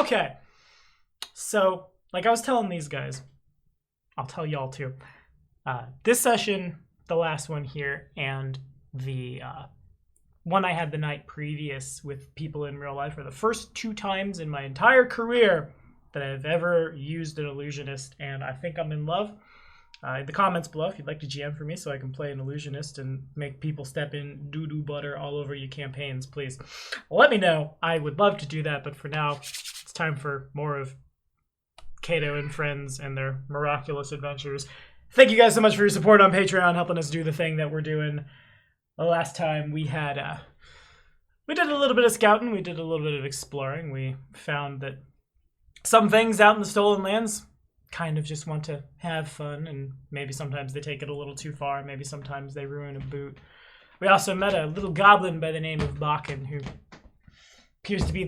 Okay. So, like I was telling these guys, I'll tell y'all too. This session, the last one here, and the one I had the night previous with people in real life are the first 2 times in my entire career that I've ever used an illusionist, and I think I'm in love. The comments below if you'd like to GM for me so I can play an illusionist and make people step in doo-doo butter all over your campaigns, please let me know. I would love to do that, but for now, it's time for more of Kato and friends and their miraculous adventures. Thank you guys so much for your support on Patreon, helping us do the thing that we're doing. The last time we had, we did a little bit of scouting, we did a little bit of exploring. We found that some things out in the Stolen Lands kind of just want to have fun, and maybe sometimes they take it a little too far, maybe sometimes they ruin a boot. We also met a little goblin by the name of Bakken, who appears to be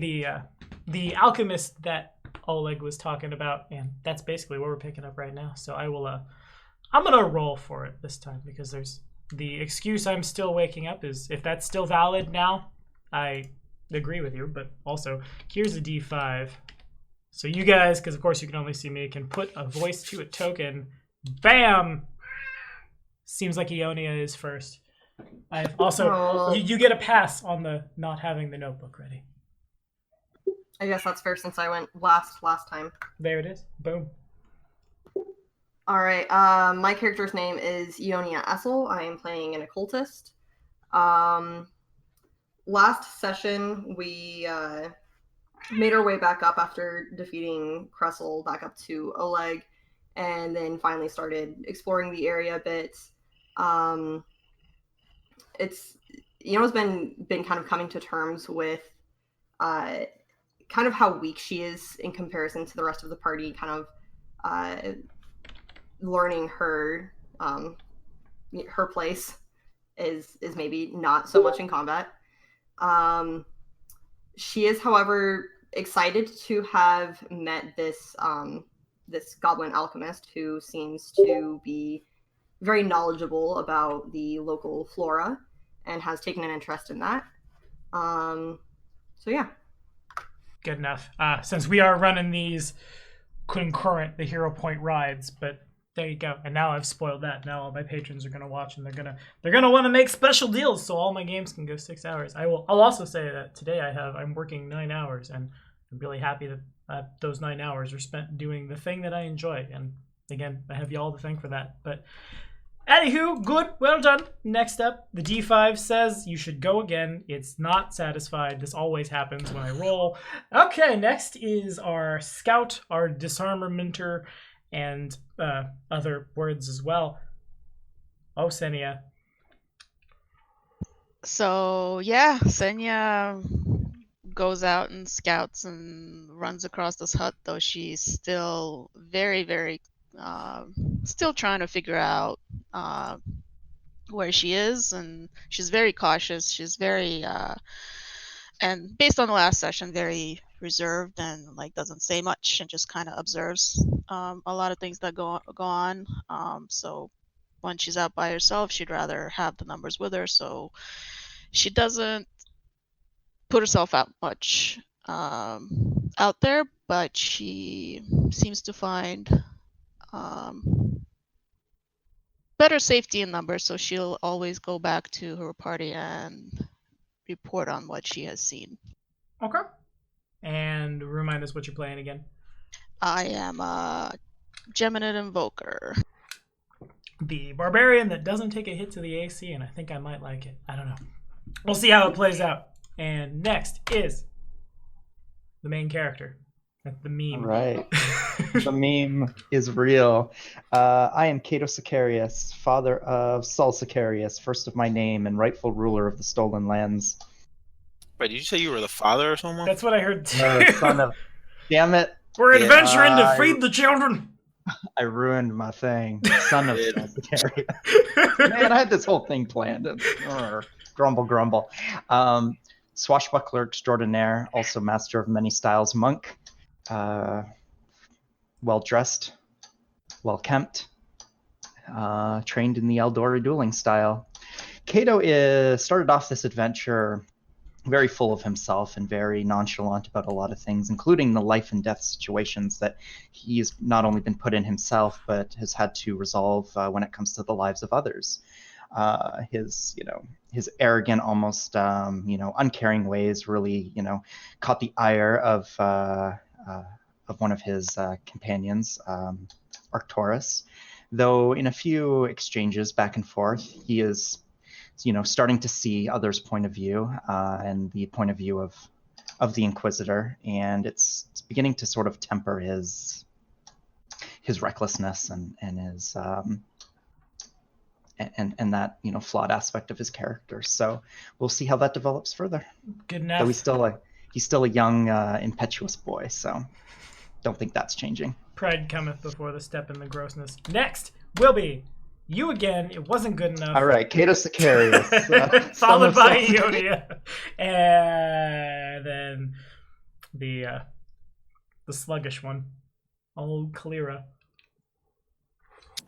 the alchemist that Oleg was talking about, and that's basically what we're picking up right now. So I'm gonna roll for it this time, because there's the excuse I'm still waking up is, if that's still valid now, I agree with you, but also here's a D5. So you guys, because of course you can only see me, can put a voice to a token. Bam! Seems like Ionia is first. I've also, you get a pass on the not having the notebook ready. I guess that's fair since I went last time. There it is. Boom. All right. My character's name is Ionia Essel. I am playing an occultist. Last session, we made our way back up after defeating Kressel back up to Oleg, and then finally started exploring the area a bit. Iona's been kind of coming to terms with kind of how weak she is in comparison to the rest of the party, kind of learning her place is maybe not so much in combat. She is, however, excited to have met this this goblin alchemist who seems to be very knowledgeable about the local flora and has taken an interest in that. So yeah. Good enough. Since we are running these concurrent, the hero point rides, but there you go. And now I've spoiled that. Now all my patrons are gonna watch, and they're gonna want to make special deals, so all my games can go 6 hours. I'll also say that today I'm working 9 hours, and I'm really happy that those 9 hours are spent doing the thing that I enjoy. And again, I have y'all to thank for that. But anywho, good, well done. Next up, the D5 says you should go again. It's not satisfied. This always happens when I roll. Okay, next is our scout, our disarmamenter, and other words as well. Oh, Senya. So yeah, Senya goes out and scouts and runs across this hut, though she's still very, very still trying to figure out where she is, and she's very cautious. She's very and based on the last session, very reserved and like doesn't say much and just kind of observes a lot of things that go on. So when she's out by herself, she'd rather have the numbers with her, so she doesn't put herself out much out there, but she seems to find better safety in numbers, so she'll always go back to her party and report on what she has seen. Okay. And remind us what you're playing again. I am a Geminid Invoker. The barbarian that doesn't take a hit to the AC, and I think I might like it. I don't know. We'll see how it plays out. And next is the main character. The meme. Right. The meme is real. I am Cato Sicarius, father of Saul Sicarius, first of my name and rightful ruler of the Stolen Lands. Wait, did you say you were the father or someone? That's what I heard too. Son of... Damn it. We're adventuring to feed the children. I ruined my thing. Son of Saul Sicarius. Man, I had this whole thing planned. Grumble. Swashbuckler extraordinaire, also master of many styles, monk. Well-dressed, well-kempt, trained in the Eldora dueling style. Cato started off this adventure very full of himself and very nonchalant about a lot of things, including the life and death situations that he's not only been put in himself, but has had to resolve when it comes to the lives of others. His arrogant, almost uncaring ways really caught the ire of one of his companions, Arcturus. Though in a few exchanges back and forth, he is starting to see others' point of view and the point of view of the Inquisitor, and it's beginning to sort of temper his recklessness and his and that flawed aspect of his character. So we'll see how that develops further. Good enough. Though he's still a young, impetuous boy, so don't think that's changing. Pride cometh before the step in the grossness. Next will be you again. It wasn't good enough. All right, Cato Sicarius. Followed by Ionia. And then the sluggish one. Old Kalira.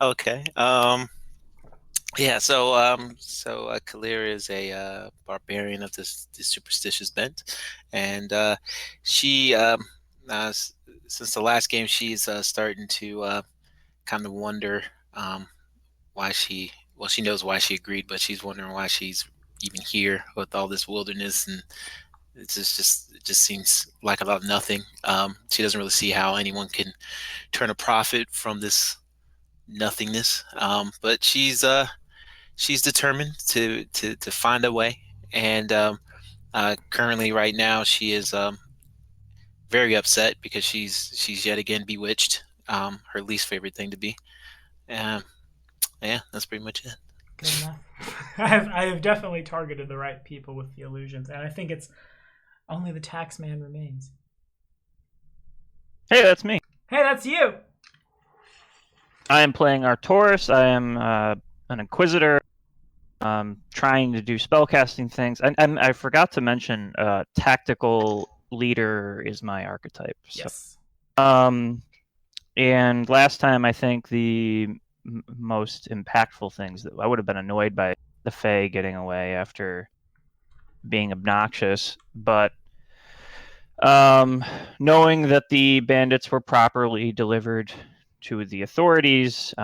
Okay. Yeah. So Kalira is a barbarian of this superstitious bent, and she since the last game, she's starting to kind of wonder why she knows why she agreed, but she's wondering why she's even here with all this wilderness, and it just seems like a lot of nothing. She doesn't really see how anyone can turn a profit from this nothingness, but she's determined to find a way, and currently right now she is very upset because she's yet again bewitched, her least favorite thing to be. Yeah, that's pretty much it. Good enough. I have definitely targeted the right people with the illusions, and I think it's only the tax man remains. Hey, that's me. Hey, that's you. I am playing Arcturus. I am an Inquisitor, trying to do spellcasting things. I forgot to mention tactical leader is my archetype. So. Yes. And last time, I think the most impactful things that I would have been annoyed by the Fae getting away after being obnoxious, but knowing that the bandits were properly delivered to the authorities,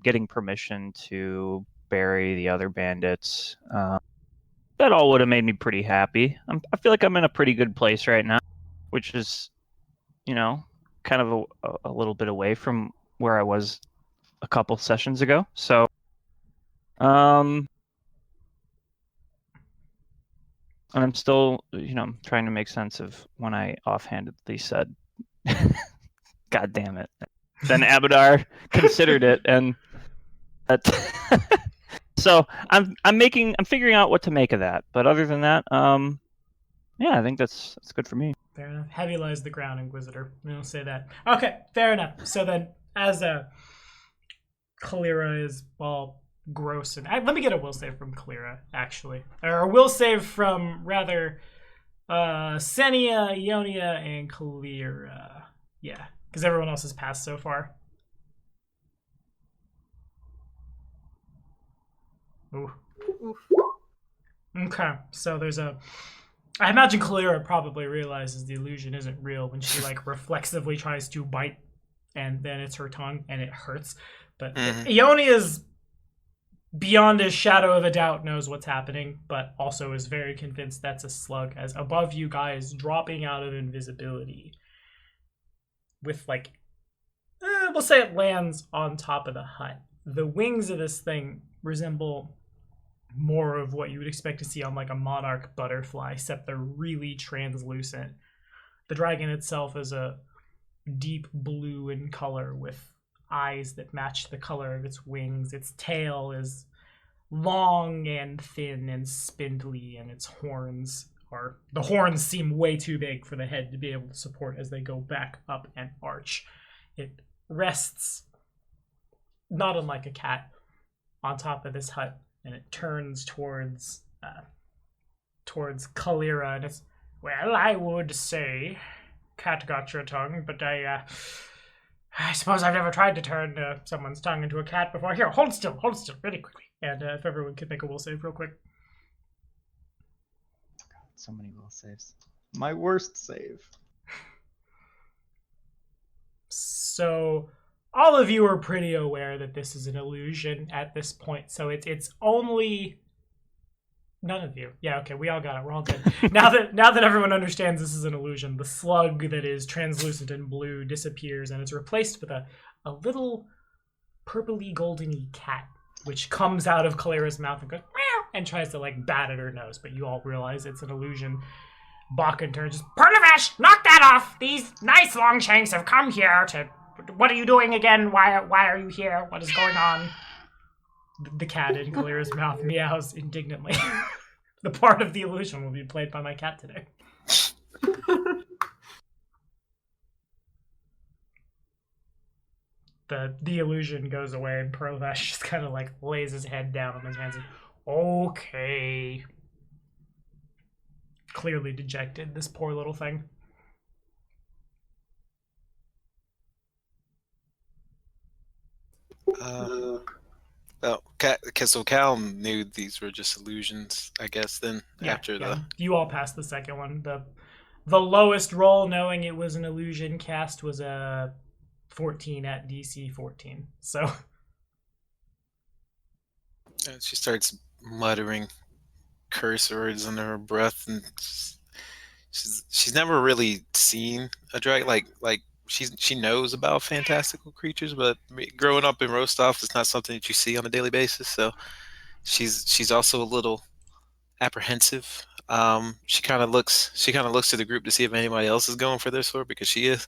getting permission to bury the other bandits, that all would have made me pretty happy. I feel like I'm in a pretty good place right now, which is, kind of a little bit away from where I was a couple sessions ago. So, and I'm still, trying to make sense of when I offhandedly said, "God damn it." Then Abadar considered it, and that. So I'm figuring out what to make of that. But other than that, yeah, I think that's good for me. Fair enough. Heavy lies the ground, Inquisitor. We don't say that. Okay, fair enough. So then, as Kalira is all gross, and let me get a will save from Kalira, actually, or a will save from rather Senia, Ionia, and Kalira. Yeah, because everyone else has passed so far. Ooh. Oof. Okay, so there's I imagine Kalira probably realizes the illusion isn't real when she reflexively tries to bite, and then it's her tongue and it hurts. But Ione is beyond a shadow of a doubt knows what's happening, but also is very convinced that's a slug, as above you guys dropping out of invisibility with we'll say it lands on top of the hut. The wings of this thing resemble more of what you would expect to see on a monarch butterfly, except they're really translucent. The dragon itself is a deep blue in color with eyes that match the color of its wings. Its tail is long and thin and spindly, and its horns seem way too big for the head to be able to support as they go back up and arch. It rests, not unlike a cat, on top of this hut, and it turns towards Kalira, and it's, well, I would say, cat got your tongue, but I suppose I've never tried to turn someone's tongue into a cat before. Here, hold still, really quickly. And if everyone could make a will save real quick. So many will saves. My worst save. So all of you are pretty aware that this is an illusion at this point. So it's only none of you. Yeah, okay, we all got it. We're all good. now that everyone understands this is an illusion, the slug that is translucent and blue disappears, and it's replaced with a little purpley goldeny cat, which comes out of Kalera's mouth and goes meow and tries to like bat at her nose, but you all realize it's an illusion. Bakken turns, Pernivash, knock that off! These nice longshanks have come here to... What are you doing again? Why are you here? What is going on? The cat in Kalera's mouth meows indignantly. The part of the illusion will be played by my cat today. The illusion goes away, and Pernivash just kind of like lays his head down on his hands and, okay. Clearly dejected, this poor little thing. Well, so Cal knew these were just illusions, I guess, then, after the... You all passed the second one. The lowest roll, knowing it was an illusion cast, was a 14 at DC 14, so... And she starts muttering curse words under her breath, and she's never really seen a dragon. Like she knows about fantastical creatures, but growing up in Rostov, it's not something that you see on a daily basis. So she's also a little apprehensive. She kind of looks to the group to see if anybody else is going for their sword, because she is.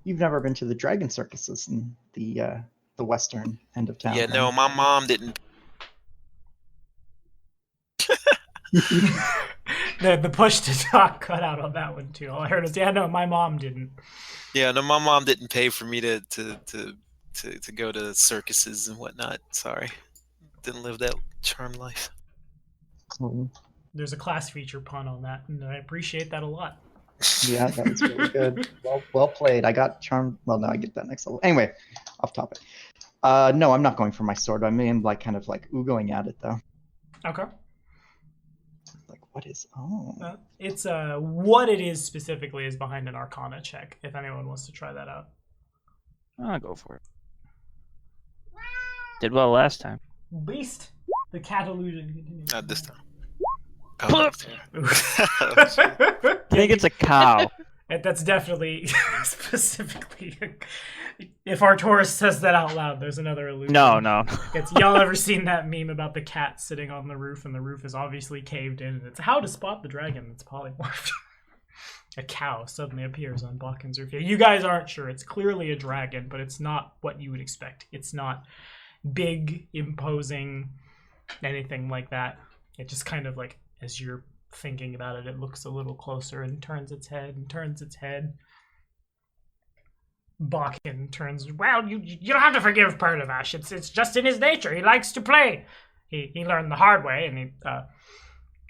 You've never been to the dragon circuses in the western end of town. Yeah, no, my mom didn't. The push to talk cut out on that one too. All I heard was, yeah, no, my mom didn't. Yeah, no, my mom didn't pay for me to go to circuses and whatnot. Sorry, didn't live that charmed life. There's a class feature pun on that, and I appreciate that a lot. Yeah, that was really good. Well played. I got charmed. Well, no, I get that next level. Anyway, off topic. No, I'm not going for my sword. I mean, like, kind of like oogling at it though. Okay. Like, what is? Oh. It's what it is specifically is behind an Arcana check. If anyone wants to try that out. I'll go for it. Did well last time. Beast. The cat illusion continues. Not this time. I think it's a cow. That's definitely specifically. If Artoris says that out loud, there's another illusion. No. It's, y'all ever seen that meme about the cat sitting on the roof, and the roof is obviously caved in, and it's how to spot the dragon that's polymorphed. A cow suddenly appears on Bakken's roof. You guys aren't sure. It's clearly a dragon, but it's not what you would expect. It's not big, imposing, anything like that. It just kind of like, as you're thinking about it, it looks a little closer and turns its head and turns its head. Bakken turns, well, you don't have to forgive Pernivash. It's just in his nature. He likes to play. He learned the hard way, and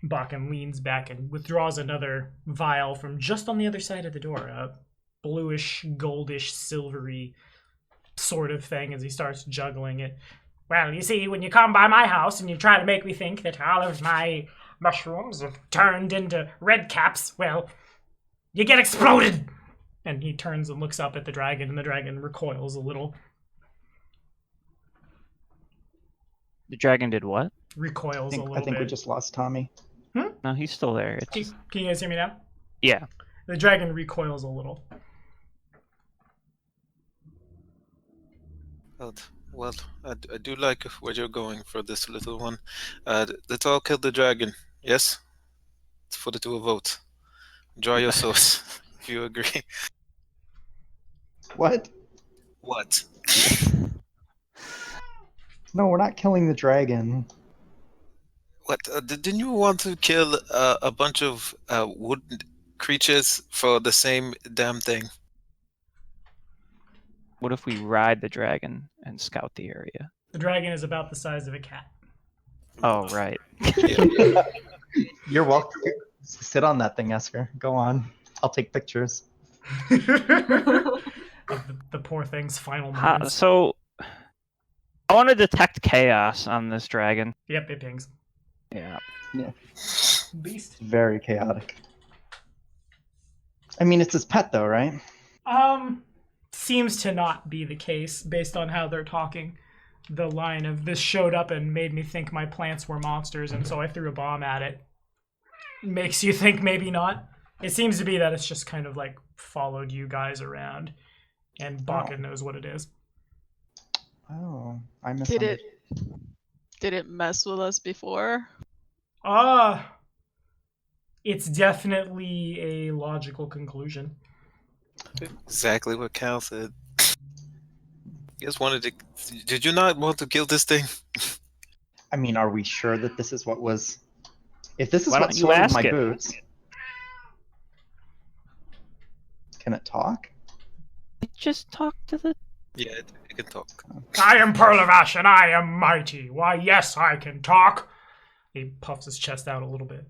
Bakken leans back and withdraws another vial from just on the other side of the door, a bluish, goldish, silvery sort of thing, as he starts juggling it. Well, you see, when you come by my house and you try to make me think that all of my mushrooms have turned into red caps, well, you get exploded! And he turns and looks up at the dragon, and the dragon recoils a little. The dragon did what? Recoils a little I think bit. we just lost Tommy. No, he's still there. Can you guys hear me now? Yeah. The dragon recoils a little. Well, I do like where you're going for this little one. Let's all kill the dragon. Yes? Let's put it to a vote. Draw your swords, if you agree. What? What? No, we're not killing the dragon. What? Didn't you want to kill a bunch of wood creatures for the same damn thing? What if we ride the dragon and scout the area? The dragon is about the size of a cat. Oh, right. You're welcome. Sit on that thing, Esker. Go on. I'll take pictures. Of the poor thing's final moments. So, I want to detect chaos on this dragon. Yep, it pings. Yeah. Yeah. beast. Very chaotic. I mean, it's his pet, though, right? Seems to not be the case based on how they're talking. The line of this showed up and made me think my plants were monsters, and so I threw a bomb at it. Makes you think maybe not. It seems to be that it's just kind of like followed you guys around, and Baka knows what it is. Oh, I misunderstood. Did it mess with us before? It's definitely a logical conclusion. Exactly what Cal said. You guys wanted to... Did you not want to kill this thing? I mean, are we sure that this is what was... If this is Why what don't you sorted ask my it? boots... Can it talk? Just talk to the... Yeah, it can talk. I am Pearl of Ash, and I am mighty. Why, yes, I can talk. He puffs his chest out a little bit.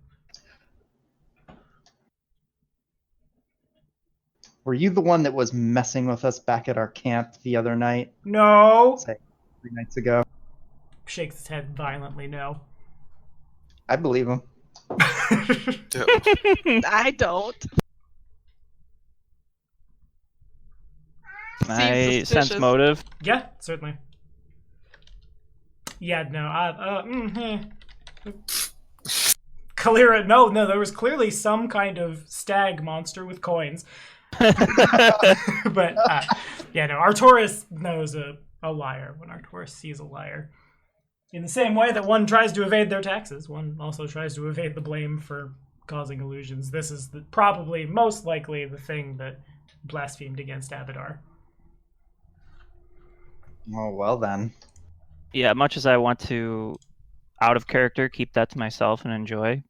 Were you the one that was messing with us back at our camp the other night? No. Say, 3 nights ago? Shakes his head violently, no. I believe him. I don't. I Seems sense suspicious. motive. Yeah, certainly. Yeah, no, Kalira, no, there was clearly some kind of stag monster with coins. But, yeah, no, Arcturus knows a liar when Arcturus sees a liar. In the same way that one tries to evade their taxes, one also tries to evade the blame for causing illusions. This is probably, most likely, the thing that blasphemed against Abadar. Oh, well then. Yeah, much as I want to, out of character, keep that to myself and enjoy,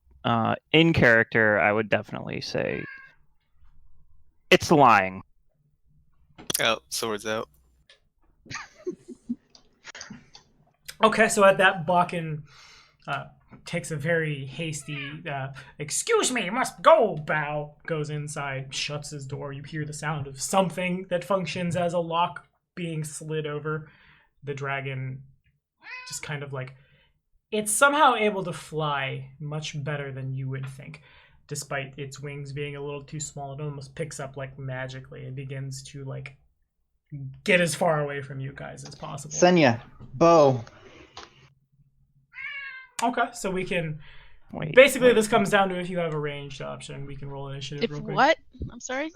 in character, I would definitely say it's lying. Out, swords out. Okay, so at that, Bakken takes a very hasty, excuse me, must go, bow, goes inside, shuts his door. You hear the sound of something that functions as a lock being slid over. The dragon just kind of like, it's somehow able to fly much better than you would think. Despite its wings being a little too small, it almost picks up like magically and begins to like get as far away from you guys as possible. Senya, bow. Okay, so we can... Wait, Basically, this comes down to if you have a ranged option. We can roll initiative If real quick. what? I'm sorry?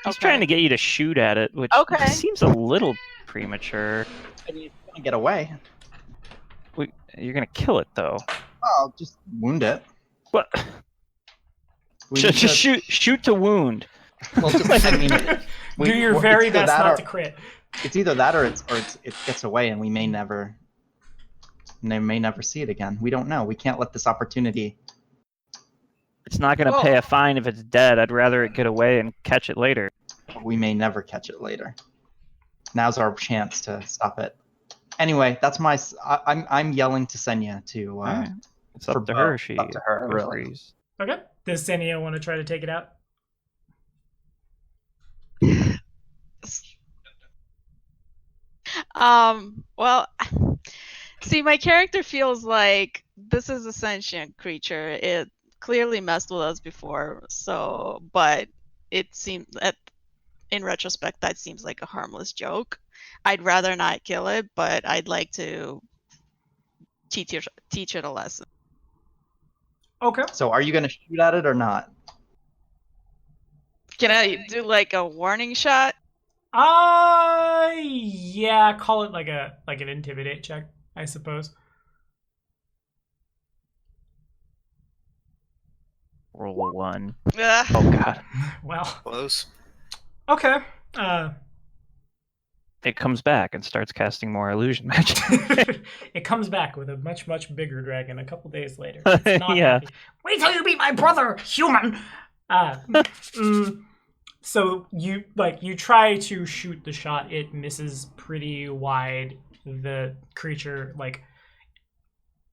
He's trying to get you to shoot at it, which Okay. seems a little premature. I mean, it's gonna get away. You're gonna kill it, though. Oh, just wound it. What? We need Just to- shoot to wound. Well, just, I mean, Do your very best not to crit. It's either that or it gets away, and we may never see it again. We don't know. We can't let this opportunity. It's not gonna Whoa. pay a fine if it's dead. I'd rather it get away and catch it later. We may never catch it later. Now's our chance to stop it. Anyway, that's my. I'm yelling to Senya to. Alright. It's for up to bow. her. She Up to her, really. agrees. Okay. Does Senia want to try to take it out? Well, see, my character feels like this is a sentient creature. It clearly messed with us before, but it seemed that in retrospect that seems like a harmless joke. I'd rather not kill it, but I'd like to teach it a lesson. Okay. So, are you going to shoot at it or not? Can I do like a warning shot? Yeah, call it like an intimidate check, I suppose. Roll a 1. Ugh. Oh god. Well, Close. okay. It comes back and starts casting more illusion magic. It comes back with a much, much bigger dragon a couple days later. It's not Yeah. happy. Wait till you meet my brother, human! So you try to shoot the shot. It misses pretty wide. The creature,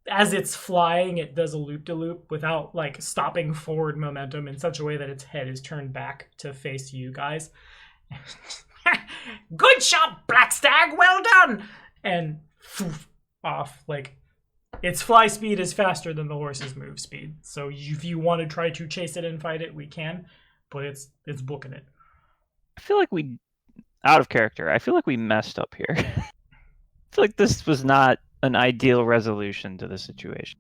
as it's flying, it does a loop-de-loop without, stopping forward momentum in such a way that its head is turned back to face you guys. Good shot, Black Stag! Well done! And off, Its fly speed is faster than the horse's move speed. So if you want to try to chase it and fight it, we can. But it's booking it. I feel like out of character, I feel like we messed up here. I feel like this was not an ideal resolution to the situation.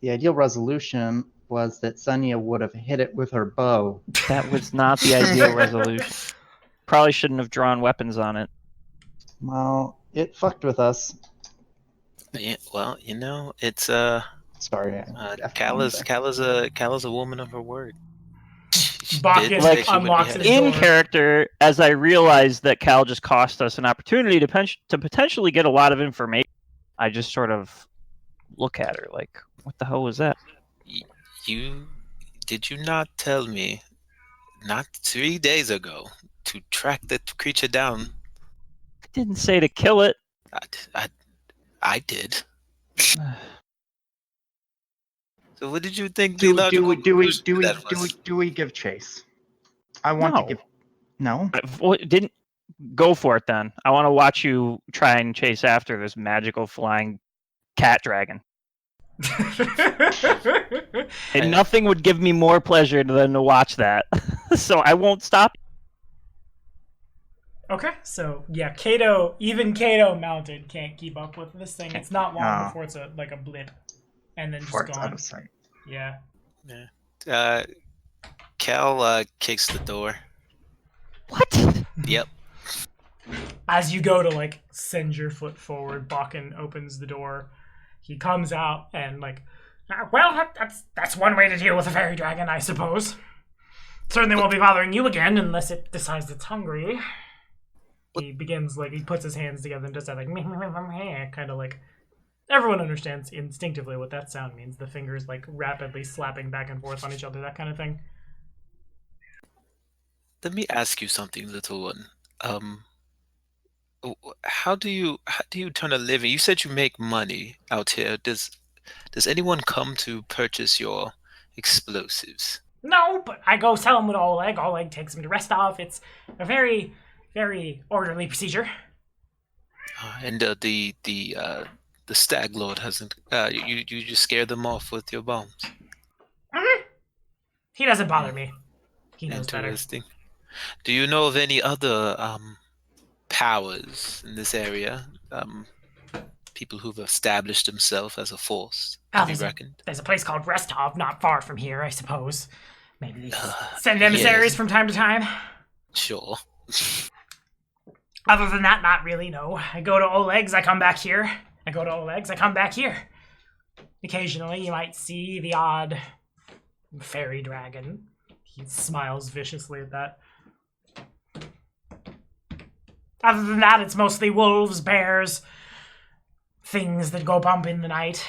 The ideal resolution was that Sonya would have hit it with her bow. That was not the ideal resolution. Probably shouldn't have drawn weapons on it. Well, it fucked with us. Yeah, well, it's Sorry. Kala's a woman of her word. She Bakken did say she wouldn't unlocks be his headed- In door. character, as I realized that Cal just cost us an opportunity to potentially get a lot of information, I just sort of look at her like, what the hell was that? Did you not tell me not 3 days ago to track the creature down? I didn't say to kill it. I did. So what did you think Do that was? we give chase? I want No. to give. No. Didn't go for it then. I want to watch you try and chase after this magical flying cat dragon. And nothing would give me more pleasure than to watch that. So I won't stop. Okay, so yeah, even Kato mounted can't keep up with this thing. It's not long before it's a blip, and then just Before it's out gone. of sight. Yeah. Cal kicks the door. What? Yep. As you go to send your foot forward, Bakken opens the door. He comes out and well, that's one way to deal with a fairy dragon, I suppose. Certainly won't be bothering you again unless it decides it's hungry. He begins he puts his hands together and does that kind of everyone understands instinctively what that sound means. The fingers rapidly slapping back and forth on each other, that kind of thing. Let me ask you something, little one. How do you turn a living? You said you make money out here. Does anyone come to purchase your explosives? No, but I go sell them with Oleg. Oleg takes them to Restov. It's a very, very orderly procedure. And the stag lord hasn't. You just scare them off with your bombs. Mm-hmm. He doesn't bother me. He knows better. Interesting. Do you know of any other powers in this area? People who've established themselves as a force, to be reckoned? There's a place called Restov not far from here, I suppose. Maybe they send emissaries from time to time. Sure. Other than that, not really, no. I go to Oleg's, I come back here. I go to Oleg's, I come back here. Occasionally, you might see the odd fairy dragon. He smiles viciously at that. Other than that, it's mostly wolves, bears, things that go bump in the night.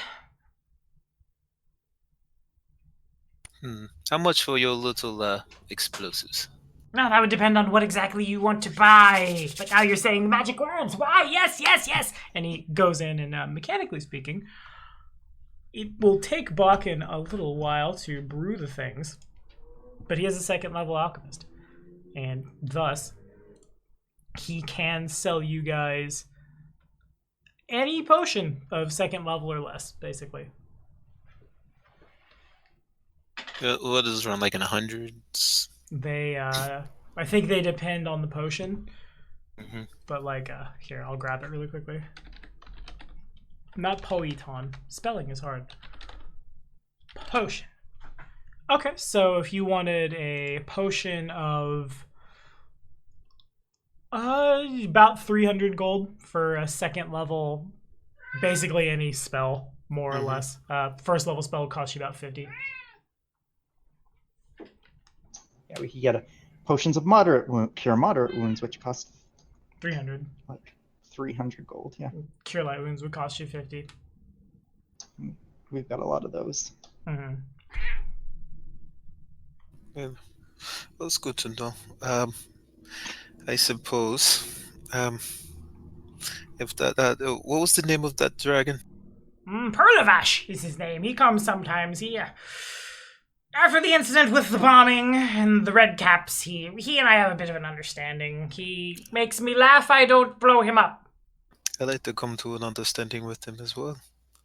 How much for your little explosives? Now, that would depend on what exactly you want to buy. But now you're saying magic words. Why? Yes, yes, yes. And he goes in and, mechanically speaking, it will take Bakken a little while to brew the things. But he is a second-level alchemist. And thus, he can sell you guys any potion of second level or less, basically. What is it around, in the hundreds? They, I think they depend on the potion. Mm-hmm. But, here, I'll grab it really quickly. Not poeton. Spelling is hard. Potion. Okay, so if you wanted a potion of about 300 gold for a second level, basically any spell, more or less. First level spell will cost you about 50. Yeah, we could get potions of cure moderate wounds, which cost 300. 300 gold. Yeah, Cure light wounds would cost you 50. We've got a lot of those. Mm-hmm. Yeah, that's good to know. I suppose. If that what was the name of that dragon? Perlavash is his name. He comes sometimes. He, after the incident with the bombing and the red caps, he and I have a bit of an understanding. He makes me laugh. I don't blow him up. I like to come to an understanding with him as well.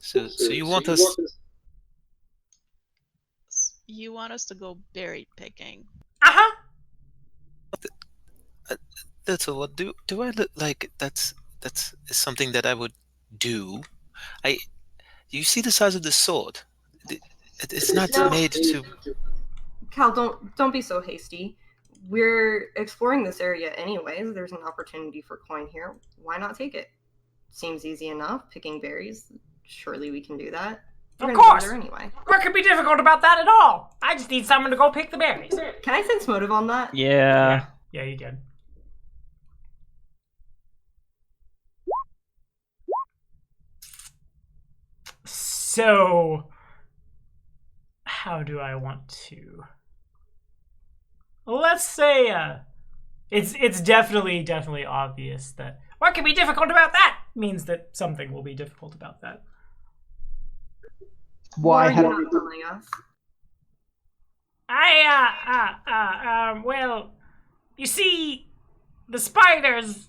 So you want us? You want us to go berry picking? Uh-huh. Little, what do I look like? That's is something that I would do. You see the size of the sword. It's not No. made to. Cal, don't be so hasty. We're exploring this area anyways. There's an opportunity for coin here. Why not take it? Seems easy enough. Picking berries. Surely we can do that. We're Of gonna go course. there anyway. What could be difficult about that at all? I just need someone to go pick the berries. Can I sense motive on that? Yeah. Yeah, you can. So, how do I want to? Let's say it's definitely obvious that what can be difficult about that means that something will be difficult about that. Why Why are you have not telling us? Well, you see, the spiders,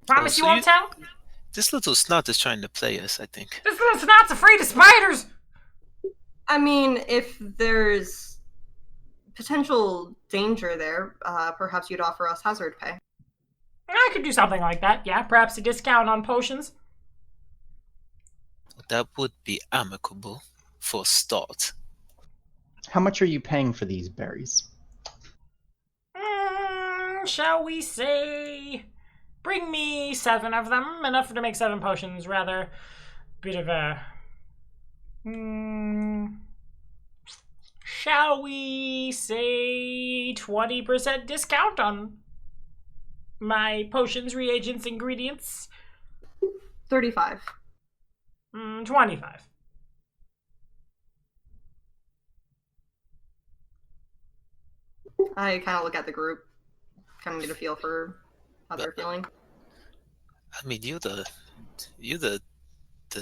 promise so you won't you- tell? This little snot is trying to play us, I think. This little snot's afraid of spiders! I mean, if there's potential danger there, perhaps you'd offer us hazard pay. I could do something like that, yeah. Perhaps a discount on potions. That would be amicable for a start. How much are you paying for these berries? Shall we say... Bring me 7 of them. Enough to make 7 potions, rather. Bit of a... Shall we say 20% discount on my potions, reagents, ingredients? 35. 25. I kind of look at the group, kind of get a feel for how they're feeling. I mean, you're the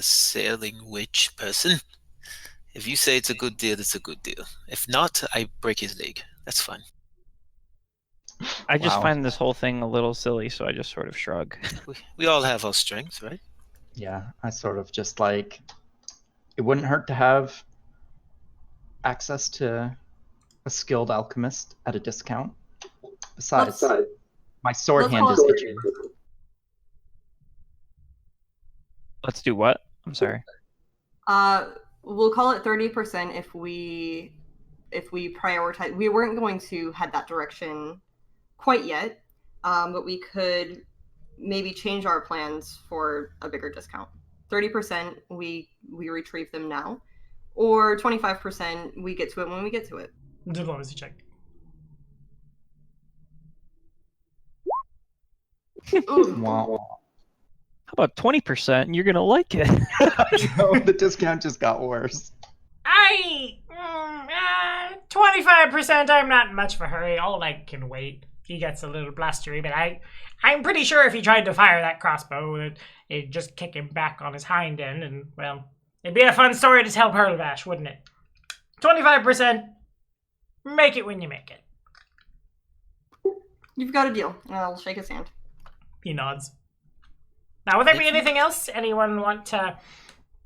sailing witch person. If you say it's a good deal, it's a good deal. If not, I break his leg. That's fine. I just Wow. find this whole thing a little silly, so I just sort of shrug. We all have our strengths, right? Yeah, I sort of just like, it wouldn't hurt to have access to a skilled alchemist at a discount. Besides, my sword let's hand call is it- itching. Let's do what? I'm sorry. We'll call it 30% if we prioritize. We weren't going to head that direction quite yet, but we could maybe change our plans for a bigger discount. 30% we retrieve them now, or 25% we get to it when we get to it. Diplomacy check. Ooh. Wow. How about 20%? And you're gonna like it. No, the discount just got worse. 25%, I'm not in much of a hurry. Oleg can wait. He gets a little blustery, but I'm pretty sure if he tried to fire that crossbow, it'd just kick him back on his hind end, and, well, it'd be a fun story to tell Pearlvash, wouldn't it? 25%, make it when you make it. You've got a deal. I'll shake his hand. He nods. Now, would there be anything else? Anyone want to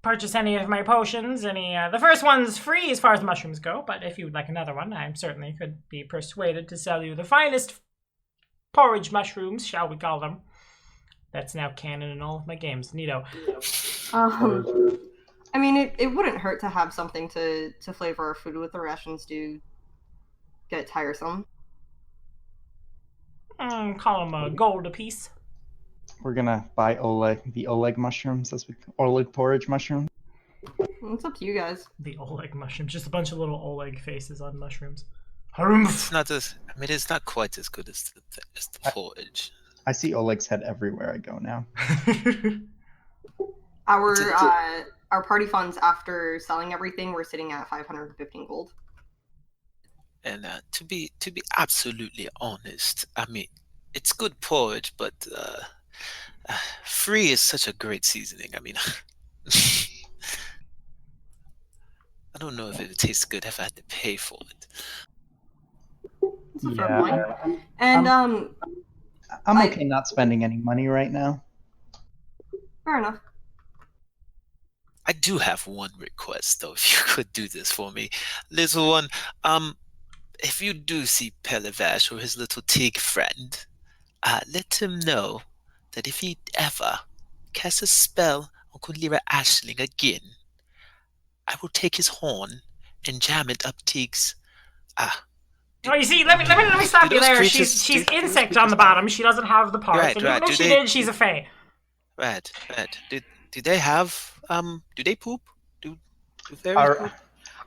purchase any of my potions? The first one's free as far as mushrooms go, but if you would like another one, I certainly could be persuaded to sell you the finest porridge mushrooms, shall we call them. That's now canon in all of my games. Neato. I mean, it wouldn't hurt to have something to flavor our food with. The rations do get tiresome. Call them a gold apiece. We're gonna buy the Oleg mushrooms, Oleg porridge mushroom. It's up to you guys. The Oleg mushrooms. Just a bunch of little Oleg faces on mushrooms. Harumph. It's not as. I mean, it's not quite as good as the porridge. I see Oleg's head everywhere I go now. Our party funds after selling everything, we're sitting at 515 gold. And to be absolutely honest, I mean, it's good porridge, but free is such a great seasoning. I mean, I don't know if it would taste good if I had to pay for it. It's a fair point. And I'm okay not spending any money right now. Fair enough. I do have one request, though, if you could do this for me. Little one, if you do see Pelevash or his little Tig friend, let him know that if he ever casts a spell on Kunlira Ashling again, I will take his horn and jam it up Tig's. Oh, you see, let me stop do you those there. creatures- She's do those insect creatures on the bottom. She doesn't have the parts. Right, and right. even if Do she they- did, she's a fae. Rad. Do they have do they poop? Do fairies All poop?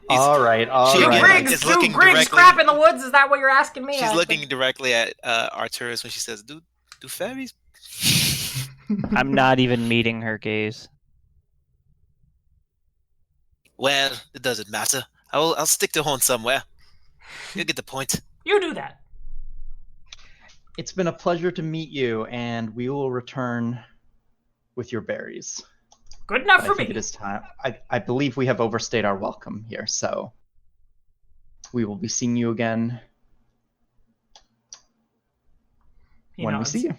all right, all She Do again, right. like, Griggs, is do looking Griggs directly- crap in the woods? Is that what you're asking me? She's looking directly at Arturus when she says, "Do fairies?" I'm not even meeting her gaze. Well, it doesn't matter. I'll stick the horn somewhere. You'll get the point. You do that. It's been a pleasure to meet you, and we will return with your berries. Good enough But for I think me. it is time. I believe we have overstayed our welcome here, so we will be seeing you again He when nods. we see you.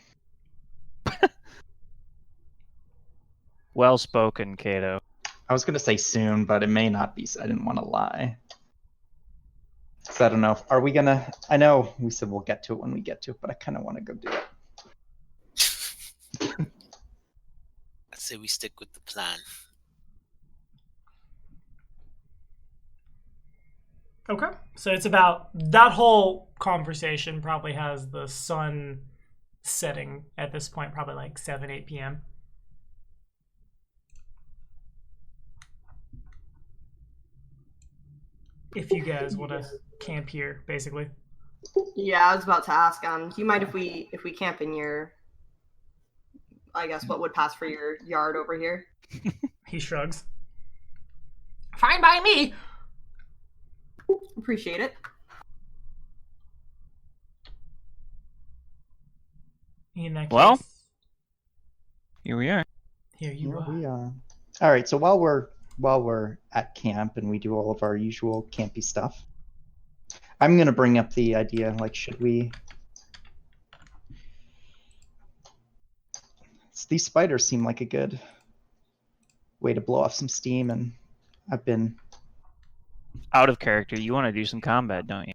Well spoken, Kato. I was going to say soon, but it may not be. So I didn't want to lie. So I don't know. Are we going to... I know we said we'll get to it when we get to it, but I kind of want to go do it. I say we stick with the plan. Okay. So it's about that whole conversation probably has the sun setting at this point, probably like 7, 8 p.m. If you guys want to camp here, basically. Yeah, I was about to ask. Do you mind if we camp in your, I guess, what would pass for your yard over here? He shrugs. Fine by me. Appreciate it. In that case, Well, here we are. here you Yeah, are. we are. All right. So while we're at camp and we do all of our usual campy stuff, I'm gonna bring up the idea. Like, should we? These spiders seem like a good way to blow off some steam, and I've been Out of character, you want to do some combat, don't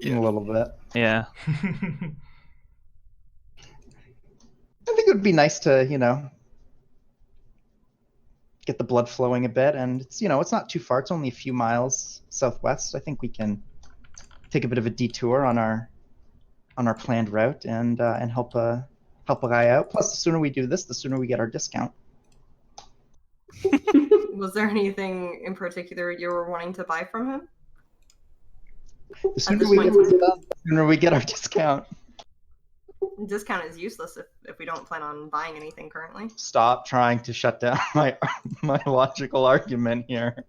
you? a little bit. Yeah. I think it would be nice to, get the blood flowing a bit, and it's not too far. It's only a few miles southwest. I think we can take a bit of a detour on our planned route and help a guy out. Plus, the sooner we do this, the sooner we get our discount. Was there anything in particular you were wanting to buy from him? The sooner this we point get in this done, the sooner we get our discount. Discount is useless if we don't plan on buying anything currently. Stop trying to shut down my logical argument here.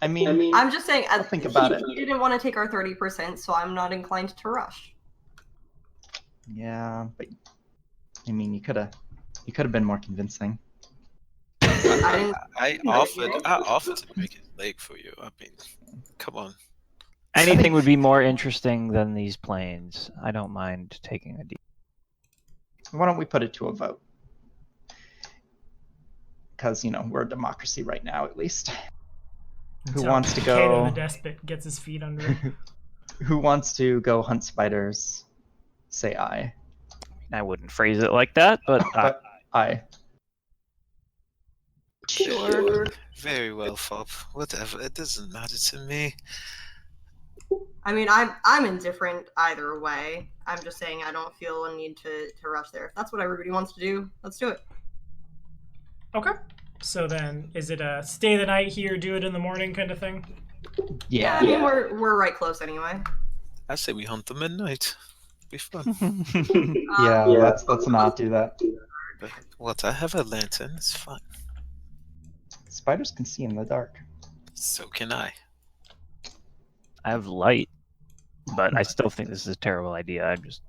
I mean, I'm just saying, I'll think about it. He didn't want to take our 30%, so I'm not inclined to rush. yeah, but I mean, you could have been more convincing. I didn't. I offered to make it lake for you. I mean, come on. Anything would be more interesting than these planes. I don't mind taking a deep. Why don't we put it to a vote? Because we're a democracy right now, at least. Who Until wants to Cato go? the despot gets his feet under it. Who wants to go hunt spiders? Say aye. I wouldn't phrase it like that, but But aye. Sure. Very well, Fob. Whatever. It doesn't matter to me. I mean, I'm indifferent either way. I'm just saying I don't feel a need to rush there. If that's what everybody wants to do, let's do it. Okay. So then, is it a stay the night here, do it in the morning kind of thing? Yeah. I mean, we're right close anyway. I say we hunt them at night. Be fun. Yeah. Let's not do that. But what? I have a lantern. It's fine. Spiders can see in the dark. So can I. I have light. But I still think this is a terrible idea. I'm just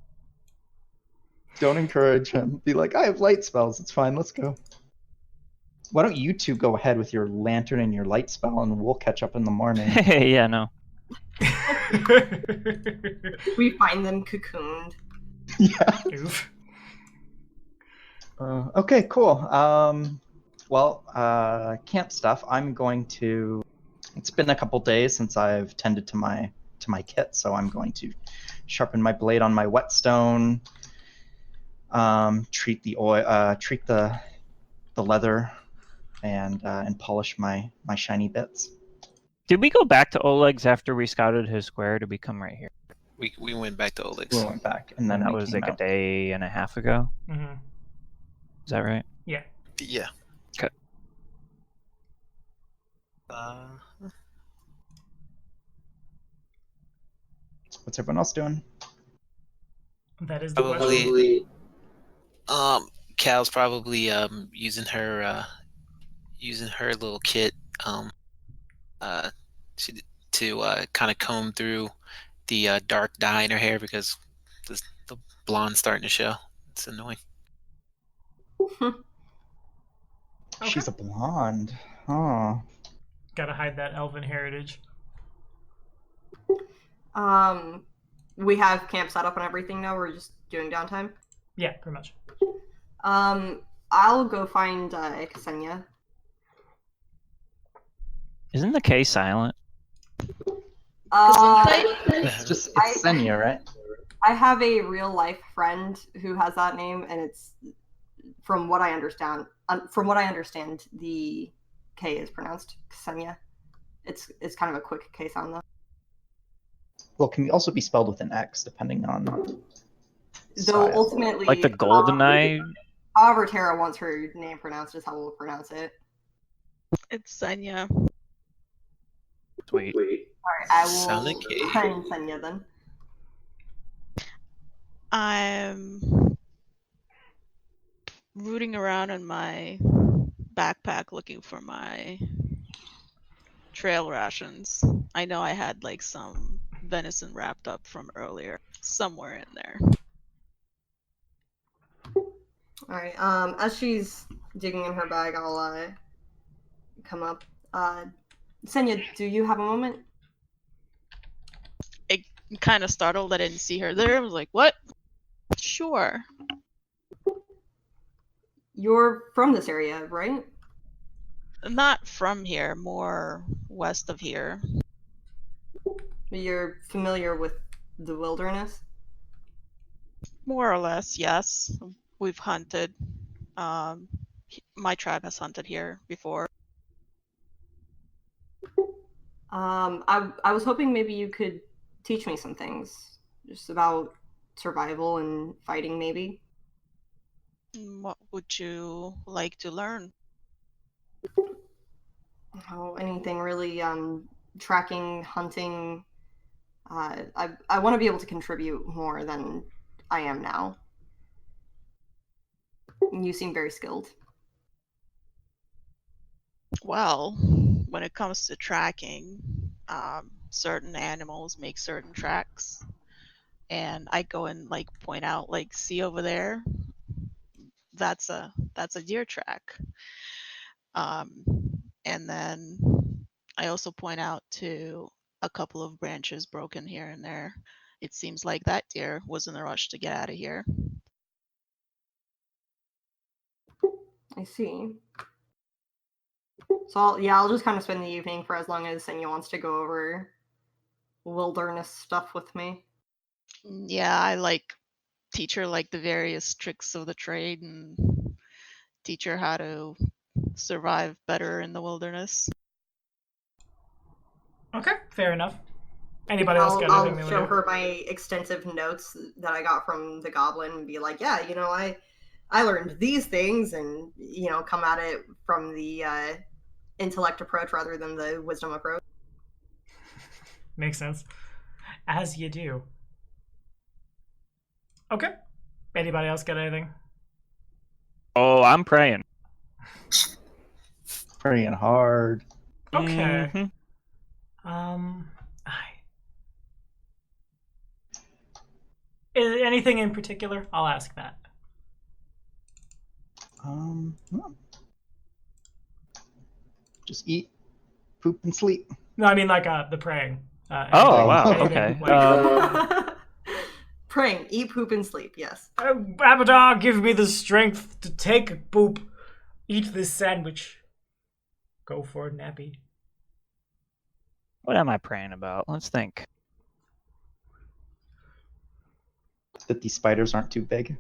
Don't encourage him. Be like, I have light spells. It's fine. Let's go. Why don't you two go ahead with your lantern and your light spell, and we'll catch up in the morning. yeah, no. We find them cocooned. Yeah. Oof. Okay, cool. Camp stuff. I'm going to. It's been a couple days since I've tended to my kit, so I'm going to sharpen my blade on my whetstone. Treat the oil, treat the leather, and polish my shiny bits. Did we go back to Oleg's after we scouted his square to become right here? We went back to Oleg's. We went back, and then that we was came like out. a day and a half ago. Mm-hmm. Is that right? Yeah. Yeah. Okay. What's everyone else doing? That is the question. Probably. Cal's probably using her little kit to kind of comb through the dark dye in her hair because the blonde's starting to show. It's annoying. She's a blonde. Oh. Gotta hide that elven heritage. We have camp set up and everything now. We're just doing downtime. Yeah, pretty much. I'll go find Ksenia. Isn't the K silent? It's Senya, right? I have a real life friend who has that name, and it's from what I understand. The K is pronounced Ksenia. It's kind of a quick K sound though. Well, can also be spelled with an X, depending on. Though ultimately, like the GoldenEye. However, Tara wants her name pronounced is how we'll pronounce it. It's Senya. Sweet. Alright, I will Sonic. find Senya then. I'm rooting around in my backpack looking for my trail rations. I know I had like some venison wrapped up from earlier, somewhere in there. Alright, as she's digging in her bag, I'll come up. Senya, do you have a moment? I'm kind of startled. I didn't see her there. I was like, what? Sure. You're from this area, right? Not from here, more west of here. You're familiar with the wilderness? More or less, yes. We've hunted. My tribe has hunted here before. I was hoping maybe you could teach me some things, just about survival and fighting, maybe. What would you like to learn? Oh, anything really. Tracking, hunting. I want to be able to contribute more than I am now. You seem very skilled. Well, when it comes to tracking, certain animals make certain tracks, and I go and like point out, like, see over there, that's a deer track. And then I also point out to a couple of branches broken here and there. It seems like that deer was in a rush to get out of here. I see. So I'll just kind of spend the evening for as long as Senya wants to go over wilderness stuff with me. Yeah, I like teach her like the various tricks of the trade and teach her how to survive better in the wilderness. Okay, fair enough. Anybody else got anything they I'll show want to her my extensive notes that I got from the goblin and be like, yeah, I learned these things, and come at it from the intellect approach rather than the wisdom approach. Makes sense. As you do. Okay. Anybody else got anything? Oh, I'm praying. Praying hard. Okay. Mhm. Anything in particular? I'll ask that. No. Just eat, poop, and sleep. No, I mean like the praying. Oh, wow. anything Okay. Praying, eat, poop, and sleep. Yes. Abadar, give me the strength to take a poop, eat this sandwich, go for a nappy. What am I praying about? Let's think. That these spiders aren't too big.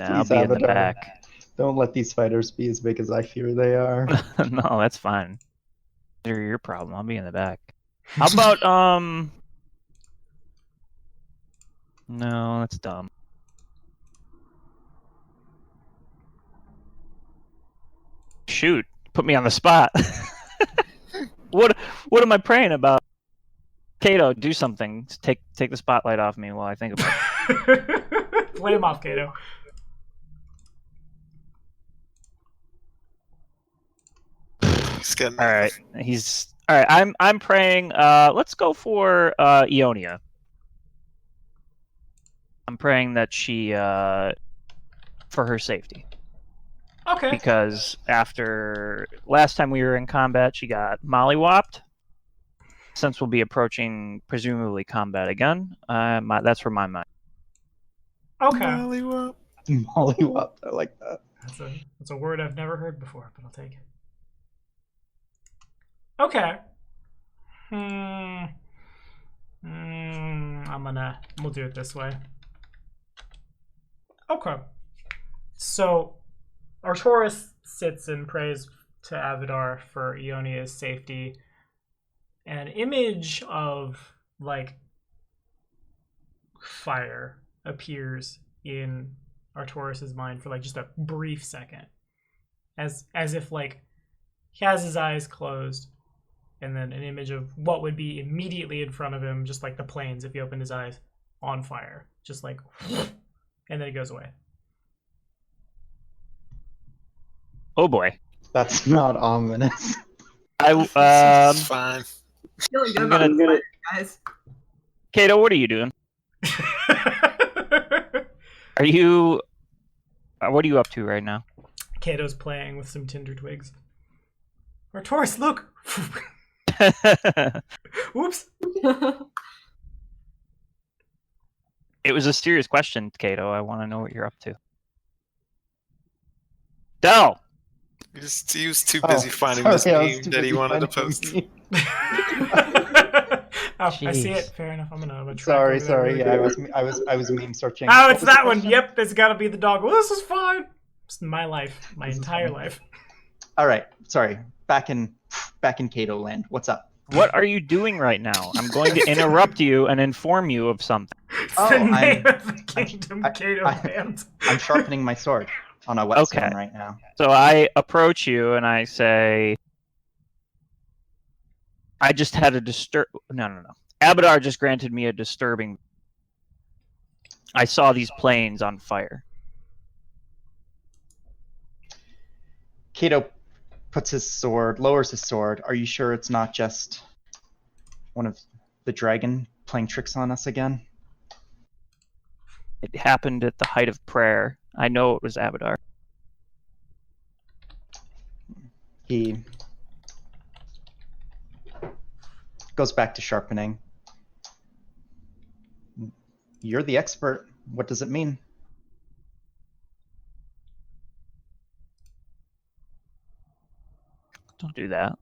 Nah, I'll Please, be in the Avatar. back. Don't let these spiders be as big as I fear they are. No, that's fine. They're your problem. I'll be in the back. How about No, that's dumb. Shoot, put me on the spot. What am I praying about? Kato, do something. Take the spotlight off me while I think about it. Play him off, Kato. All All right, all right. I'm praying. Let's go for Ionia. I'm praying that she for her safety. Okay. Because after last time we were in combat, she got mollywopped. Since we'll be approaching presumably combat again, that's where my mind. Okay. Mollywop. Mollywop, I like that. That's a word I've never heard before, but I'll take it. Okay. We'll do it this way. Okay. So, Arcturus sits and prays to Avidar for Ionia's safety. An image of, like, fire appears in Arcturus's mind for, like, just a brief second. As if, like, he has his eyes closed, and then an image of what would be immediately in front of him, just like the plains if he opened his eyes, on fire. Just like, and then it goes away. Oh boy. That's not ominous. It's fine. Feeling good I'm about gonna- this, guys. Kato, what are you doing? Are you? What are you up to right now? Kato's playing with some tinder twigs. Arcturus, look! Whoops! It was a serious question, Kato. I want to know what you're up to. Del! He was too busy finding this meme that he wanted to post. I see it. Jeez. Fair enough. I'm gonna track Sorry. over there really Yeah, quick. I was meme searching. Oh, What it's was the that one. question? Yep, it's gotta be the dog. Well, this is fine. It's my life, my This is entire fine. life. All right. Sorry. Back in Kato land. What's up? What are you doing right now? I'm going to interrupt you and inform you of something. It's Oh, the name I'm- of the kingdom, I- Kato I- Band. I'm sharpening my sword on a whetstone Okay. right now. So I approach you and I say, I just had a No. Abadar just granted me a disturbing. I saw these planes on fire. Kato lowers his sword. Are you sure it's not just one of the dragon playing tricks on us again? It happened at the height of prayer. I know it was Abadar. He goes back to sharpening. You're the expert. What does it mean? Don't do that.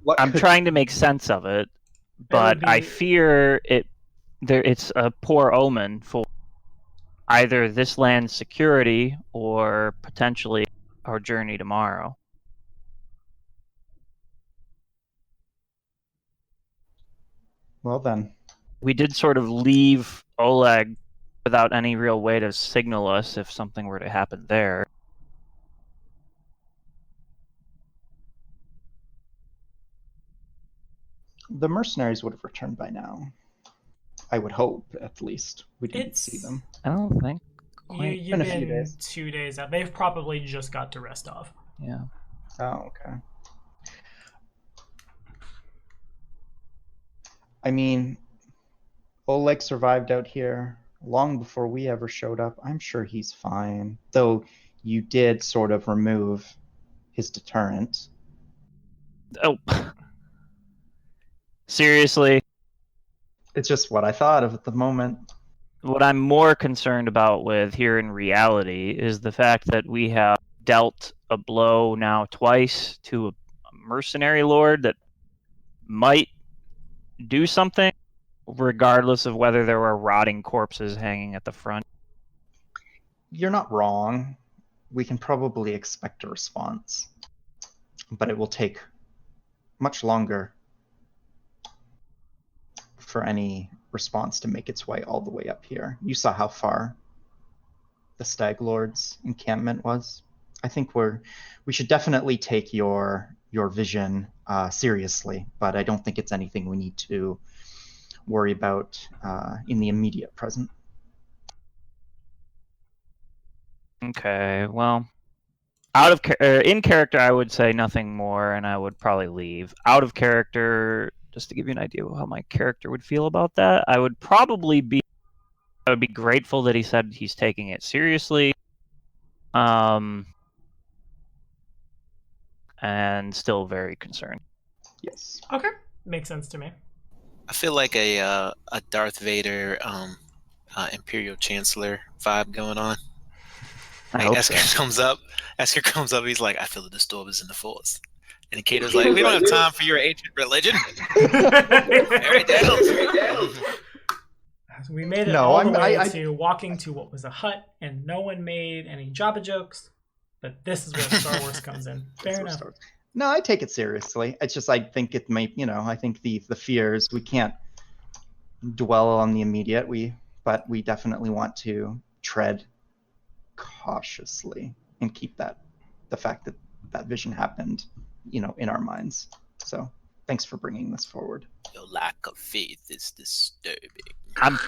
What I'm could- trying to make sense of it, but would I be- fear it's a poor omen for either this land's security or potentially our journey tomorrow. Well then, We did sort of leave Oleg without any real way to signal us if something were to happen there. the mercenaries would have returned by now. I would hope, at least. We didn't see them. I don't think quite. You've Been a few been days. 2 days out. They've probably just got to rest off. Yeah. Oh, okay. I mean, Oleg survived out here long before we ever showed up. I'm sure he's fine. Though you did sort of remove his deterrent. Oh. Seriously, It's just what I thought of at the moment. what I'm more concerned about with here in reality is the fact that we have dealt a blow now twice to a mercenary lord that might do something, regardless of whether there were rotting corpses hanging at the front. You're not wrong. We can probably expect a response, but it will take much longer for any response to make its way all the way up here. You saw how far the Stag Lord's encampment was. I think we should definitely take your vision seriously, but I don't think it's anything we need to worry about in the immediate present. Okay, well, in character, I would say nothing more, and I would probably leave. Out of character, just to give you an idea of how my character would feel about that, I would be grateful that he said he's taking it seriously, and still very concerned. Yes. Okay, makes sense to me. I feel like a Darth Vader Imperial Chancellor vibe going on. I hope Esker so. comes up, he's like, I feel the disturbance in the force. And Kato's like, we don't have time for your ancient religion. Very down. We made it all the way to walking to what was a hut, and no one made any Jabba jokes, but this is where Star Wars comes in. Fair enough. No, I take it seriously. It's just I think it may, I think the fears, we can't dwell on the immediate, but we definitely want to tread cautiously and keep the fact that that vision happened, in our minds. So thanks for bringing this forward. Your lack of faith is disturbing.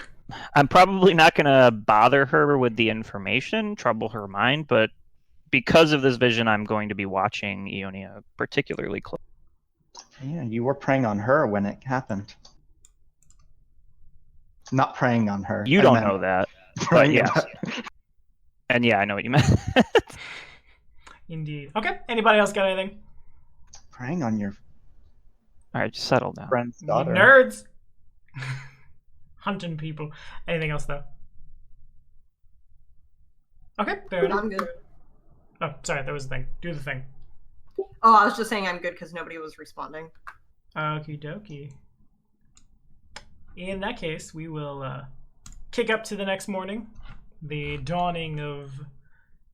I'm probably not going to bother her with the information, trouble her mind, but because of this vision, I'm going to be watching Ionia particularly close. Yeah, you were preying on her when it happened. Not preying on her. You don't know that, but yes. And yeah, I know what you meant. Indeed. Okay, anybody else got anything? Preying on your All right, just settle down. friend's daughter. Nerds! Hunting people. Anything else, though? Okay, fair enough. I'm good. Oh, sorry, there was a thing. Do the thing. Oh, I was just saying I'm good because nobody was responding. Okie dokie. In that case, we will kick up to the next morning. The dawning of...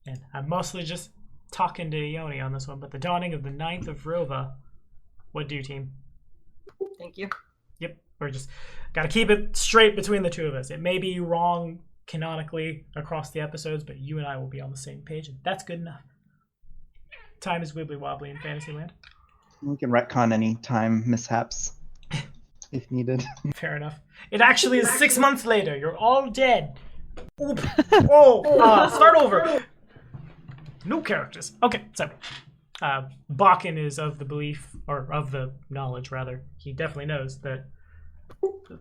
And I'm mostly just talking to Ioni on this one, but the dawning of the 9th of Rova. What do, team? Thank you. Yep, we're just... Gotta keep it straight between the two of us. It may be wrong canonically across the episodes, but you and I will be on the same page, and that's good enough. Time is wibbly wobbly in Fantasyland. We can retcon any time mishaps if needed. Fair enough. It actually is 6 months later. You're all dead. Oop. Oh, start over. New characters. Okay, so Bakken is of the belief, or of the knowledge rather. He definitely knows that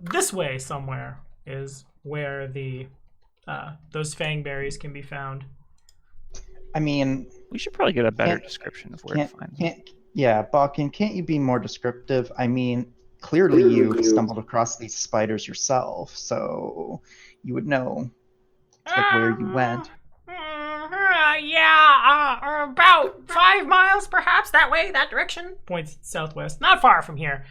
this way somewhere is where the those fang berries can be found. I mean, we should probably get a better description of where to find them. Yeah, Bakken, can't you be more descriptive? I mean, clearly you stumbled across these spiders yourself, so you would know where you went. About 5 miles perhaps, that way, that direction. Points southwest. Not far from here.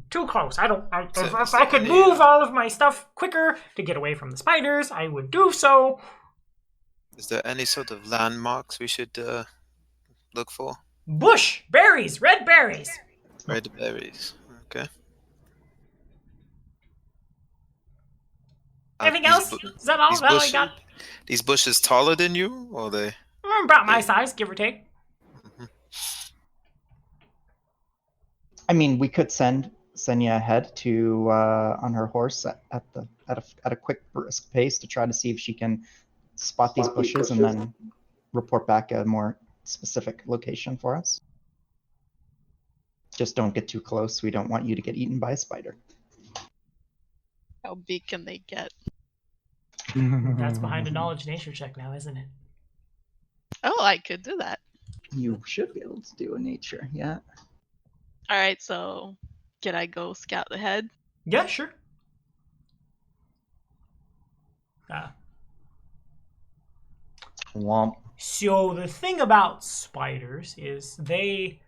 Too close. If I could move all of my stuff quicker to get away from the spiders, I would do so. Is there any sort of landmarks we should look for? Bush! Berries! Red berries! Red berries. Okay. Anything else? Is that all? That all you got? These bushes taller than you, or they? About my size, give or take. Mm-hmm. I mean, we could send Senya ahead to on her horse at a quick brisk pace to try to see if she can spot these bushes and then report back a more specific location for us. Just don't get too close. We don't want you to get eaten by a spider. How big can they get? That's behind a knowledge nature check now, isn't it? Oh, I could do that. You should be able to do a nature, yeah. All right, so Can I go scout ahead? Yeah, sure. Womp. So the thing about spiders is they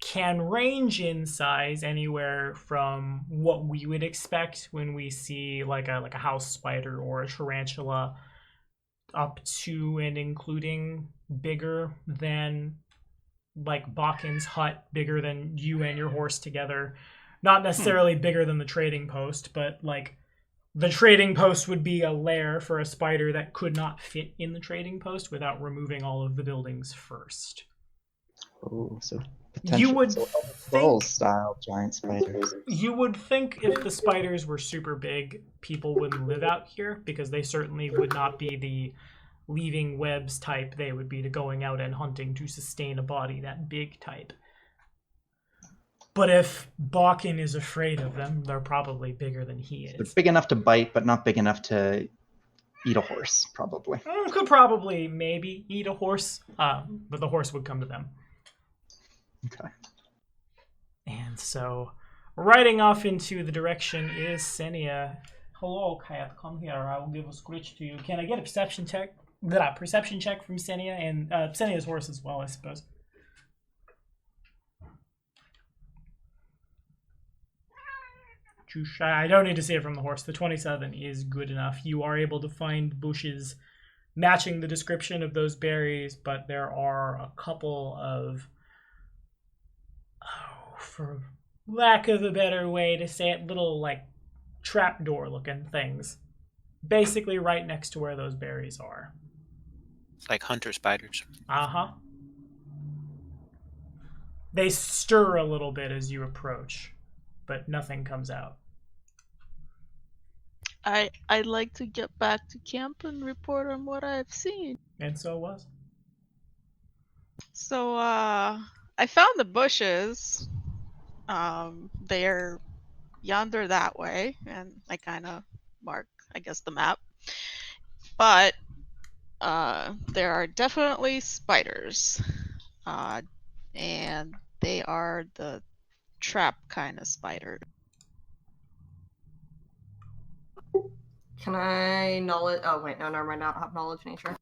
can range in size anywhere from what we would expect when we see like a house spider or a tarantula, up to and including bigger than like Bakken's hut, bigger than you and your horse together. Not necessarily bigger than the trading post, but like the trading post would be a lair for a spider that could not fit in the trading post without removing all of the buildings first. Oh, so You would Scroll think style giant spiders. you would think if the spiders were super big, people wouldn't live out here because they certainly would not be the leaving webs type. They would be the going out and hunting to sustain a body that big type. But if Bakken is afraid of them, they're probably bigger than he They're is. big enough to bite, but not big enough to eat a horse, probably. Could probably maybe eat a horse, but the horse would come to them. Okay. And so, riding off into the direction is Senia. Hello, cat. Come here. I will give a scritch to you. Can I get a perception check? Perception check from Senia and Senia's horse as well, I suppose. I don't need to see it from the horse. The 27 is good enough. You are able to find bushes matching the description of those berries, but there are a couple of, for lack of a better way to say it, little like trapdoor looking things. Basically right next to where those berries are. It's like hunter spiders. Uh-huh. They stir a little bit as you approach, but nothing comes out. I'd like to get back to camp and report on what I've seen. And so it was. So I found the bushes. They're yonder that way, and I kind of mark, I guess, the map. But there are definitely spiders, and they are the trap kind of spider. Can I knowledge? Oh wait, no, never mind. I don't have knowledge nature.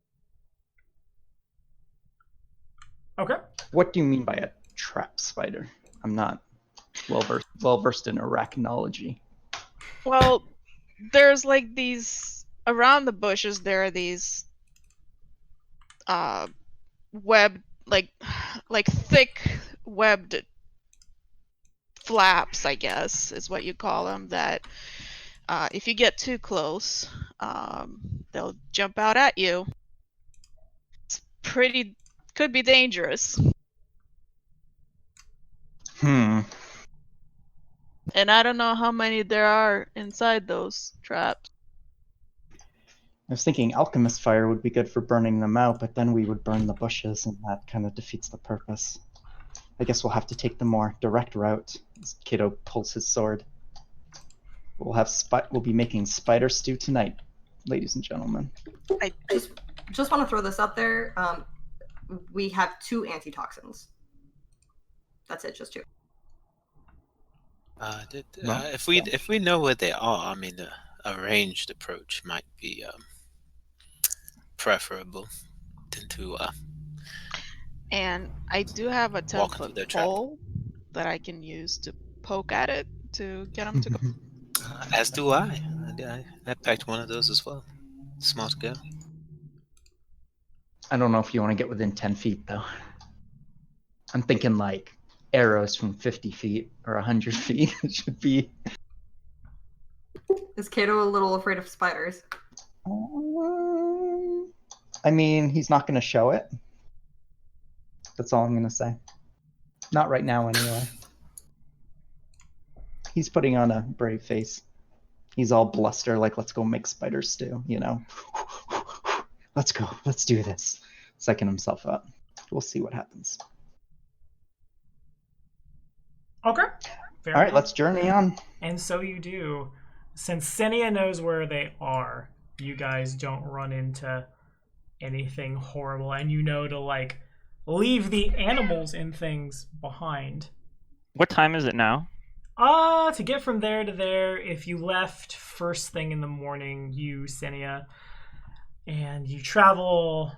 Okay. What do you mean by a trap spider? I'm not well versed in arachnology. Well, there's like these around the bushes. There are these webbed, like thick webbed flaps, I guess is what you call them, that if you get too close, they'll jump out at you. It's could be dangerous. And I don't know how many there are inside those traps. I was thinking alchemist fire would be good for burning them out, but then we would burn the bushes, and that kind of defeats the purpose. I guess we'll have to take the more direct route. As Kato pulls his sword. We'll be making spider stew tonight, ladies and gentlemen. I just want to throw this out there. We have 2 antitoxins. That's it, just 2. If we know what they are, I mean, a ranged approach might be preferable than to. And I do have a Walk into 10-foot their trap. pole that I can use to poke at it to get them to go. As do I. I packed one of those as well. Small scale. I don't know if you want to get within 10 feet, though. I'm thinking like arrows from 50 feet or 100 feet. It should be. Is Kato a little afraid of spiders? I mean, he's not going to show it. That's all I'm going to say. Not right now, anyway. He's putting on a brave face. He's all bluster, like, let's go make spider stew, you know? Let's go. Let's do this. Psyching himself up. We'll see what happens. Okay. Fair All right, enough. let's journey on. And so you do. Since Senia knows where they are, you guys don't run into anything horrible, and you know to, like, leave the animals and things behind. What time is it now? To get from there to there, if you left first thing in the morning, you, Senia, and you travel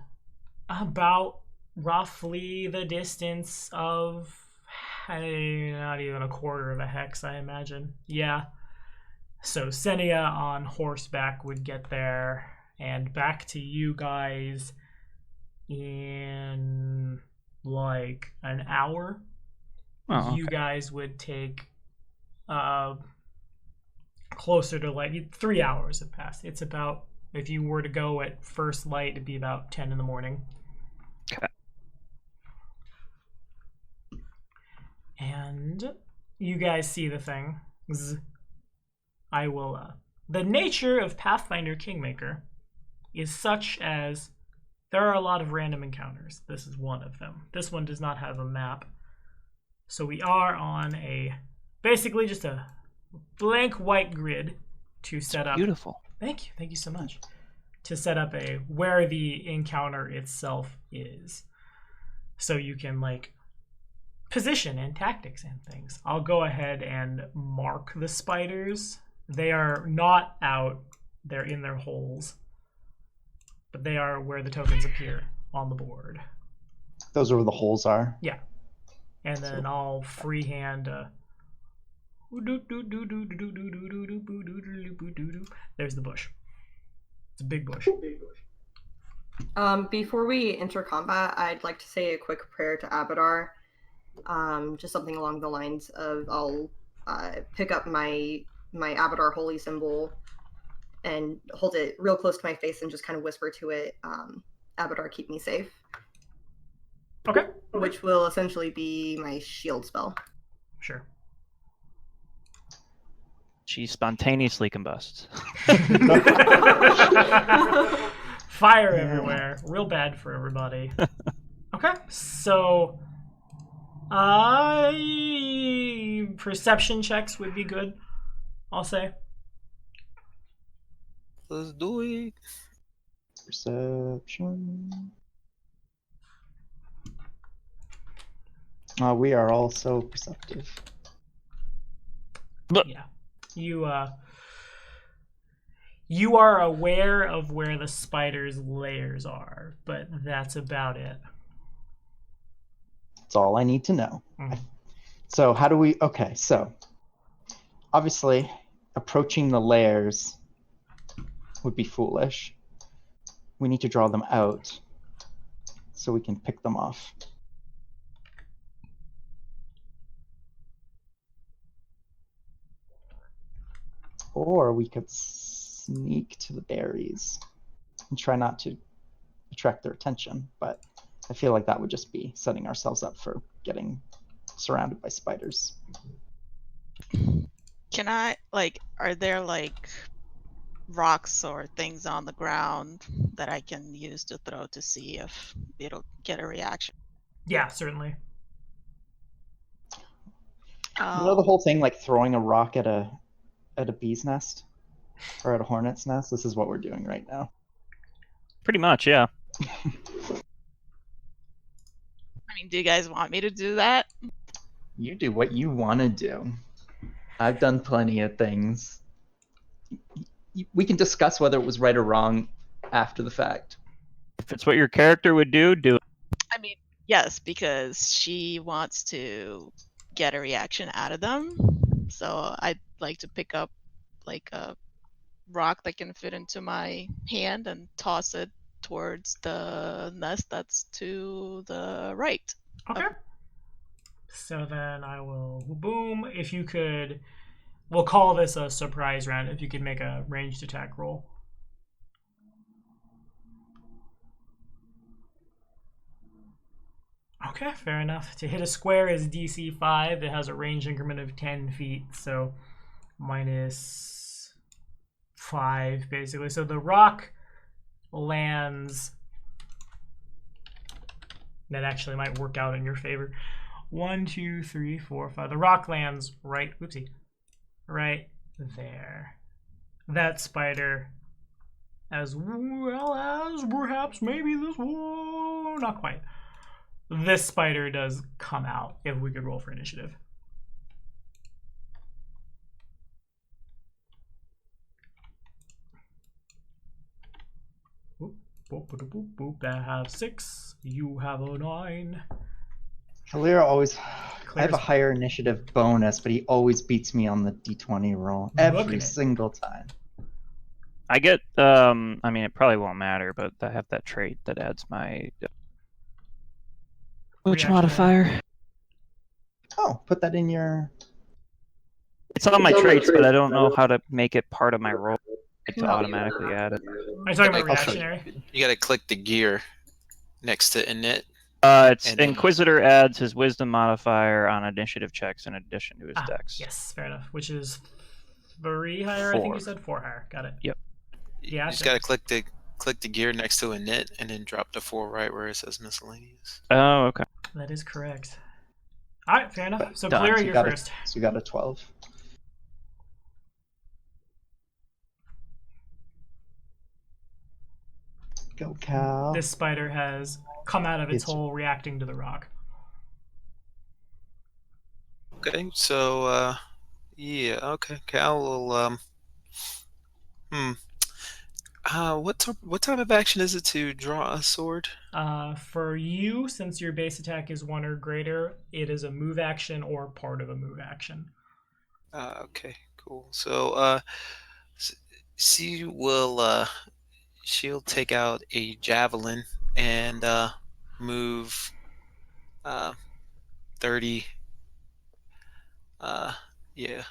about roughly the distance of not even a quarter of a hex, I imagine. Yeah. So Senia on horseback would get there and back to you guys in like an hour. Oh, You guys would take closer to like 3 hours have passed. It's about, if you were to go at first light, it'd be about 10 in the morning. Okay. And you guys see the things. I will the nature of Pathfinder Kingmaker is such as there are a lot of random encounters. This is one of them. This one does not have a map. So we are on a basically just a blank white grid to set up. Beautiful. Thank you so much. To set up a where the encounter itself is. So you can like position and tactics and things. I'll go ahead and mark the spiders. They are not out, they're in their holes. But they are where the tokens appear on the board. Those are where the holes are. Yeah. And then I'll freehand there's the bush. It's a big bush. Before we enter combat, I'd like to say a quick prayer to Abadar. Just something along the lines of I'll pick up my Abadar holy symbol and hold it real close to my face and just kind of whisper to it, Abadar, keep me safe. Okay. Which will essentially be my shield spell. Sure. She spontaneously combusts. Fire everywhere. Real bad for everybody. Okay, so perception checks would be good, I'll say. Let's do it. Perception. We are all so perceptive. Yeah. You are aware of where the spider's layers are, but that's about it. That's all I need to know. Mhm. So how do we... Okay, so obviously approaching the layers would be foolish. We need to draw them out so we can pick them off. Or we could sneak to the berries and try not to attract their attention, but I feel like that would just be setting ourselves up for getting surrounded by spiders. Can I, like, are there, like, rocks or things on the ground that I can use to throw to see if it'll get a reaction? Yeah, certainly. You know the whole thing, like throwing a rock at a bee's nest or at a hornet's nest? This is what we're doing right now. Pretty much, yeah. I mean, do you guys want me to do that? You do what you want to do. I've done plenty of things. We can discuss whether it was right or wrong after the fact. If it's what your character would do, do it. I mean, yes, because she wants to get a reaction out of them. So I'd like to pick up like a rock that can fit into my hand and toss it towards the nest that's to the right. Okay. So then I will boom. If you could, we'll call this a surprise round. If you could make a ranged attack roll. Okay, fair enough. To hit a square is DC 5. It has a range increment of 10 feet, so minus 5, basically. So the rock lands... That actually might work out in your favor. 1, 2, 3, 4, 5. The rock lands right... Whoopsie. Right there. That spider, as well as perhaps maybe this one... Not quite. This spider does come out if we could roll for initiative. Boop, boop, boop, boop. That have 6. You have a 9. Kalira always. I have a higher initiative bonus, but he always beats me on the d20 roll every single time. I get. I mean, it probably won't matter, but I have that trait that adds my. Which modifier? Oh, put that in your. It's on my traits, but I don't know how to make it part of my roll. To automatically add it. Are you talking about reactionary? You gotta click the gear next to init. It's Inquisitor adds his wisdom modifier on initiative checks in addition to his dex. Yes, fair enough. Which is 3 higher, 4. I think you said 4 higher. Got it. Yep. Yeah. You just gotta click the gear next to init and then drop the 4 right where it says miscellaneous. Oh, okay. That is correct. Alright, fair enough. So Clara, you're first. So you got a 12. Go, Cal. This spider has come out of its hole reacting to the rock. Okay, so yeah, okay. Cal will what type of action is it to draw a sword? For you, since your base attack is 1 or greater, it is a move action or part of a move action. Okay, cool. So she will she'll take out a javelin and move 30. Yeah.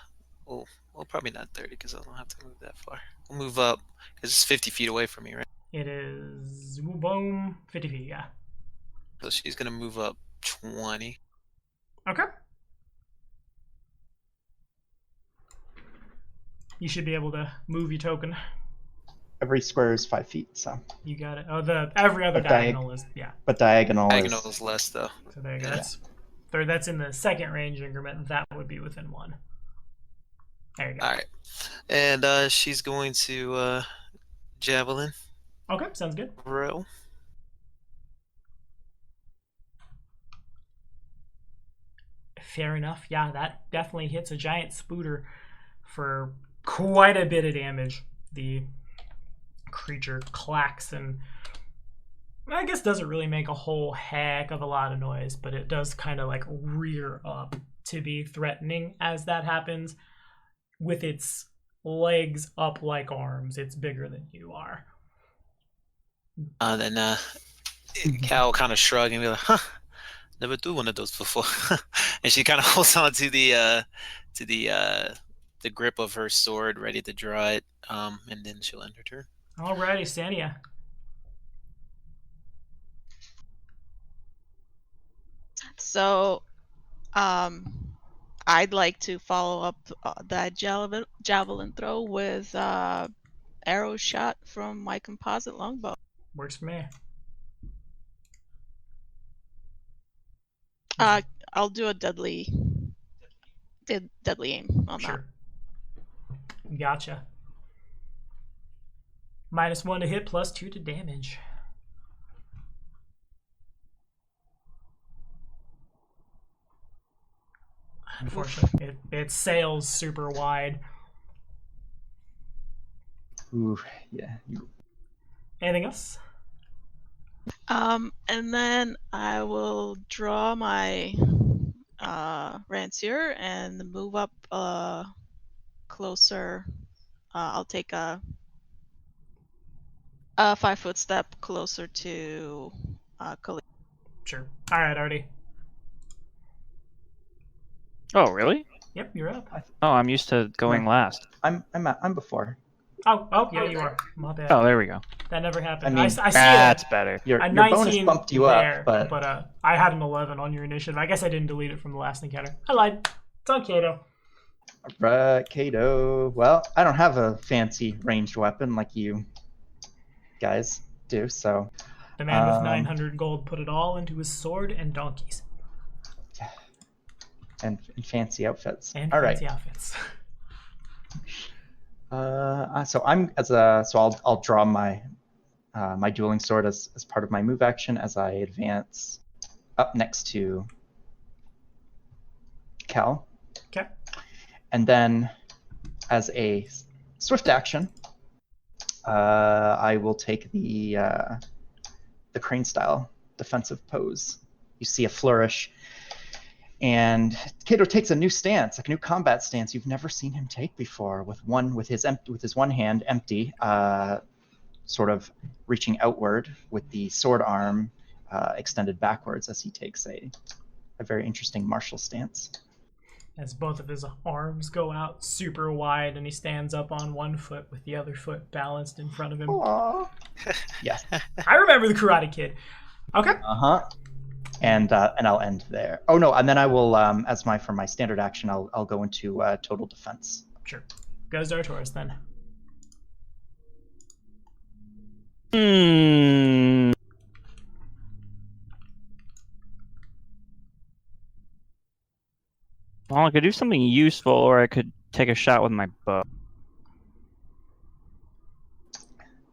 Well, probably not 30 because I don't have to move that far. We'll move up because it's 50 feet away from me, right? It is boom, 50 feet, yeah. So she's gonna move up 20. Okay. You should be able to move your token. Every square is 5 feet, so. You got it. Oh, every other diagonal is, yeah. But diagonal is less though. So there you go. Yeah. That's in the second range increment. That would be within 1. There you go. All right, and she's going to javelin. Okay, sounds good. Row. Fair enough. Yeah, that definitely hits a giant spooter for quite a bit of damage. The creature clacks and I guess doesn't really make a whole heck of a lot of noise, but it does kind of like rear up to be threatening as that happens. With its legs up like arms, it's bigger than you are. Then Cal kind of shrug and be like, "Huh, never do one of those before." And she kind of holds on to the grip of her sword, ready to draw it. And then she'll end her turn. Alrighty, Sania. So, I'd like to follow up that javelin throw with arrow shot from my composite longbow. Works for me. I'll do a deadly aim on that. Gotcha. -1 to hit, +2 to damage. Unfortunately, it sails super wide. Ooh, yeah. Anything else? And then I will draw my rancier and move up closer. I'll take a 5-foot step closer to Khalid. Sure. All right, Artie. Oh, really? Yep, you're up. Oh, I'm used to going last. I'm before. Oh, yeah, you are. My bad. Oh, there we go. That never happened. I mean, I see that's better. Your a bonus 19 bumped you there, up, but I had an 11 on your initiative. I guess I didn't delete it from the last encounter. I lied. It's on Kato. Right, Kato. Well, I don't have a fancy ranged weapon like you guys do, so. The man with 900 gold put it all into his sword and donkeys. And fancy outfits. And all fancy right. outfits. I'll draw my my dueling sword as part of my move action as I advance up next to Cal. Okay. And then as a swift action, I will take the crane style defensive pose. You see a flourish, and Kato takes a new stance, like a new combat stance you've never seen him take before, with his one hand empty, sort of reaching outward with the sword arm extended backwards as he takes a very interesting martial stance. As both of his arms go out super wide, and he stands up on one foot with the other foot balanced in front of him. Aww. Yes. I remember the Karate Kid. Okay. Uh-huh. And I'll end there. Oh no, and then I will, for my standard action, I'll go into total defense. Sure. Goes Artoris then. Well, I could do something useful, or I could take a shot with my bow.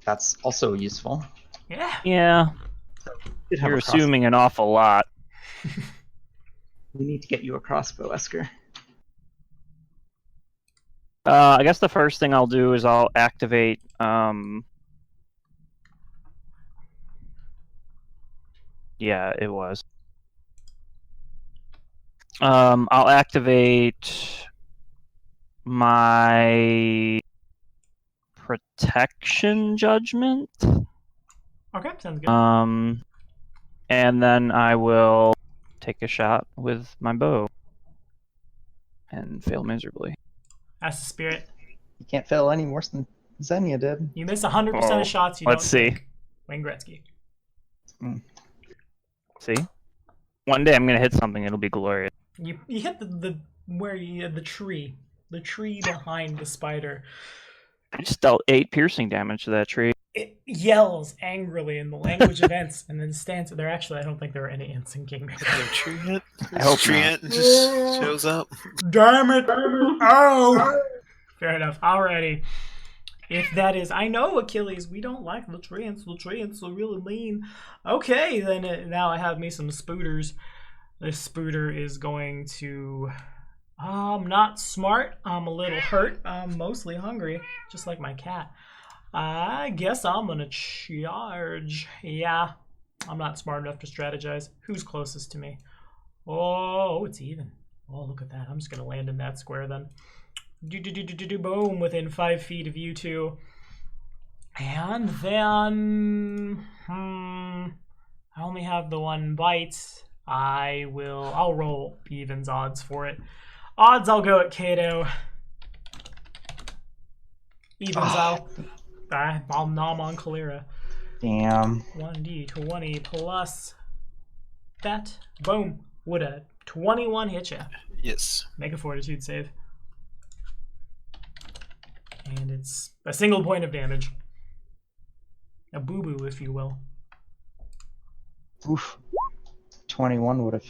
That's also useful. Yeah. Yeah. You're assuming an awful lot. We need to get you a crossbow, Esker. I guess the first thing I'll do is I'll activate. Yeah, it was. I'll activate my protection judgment. Okay, sounds good. And then I will take a shot with my bow and fail miserably. That's the spirit. You can't fail any worse than Xenia did. You miss 100% of shots you let's don't see. take. Wayne Gretzky. See? One day I'm gonna hit something, it'll be glorious. You hit the tree. The tree behind the spider. I just dealt 8 piercing damage to that tree. It yells angrily in the language of ants, and then stands there. Actually, I don't think there are any ants in Kingmaker. Tree ant? I hope Tree not. ant just shows up. Damn it! Oh! Fair enough. Alrighty. If that is... I know, Achilles, we don't like Latrians. Latrians are really mean. Okay, then now I have me some spooters. This spooter is going to... I'm not smart. I'm a little hurt. I'm mostly hungry, just like my cat. I guess I'm gonna charge. Yeah, I'm not smart enough to strategize. Who's closest to me? Oh, it's even. Oh, look at that. I'm just gonna land in that square then. Boom, within 5 feet of you two. And then, I only have the one bite. I'll roll evens odds for it. Odds, I'll go at Kato. Evens, I'll nom on Kalira. Damn. 1d20 plus that. Boom. Would a 21 hit ya? Yes. Make a fortitude save. And it's a single point of damage. A boo-boo, if you will. Oof. 21 would have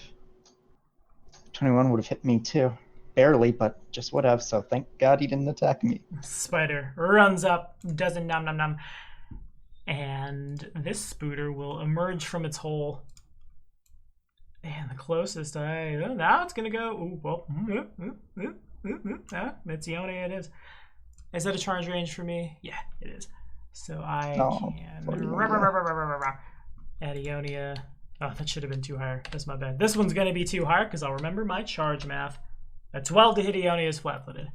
hit me too. Barely, but just would have, so thank God he didn't attack me. Spider runs up, does a nom nom nom. And this spooter will emerge from its hole. And the closest now it's gonna go. Ooh, well, it's Ionia, it is. Is that a charge range for me? Yeah, it is. So I can add Ionia. Oh, that should have been too high. That's my bad. This one's gonna be too high because I'll remember my charge math. A 12 to hit Ionia is flat-footed.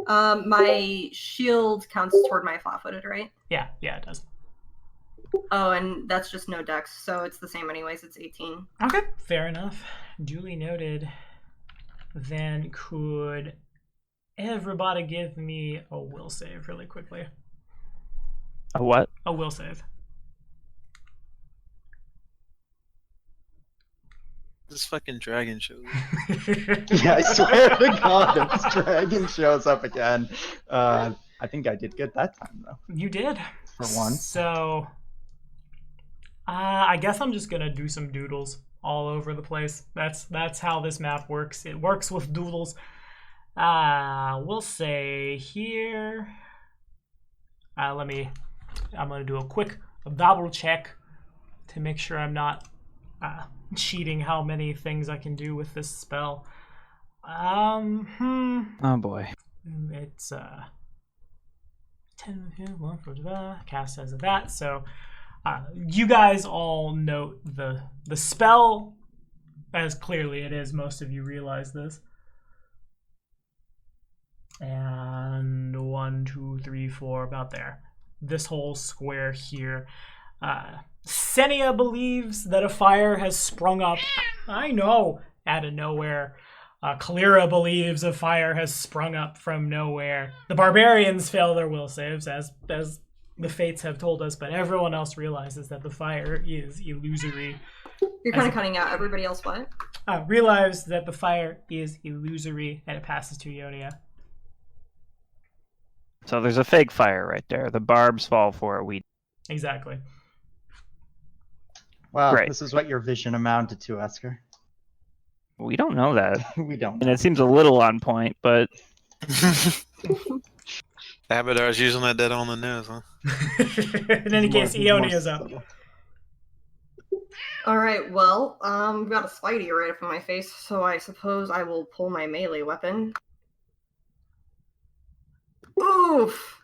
My shield counts toward my flat-footed, right? Yeah, it does. Oh, and that's just no dex, so it's the same anyways. It's 18. Okay, fair enough. Duly noted. Then could everybody give me a will save really quickly? A what? A will save. This fucking dragon shows up. Yeah, I swear to God, if this dragon shows up again. I think I did good that time, though. You did. For once. So, I guess I'm just gonna do some doodles all over the place. That's how this map works. It works with doodles. We'll say here. I'm gonna do a quick double check to make sure I'm not cheating how many things I can do with this spell. Oh boy. It's cast as of that. So you guys all note the spell as clearly it is. Most of you realize this. And 1, 2, 3, 4, about there. This whole square here. Senia believes that a fire has sprung up. I know, out of nowhere. Kalira believes a fire has sprung up from nowhere. The barbarians fail their will saves, as the fates have told us, but everyone else realizes that the fire is illusory. You're kind of cutting out. Everybody else what? Realize that the fire is illusory, and it passes to Ionia. So there's a fake fire right there. The barbs fall for it. Exactly. Well, Great. This is what your vision amounted to, Esker. We don't know that. We don't. And it seems a little on point, but Abadar's using that dead on the nose, huh? In any case, Ionia's up. subtle. Alright, well, I've got a Spidey right up in my face, so I suppose I will pull my melee weapon. Oof!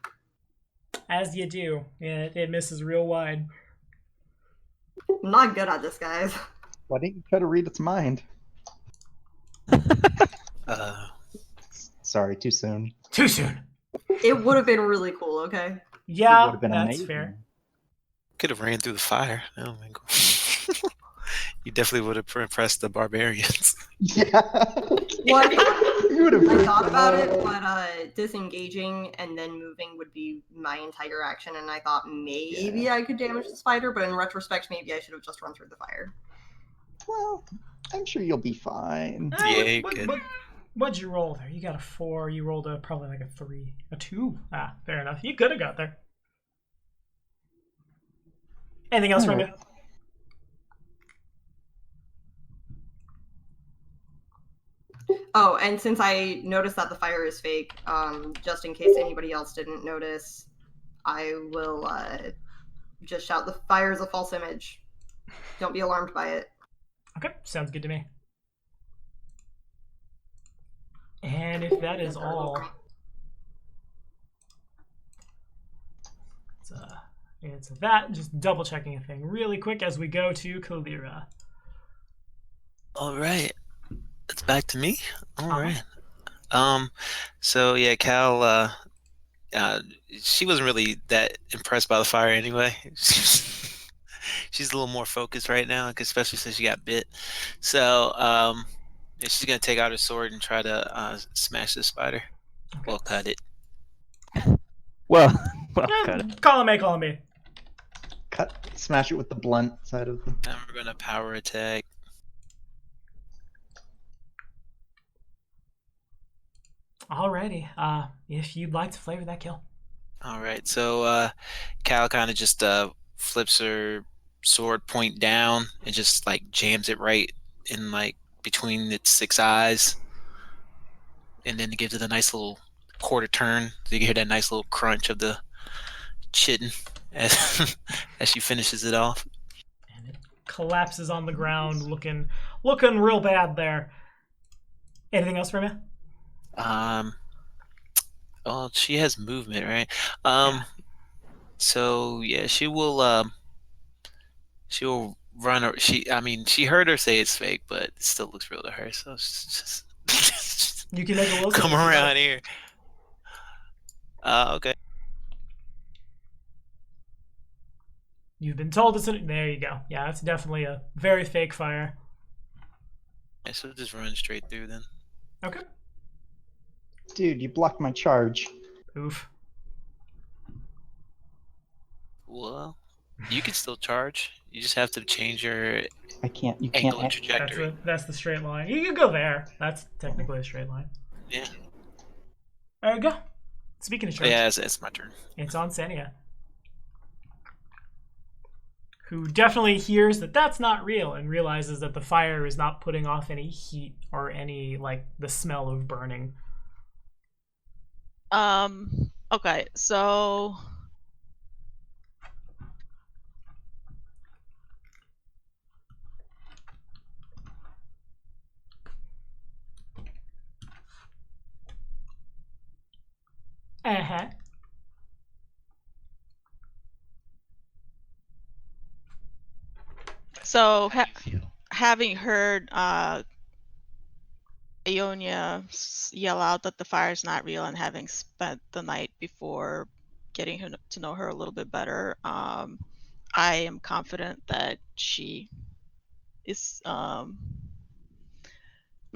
As you do. It misses real wide. I'm not good at this, guys. Why didn't you try to read its mind? Sorry, too soon. Too soon. It would have been really cool, okay? It Yeah, would've been that's amazing. fair. Could have ran through the fire. Oh my god. You definitely would have impressed the barbarians. Yeah. Well, You would have. I thought about it, but disengaging and then moving would be my entire action, and I thought maybe I could damage the spider, but in retrospect, maybe I should have just run through the fire. Well, I'm sure you'll be fine. Yeah, you could. What'd you roll there? You got a 4. You rolled probably like a 3. A 2. Fair enough. You could have got there. Anything else from you? Oh, and since I noticed that the fire is fake, just in case anybody else didn't notice, I will just shout, "The fire is a false image. Don't be alarmed by it." Okay, sounds good to me. And if that is all, it's that. Just double checking a thing really quick as we go to Kalira. All right, it's back to me. All Uh-huh. right. So yeah, Cal. She wasn't really that impressed by the fire anyway. She's a little more focused right now, especially since she got bit. So yeah, she's gonna take out her sword and try to smash the spider. Okay. Well, cut it. well, got it. Column A. Smash it with the blunt side of the. And we're gonna power attack. Alrighty. If you'd like to flavor that kill. All right. So Cal kind of just flips her sword point down and just like jams it right in like between its 6 eyes, and then gives it a nice little quarter turn. So you can hear that nice little crunch of the chitin as as she finishes it off. And it collapses on the ground, looking real bad there. Anything else from you? Well, she has movement, right? Yeah. So yeah, she will run. Or she heard her say it's fake, but it still looks real to her. So it's just You can make a will come save. around here. Okay. You've been told it's there you go. Yeah, it's definitely a very fake fire. Yeah, so just run straight through then. Okay. Dude, you blocked my charge. Oof. Well, you can still charge. You just have to change your I can't. You angle and can't. trajectory. That's the straight line. You can go there. That's technically a straight line. Yeah. There you go. Speaking of charge, Yeah, it's my turn. it's on Senia, who definitely hears that that's not real and realizes that the fire is not putting off any heat or any, like, the smell of burning. Okay, so Uh-huh. So having heard Ionia yell out that the fire is not real, and having spent the night before getting to know her a little bit better, I am confident that she is not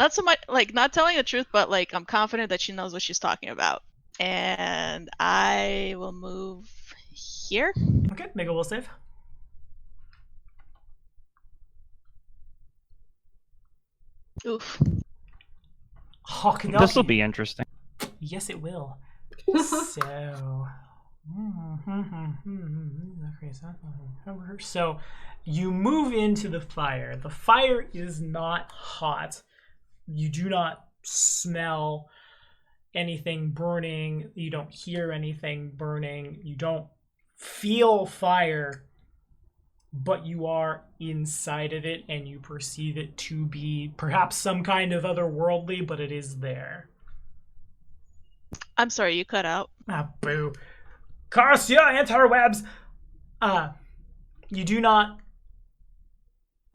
so much like not telling the truth, but like I'm confident that she knows what she's talking about. And I will move here. Okay, make a will save. Oof. This will be interesting. Yes, it will. So you move into the fire. The fire is not hot. You do not smell anything burning. You don't hear anything burning. You don't feel fire, but you are inside of it and you perceive it to be perhaps some kind of otherworldly, but it is there. I'm sorry, you cut out. Ah, boo. Karsia, interwebs! You do not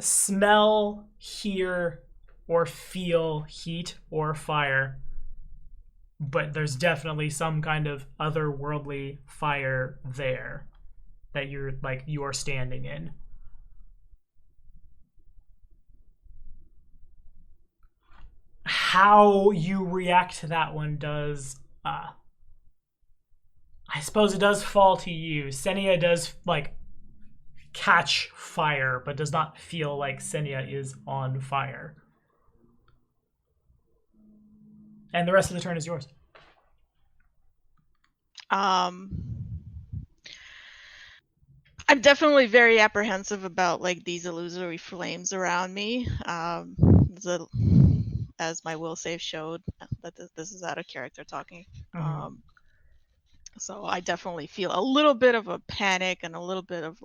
smell, hear, or feel heat or fire, but there's definitely some kind of otherworldly fire there that you are standing in. How you react to that one does I suppose it does fall to you. Senia does catch fire, but does not feel like Senia is on fire. And the rest of the turn is yours. I'm definitely very apprehensive about these illusory flames around me. As my will save showed, that this is out of character talking. Mm-hmm. So I definitely feel a little bit of a panic and a little bit of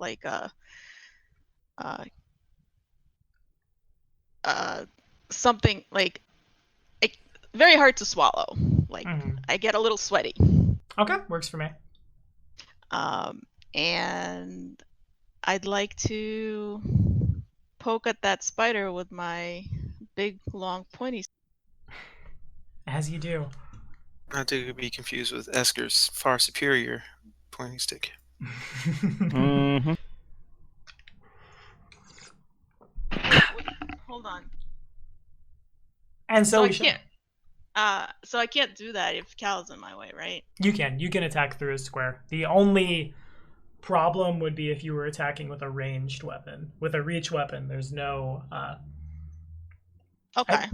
something very hard to swallow. I get a little sweaty. Okay, works for me. And I'd like to poke at that spider with my big, long, pointy. As you do. Not to be confused with Esker's far superior pointing stick. Mm-hmm. Hold on. And so we can't. So I can't do that if Cal's in my way, right? You can attack through a square. The only problem would be if you were attacking with a ranged weapon. With a reach weapon, there's no Okay.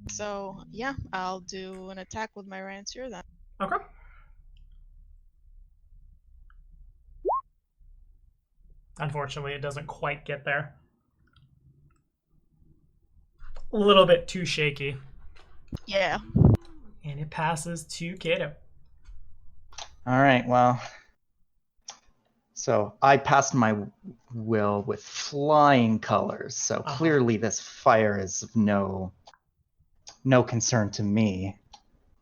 So yeah, I'll do an attack with my rancier then. Okay. Unfortunately, it doesn't quite get there. A little bit too shaky. Yeah. And it passes to Kato. All right, well. So I passed my will with flying colors. So clearly this fire is of no concern to me.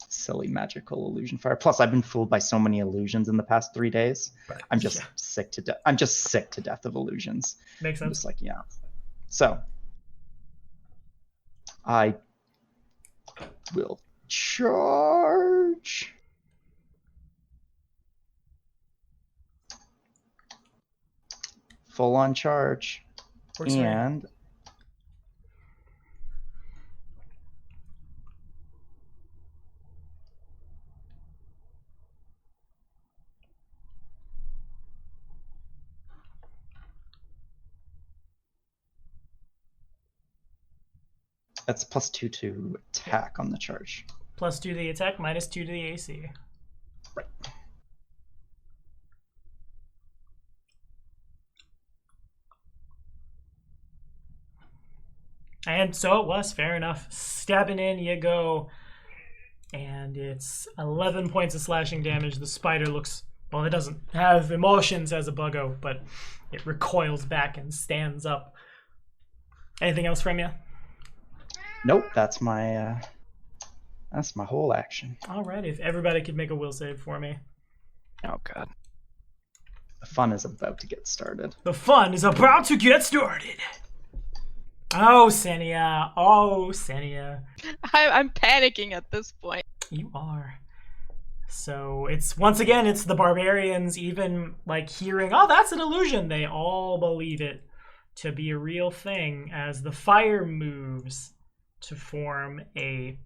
Silly magical illusion fire. Plus, I've been fooled by so many illusions in the past 3 days. I'm just sick to death. I'm just sick to death of illusions. Makes sense. I'm just yeah. So I will charge. Full on charge. And that's +2 to attack on the charge. +2 to the attack, -2 to the AC. Right. And so it was, fair enough. Stabbing in you go. And it's 11 points of slashing damage. The spider looks, well, it doesn't have emotions as a buggo, but it recoils back and stands up. Anything else from you? Nope, that's my whole action. All right, if everybody could make a will save for me. Oh, God. The fun is about to get started. The fun is about to get started. Oh, Senia. Oh, Senia. I'm panicking at this point. You are. So it's once again, it's the barbarians even like hearing, oh, that's an illusion. They all believe it to be a real thing as the fire moves to form a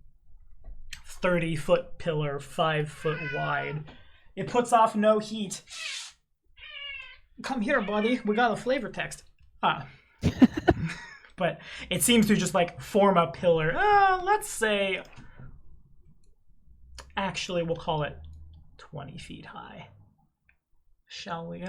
30-foot pillar, 5 foot wide. It puts off no heat. Come here, buddy. We got a flavor text. But it seems to just like form a pillar. Let's say, actually, we'll call it 20 feet high. Shall we?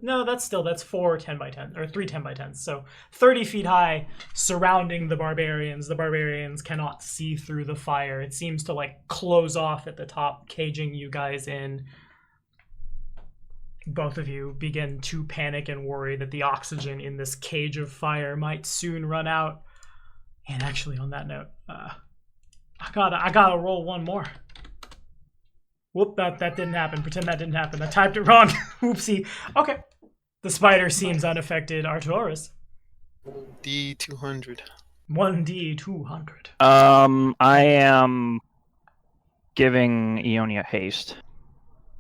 No, that's 4 10 by 10 or 3 10 by 10s. So 30 feet high, surrounding the barbarians. The barbarians cannot see through the fire. It seems to like close off at the top, caging you guys in. Both of you begin to panic and worry that the oxygen in this cage of fire might soon run out. And actually, on that note, I gotta roll one more. Whoop, that didn't happen. Pretend that didn't happen. I typed it wrong. Oopsie. Okay. The spider seems unaffected. Artoris. D200. 1d200. I am giving Ionia haste.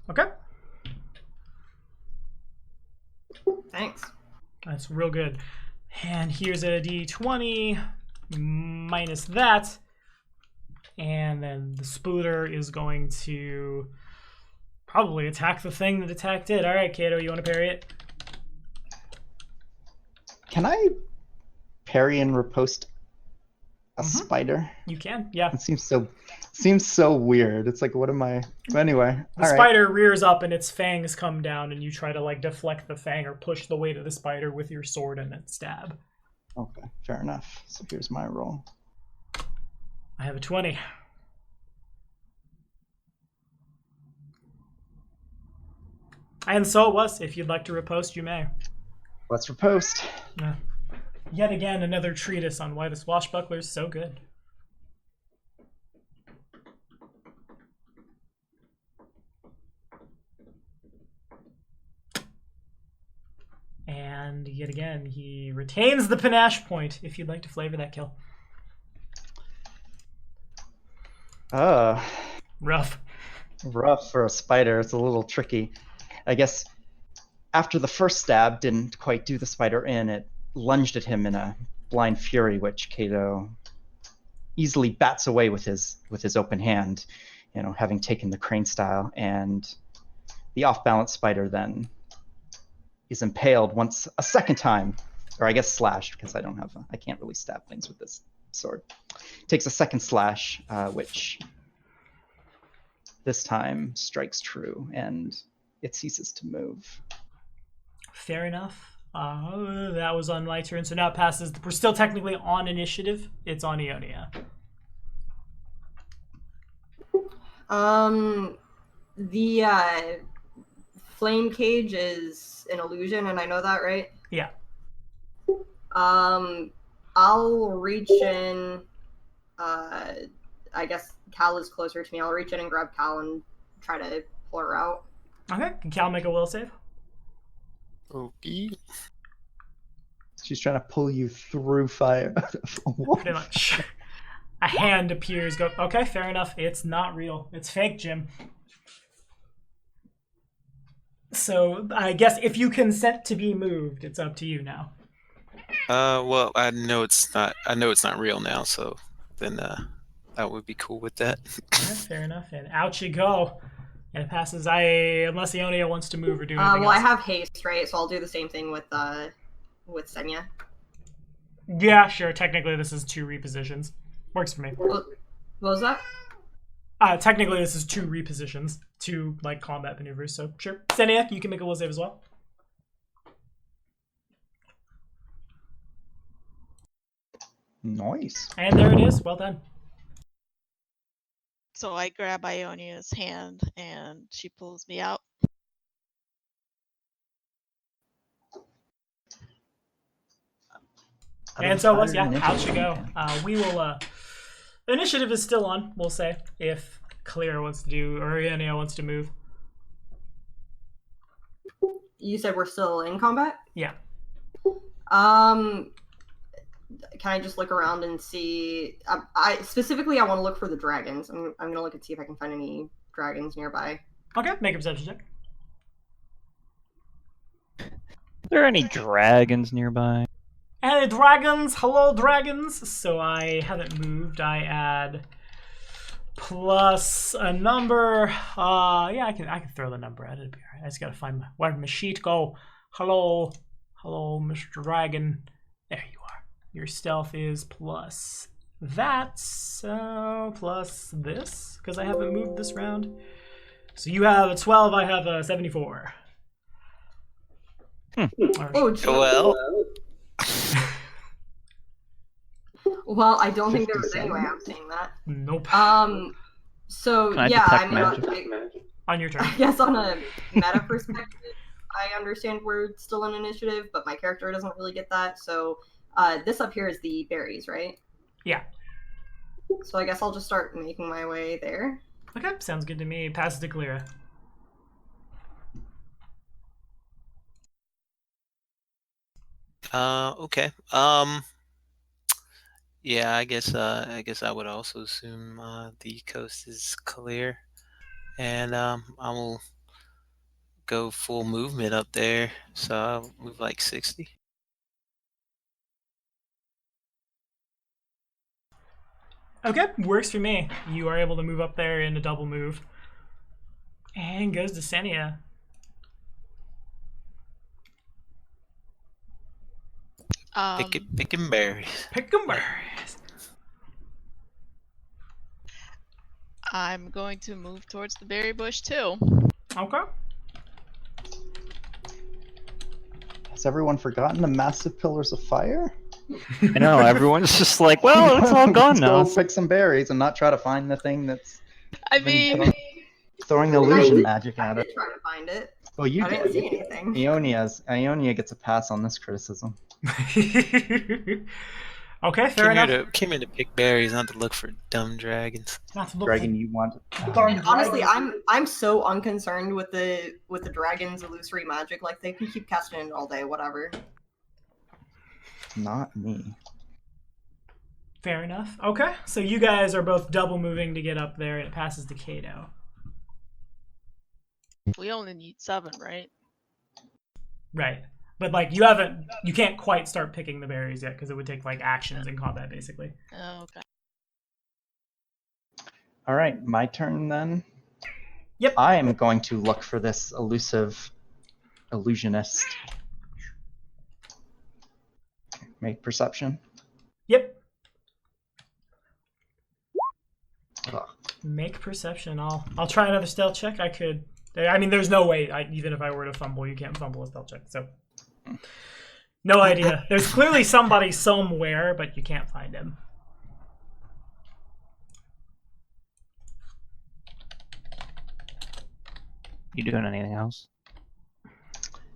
Okay. Thanks. That's real good. And here's a d20 minus that. And then the Spooter is going to probably attack the thing that attacked it. All right, Kato, you want to parry it? Can I parry and riposte a spider? You can, yeah. It seems so weird. It's like, what am I? Anyway, the spider rears up and its fangs come down, and you try to like deflect the fang or push the weight of the spider with your sword and then stab. Okay, fair enough. So here's my roll. I have a 20. And so it was. If you'd like to riposte, you may. Let's riposte. Yeah. Yet again, another treatise on why the swashbuckler is so good. And yet again, he retains the panache point if you'd like to flavor that kill. Rough. Rough for a spider. It's a little tricky. I guess after the first stab didn't quite do the spider in, it lunged at him in a blind fury, which Kato easily bats away with his open hand, having taken the crane style. And the off-balance spider then is impaled once a second time, or I guess slashed, because I can't really stab things with this sword. Takes a second slash, which this time strikes true, and it ceases to move. Fair enough. That was on my turn, so now it passes. We're still technically on initiative. It's on Ionia. The flame cage is an illusion, and I know that, right? Yeah. I'll reach in. I guess Cal is closer to me. I'll reach in and grab Cal and try to pull her out. Okay. Can Cal make a will save? Okay. She's trying to pull you through fire. Pretty much. A hand appears. Go. Okay, fair enough. It's not real. It's fake, Jim. So I guess if you consent to be moved, it's up to you now. Well, I know it's not real now, so then I would be cool with that. Yeah, fair enough. And out you go. And it passes. Unless Ionia wants to move or do anything well, else. I have haste, right? So I'll do the same thing with Senya. Yeah, sure. Technically, this is 2 repositions. Works for me. What was that? Technically, this is 2 repositions, 2 like combat maneuvers. So sure, Senia, you can make a will save as well. Nice. And there it is. Well done. So I grab Ionia's hand and she pulls me out. And so it was, yeah, out you go. We will, initiative is still on, we'll say, if Clear wants to do, or Ionia wants to move. You said we're still in combat? Yeah. Can I just look around and see? I specifically, I want to look for the dragons. I'm gonna look and see if I can find any dragons nearby. Okay, make a perception check. Are there any dragons nearby? Any dragons? Hello, dragons. So I haven't moved. I add plus a number. Yeah, I can throw the number at it. I just gotta find where'd my sheet go. Hello, Mr. Dragon. There you are. Your stealth is plus that, so plus this because I haven't moved this round. So you have a 12. I have a 74. Oh, geez. Well, Well, I don't think there was any way I'm saying that. Nope. So Can I yeah, detect I mean, magic? On your turn. I guess on a meta perspective, I understand we're still in initiative, but my character doesn't really get that. So this up here is the berries, right? Yeah. So I guess I'll just start making my way there. Okay, sounds good to me. Pass it to Kalira. okay. Yeah, I guess I would also assume the coast is clear, and I will go full movement up there. So I'll move like 60. Okay, works for me. You are able to move up there in a double move. And goes to Senia. Picking berries. Pick 'em berries. I'm going to move towards the berry bush too. Okay. Has everyone forgotten the massive pillars of fire? I know, everyone's just like, well, it's all gone Let's now. go pick some berries and not try to find the thing that's I been mean, throwing illusion magic I at did it. try to find it. Well, you I didn't did. see anything. Ionia gets a pass on this criticism. Okay, fair enough. Came here to pick berries, not to look for dumb dragons. Not to look Dragon, you want? Darn Honestly, dragon. I'm so unconcerned with the dragon's illusory magic. Like they can keep casting it all day, whatever. Not me. Fair enough. Okay, so you guys are both double moving to get up there, and it passes to Kato. we only need 7, right? Right. But like you can't quite start picking the berries yet because it would take like actions in combat basically. Okay. All right, my turn then. Yep. I am going to look for this elusive illusionist. Make perception. Yep. Ugh. Make perception. I'll try another stealth check. I could. I mean, there's no way. Even if I were to fumble, you can't fumble a stealth check. So, no idea. There's clearly somebody somewhere, but you can't find him. You doing anything else?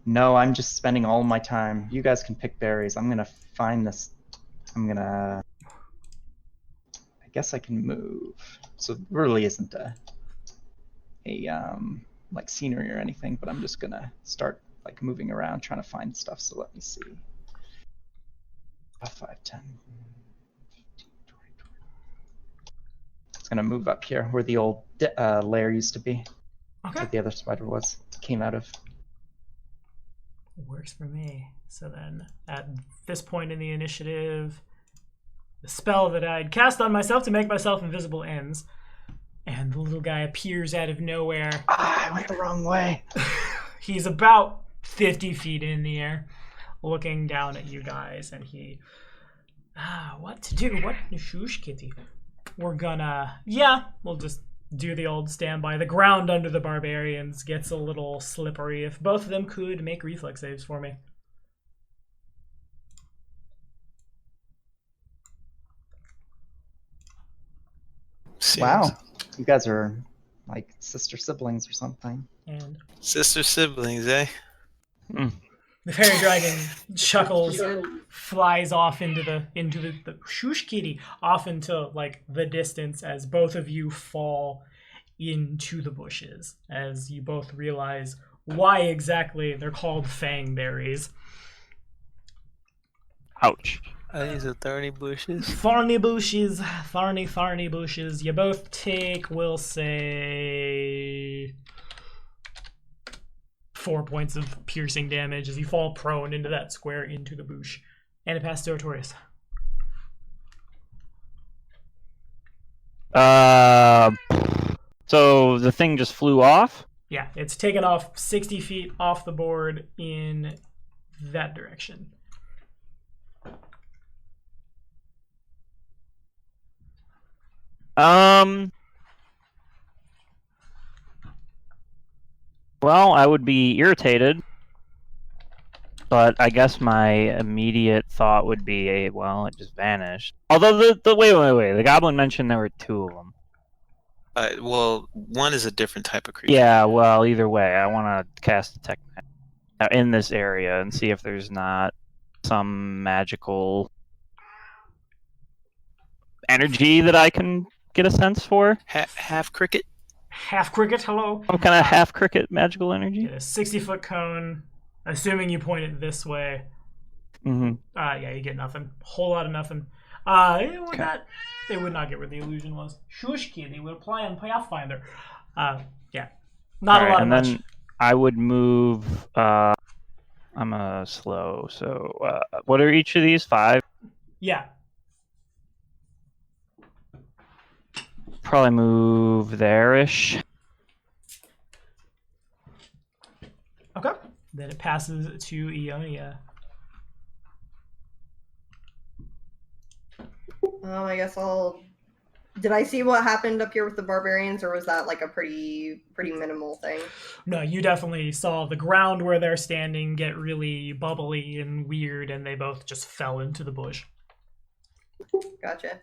No, I'm just spending all my time. You guys can pick berries. I'm gonna find this. I guess I can move. So it really isn't a like scenery or anything, but I'm just gonna start like moving around trying to find stuff. So let me see. 5, 10, 15, 20. It's gonna move up here where the old lair used to be. Okay. Like the other spider came out of. Works for me. So then, at this point in the initiative, the spell that I'd cast on myself to make myself invisible ends, and the little guy appears out of nowhere. I went the wrong way. He's about 50 feet in the air, looking down at you guys, and he... what to do? What? Shush, kitty. We're gonna... Yeah, we'll just do the old standby. The ground under the barbarians gets a little slippery. If both of them could make reflex saves for me. Wow, you guys are like sister siblings or something. And Sister siblings, eh? the fairy dragon chuckles, flies off into the shush kitty, off into like the distance as both of you fall into the bushes, as you both realize why exactly they're called fang berries. Ouch. These are thorny bushes. Thorny bushes. Thorny bushes. You both take, we'll say, 4 points of piercing damage as you fall prone into that square into the bush. And it passes to Artorias. So the thing just flew off? Yeah, it's taken off 60 feet off the board in that direction. Well, I would be irritated, but I guess my immediate thought would be, well, it just vanished. Although wait, the goblin mentioned there were 2 of them. Well, one is a different type of creature. Yeah, well, either way, I want to cast Detect in this area and see if there's not some magical energy that I can get a sense for. Half cricket. Half cricket, hello. Some kind of half cricket magical energy. Get a 60-foot cone, assuming you point it this way. Mm-hmm. Yeah, you get nothing. Whole lot of nothing. It would not get where the illusion was. Shush, kitty will apply on Pathfinder. Yeah, not a lot of much. And then I would move. I'm slow. So, what are each of these? 5. Yeah. Probably move there-ish. Okay. Then it passes to Ionia. I guess I'll. Did I see what happened up here with the barbarians, or was that like a pretty minimal thing? No, you definitely saw the ground where they're standing get really bubbly and weird, and they both just fell into the bush. Gotcha.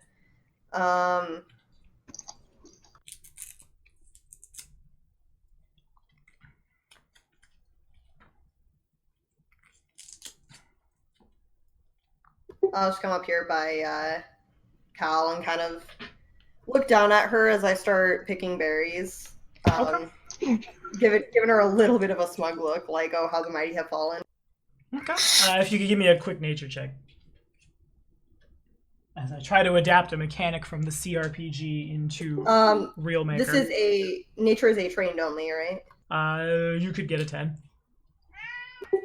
I'll just come up here by Cal and kind of look down at her as I start picking berries. Giving her a little bit of a smug look, like, oh, how the mighty have fallen. Okay. If you could give me a quick nature check. As I try to adapt a mechanic from the CRPG into real Maker. Nature is a trained only, right? You could get a 10.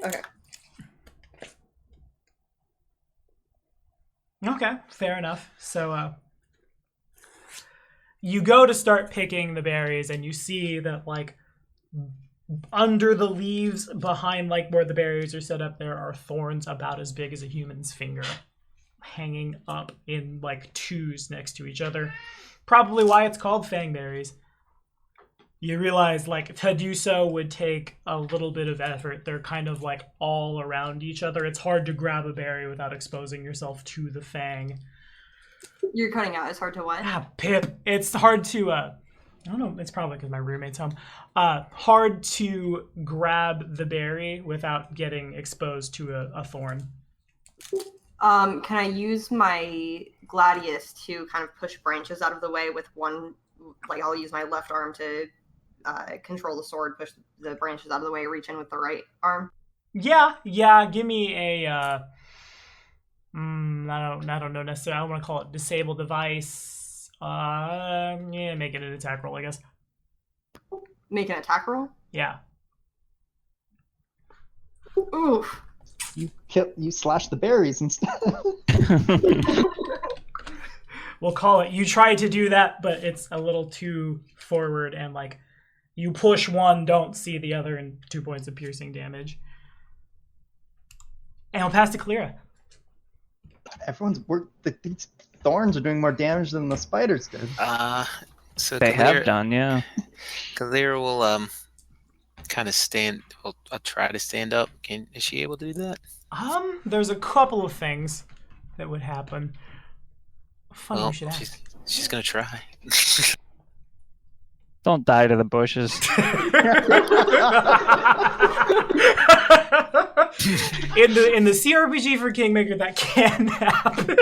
Okay. Okay, fair enough. So, you go to start picking the berries, and you see that, like, under the leaves, behind, like, where the berries are set up, there are thorns about as big as a human's finger, hanging up in, like, 2s next to each other. Probably why it's called fangberries. You realize, like, to do so would take a little bit of effort. They're kind of, like, all around each other. It's hard to grab a berry without exposing yourself to the fang. You're cutting out. It's hard to what? Pip. It's hard to, I don't know, it's probably because my roommate's home. Hard to grab the berry without getting exposed to a thorn. Can I use my gladius to kind of push branches out of the way with one, like, I'll use my left arm to control the sword, push the branches out of the way, reach in with the right arm? Yeah, give me a, I don't know necessarily, I don't want to call it disable device. Yeah, make it an attack roll, I guess. Make an attack roll? Yeah. Oof. You slash the berries instead. We'll call it. You try to do that, but it's a little too forward, and like you push one, don't see the other, and 2 points of piercing damage. And I'll pass to Kalira. These thorns are doing more damage than the spiders did. So They have done, yeah. Kalira will kind of stand. I'll try to stand up. Is she able to do that? There's a couple of things that would happen. Funny you should ask. She's gonna try. Don't die to the bushes. In the CRPG for Kingmaker, that can happen.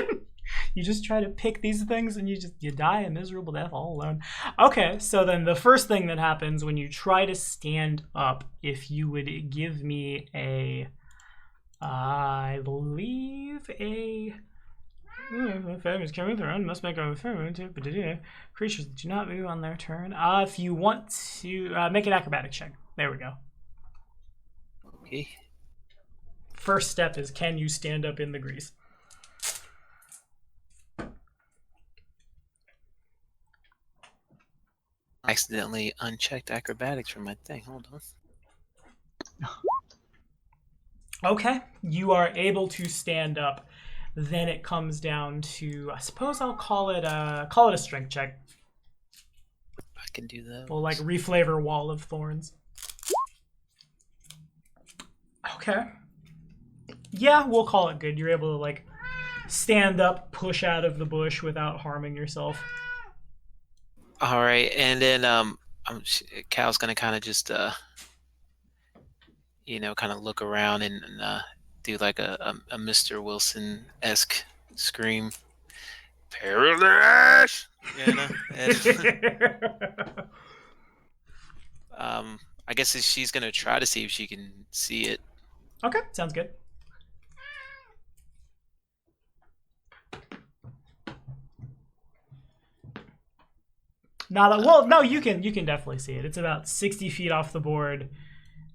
You just try to pick these things and you die a miserable death all alone. Okay, so then the first thing that happens when you try to stand up, if you would give me I believe famous coming through must make a creatures that do not move on their turn. If you want to make an acrobatic check. There we go. Okay. First step is, can you stand up in the grease? Accidentally unchecked acrobatics from my thing. Hold on. Okay, you are able to stand up. Then it comes down to, I suppose I'll call it a strength check. I can do that. We'll like reflavor Wall of Thorns. Okay. Yeah, we'll call it good. You're able to like stand up, push out of the bush without harming yourself. All right, and then Cal's gonna kind of just kind of look around and do like a Mr. Wilson-esque scream. Perilous! And, I guess she's gonna try to see if she can see it. Okay, sounds good. Well, no, you can definitely see it. It's about 60 feet off the board,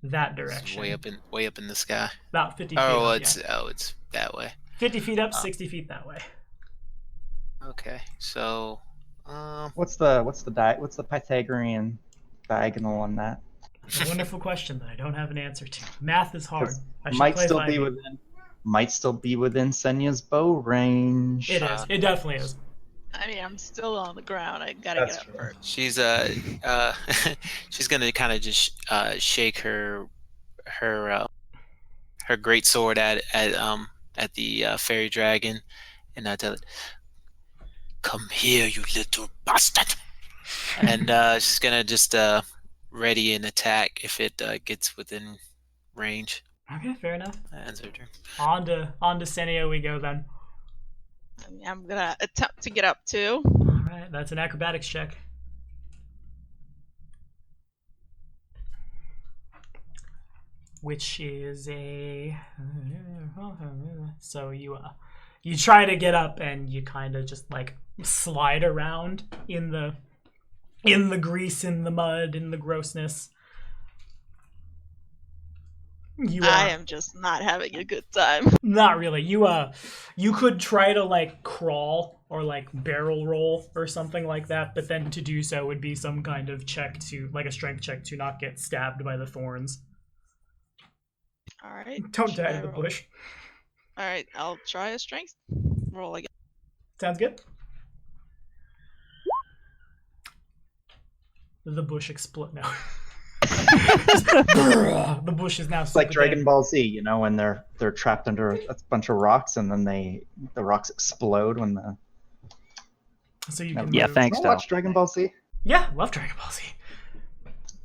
that direction. Way up in the sky. About 50 feet. It's that way. 50 feet up, 60 feet that way. Okay, so What's the Pythagorean diagonal on that? A wonderful question that I don't have an answer to. Math is hard. Might still be within Senya's bow range. It is. It definitely is. I mean, I'm still on the ground. I gotta get up first. She's she's gonna kind of just shake her great sword at the fairy dragon, and I tell it, "Come here, you little bastard!" And she's gonna just ready an attack if it gets within range. Okay, fair enough. Ends her turn. On to Senio we go then. I'm gonna attempt to get up too. All right, that's an acrobatics check. Which is so you try to get up and you kind of just like slide around in the grease, in the mud, in the grossness. I am just not having a good time. Not really. You could try to like crawl or like barrel roll or something like that, but then to do so would be some kind of check to like a strength check to not get stabbed by the thorns. All right. Don't die to the bush. All right, I'll try a strength roll again. Sounds good. The bush explode. No. The bush is now. It's like Dragon Ball Z, when they're trapped under a bunch of rocks, and then the rocks explode when the. So you can. Yeah, move. thanks. Watch Dragon Ball Z. Yeah, love Dragon Ball Z.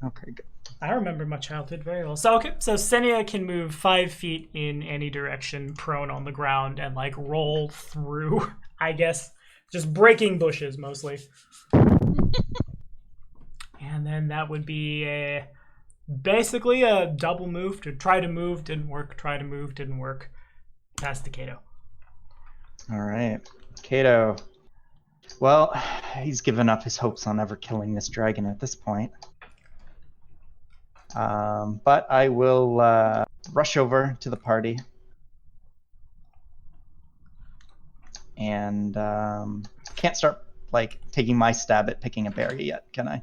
Okay, good. I remember my childhood very well. So Senya can move 5 feet in any direction, prone on the ground, and like roll through. I guess just breaking bushes mostly. And then that would be basically a double move to try to move, didn't work, try to move, didn't work. Pass to Kato. All right. Kato. Well, he's given up his hopes on ever killing this dragon at this point. But I will rush over to the party. And can't start taking my stab at picking a berry yet, can I?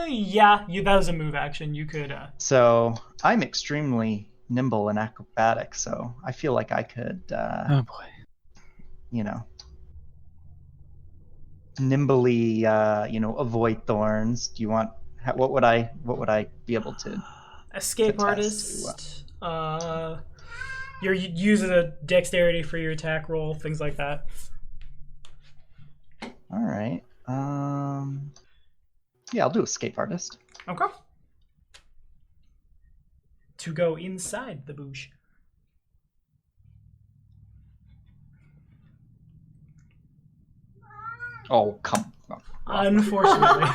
Yeah, that was a move action. You could. So I'm extremely nimble and acrobatic, so I feel like I could. Oh boy. Nimbly, avoid thorns. Do you want? What would I be able to? Escape artist. You use a dexterity for your attack roll, things like that. All right. Yeah, I'll do escape artist. Okay. To go inside the bush. Oh, come on. Unfortunately.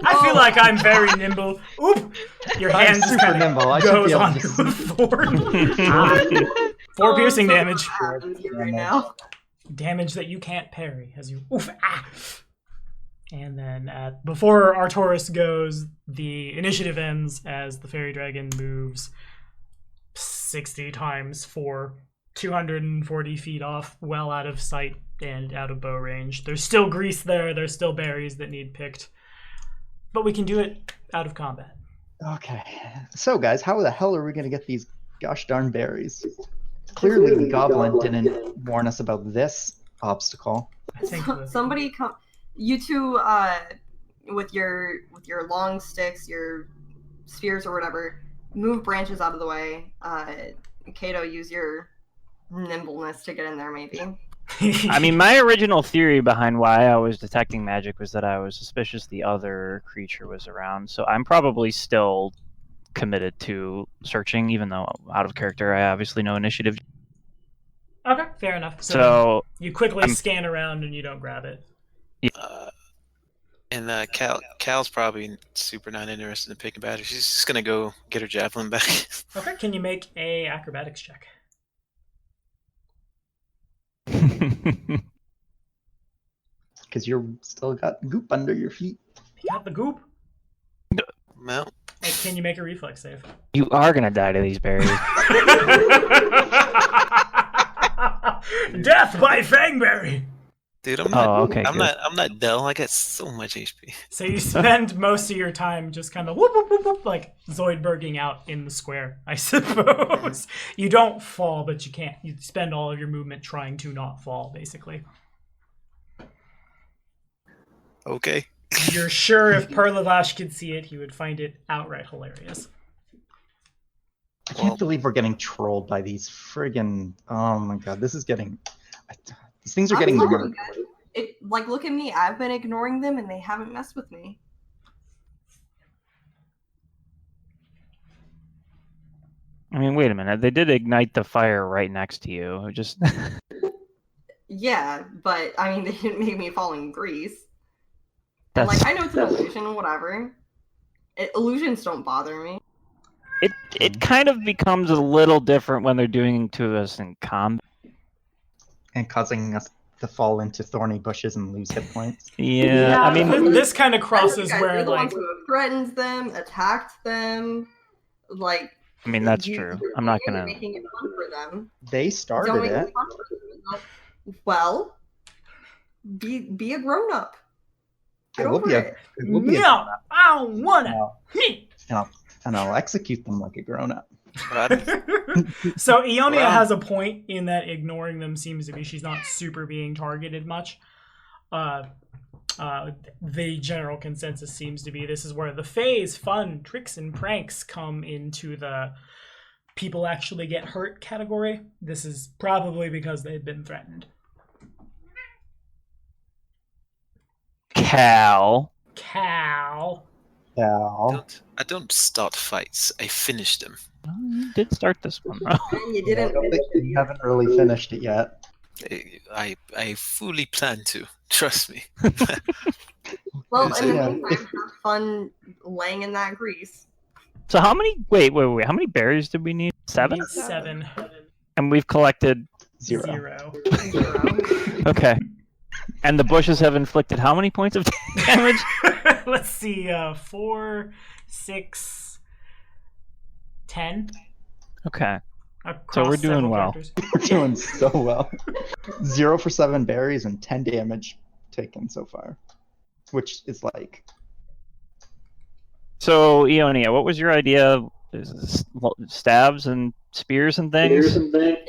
I feel like I'm very nimble. Oop! Your I'm hand just super kind nimble. I of should goes be able onto to the see. thorn. 4 piercing damage. What happens here right now? Damage that you can't parry as you oof ah. And then before Arcturus goes, the initiative ends as the fairy dragon moves 60 times for 240 feet off, well out of sight and out of bow range. There's still grease there. There's still berries that need picked, but we can do it out of combat. Okay. So, guys, how the hell are we going to get these gosh darn berries? Clearly, the goblin didn't warn us about this obstacle. I think Somebody come. You two, with your long sticks, your spears or whatever, move branches out of the way. Kato, use your nimbleness to get in there, maybe. I mean, my original theory behind why I was detecting magic was that I was suspicious the other creature was around. So I'm probably still committed to searching, even though out of character I obviously know initiative. Okay, fair enough. So you quickly scan around and you don't grab it. And Cal's probably super not interested in picking batteries. She's just gonna go get her javelin back. Okay, can you make a acrobatics check? Because you're still got goop under your feet. You got the goop. Well, Hey, can you make a reflex save? You are gonna die to these berries. Death by Fangberry. dude, I'm not. Okay, I'm good. not dull. I got so much HP. So you spend most of your time just kind of whoop, whoop, whoop, whoop, like Zoidberging out in the square, I suppose. You don't fall, but you can't. You spend all of your movement trying to not fall, basically. Okay. You're sure if Perlavash could see it, he would find it outright hilarious. I can't believe we're getting trolled by these friggin'. Oh my god, this is getting. These things are getting. Like, look at me. I've been ignoring them, and they haven't messed with me. I mean, wait a minute. They did ignite the fire right next to you. Just Yeah, but I mean, they didn't make me fall in grease. And, like, I know it's an illusion, whatever. Illusions don't bother me. it kind of becomes a little different when they're doing to us in combat. And causing us to fall into thorny bushes and lose hit points. Yeah, I mean, this kind of crosses Guys, where you're the like ones who have threatened them, attacked them, like. I mean that's true. I'm not gonna. Making it fun for them. They started Don't make it. it fun for them. Well, be a grown up. Get over it. It will be a no, I don't wanna. No. And I'll execute them like a grown up. So Ionia Wow. has a point in that ignoring them seems to be she's not super being targeted much. The general consensus seems to be this is where the Fae's fun tricks and pranks come into the people actually get hurt category. This is probably because they've been threatened. Cal. Yeah. I don't start fights. I finish them. Oh, you did start this one, though. And you I didn't. don't think you haven't really finished it yet. I fully plan to. Trust me. Well, in the Yeah. meantime, have fun laying in that grease. So how many? Wait. How many berries did we need? 7. 7. And we've collected. 0. 0. Okay. And the bushes have inflicted how many points of damage? Let's see, 4, 6, 10. Okay. Across So we're doing several well. characters. We're doing so well. 0 for 7 berries and 10 damage taken so far. Which is like. So Ionia, what was your idea? Stabs and spears and things?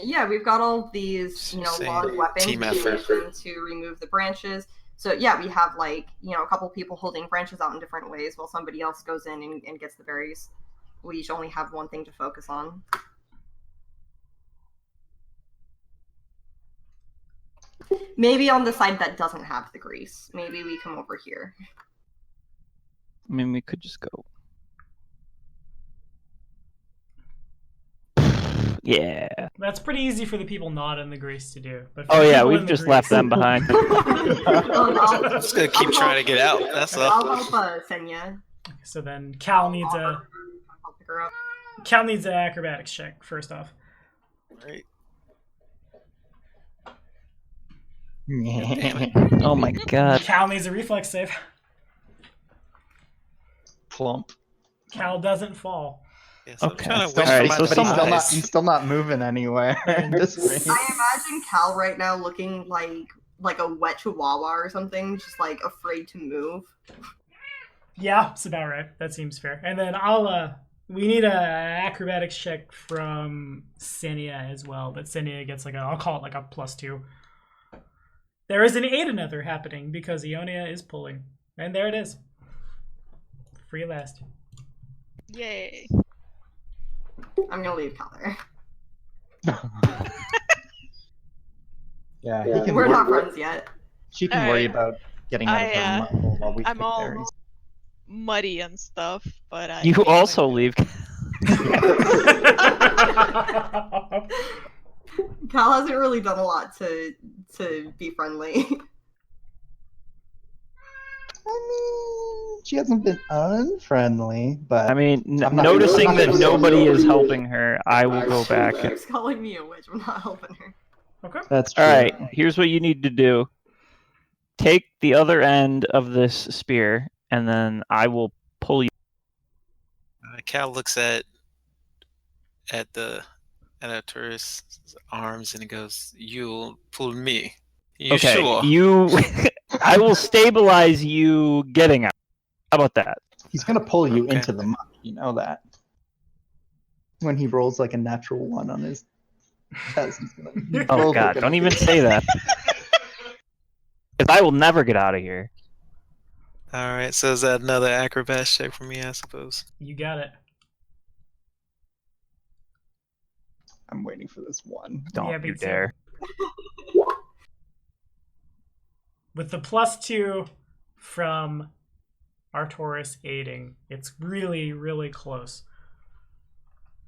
Yeah, we've got all these, Same. long weapons Team to effort. use them to remove the branches. So yeah, we have like, a couple people holding branches out in different ways while somebody else goes in and gets the berries. We each only have one thing to focus on. Maybe on the side that doesn't have the grease. Maybe we come over here. I mean, we could just go. Yeah. That's pretty easy for the people not in the grease to do. But for Oh the yeah, people we've in the just left grease- them behind. I'll Just gonna keep trying to get out. That's all. I'll help Senya. So then Cal needs I'll pick her up. an acrobatics check first off. Right. Oh my god. Cal needs a reflex save. Plump. Cal doesn't fall. Yes, I'm Okay. trying to Still- wish Alright, for so my But demise. he's still not moving anywhere. This way. I imagine Cal right now looking like a wet chihuahua or something, just like afraid to move. Yeah, it's about right. That seems fair. And then we need a acrobatics check from Senya as well, but Senya gets I'll call it like a +2. There is an aid another happening because Ionia is pulling. And there it is. Free last. Yay. I'm gonna leave Cal there. Yeah, he can We're not worry, friends yet. she can worry about getting out of her muffle while we I'm pick all berries. muddy and stuff, but I You think also I'm- leave. Cal hasn't really done a lot to be friendly. I mean, she hasn't been unfriendly, but I mean, I'm not- noticing I'm not that gonna- nobody is helping her, I will go back. She's calling me a witch. I'm not helping her. Okay. that's true. All right, here's what you need to do. Take the other end of this spear, and then I will pull you. Cal looks at Arturus' arms and he goes, "You pulled me. You Okay, sure?" you. I will stabilize you getting out. How about that? He's gonna pull you Okay. into the muck. You know that. When he rolls like a natural 1 on his test, he's gonna. Oh rolls God! like a- Don't even say that. Because I will never get out of here. All right. So is that another acrobatics check for me? I suppose. You got it. I'm waiting for this one. Don't Yeah, me you too. dare. With the +2 from Arcturus aiding, it's really, really close.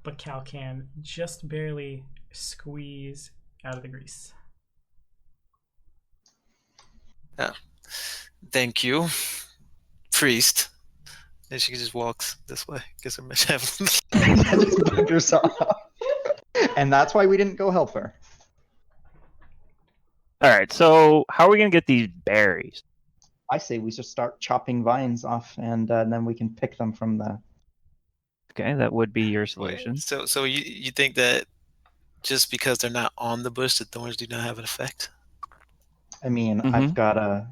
But Cal can just barely squeeze out of the grease. Thank you, priest. And she just walks this way. Guess her just Just bug yourself. And that's why we didn't go help her. All right. So how are we gonna get these berries? I say we just start chopping vines off, and then we can pick them from the. Okay, that would be your solution. So you think that just because they're not on the bush, the thorns do not have an effect? I mean, Mhm. I've got a.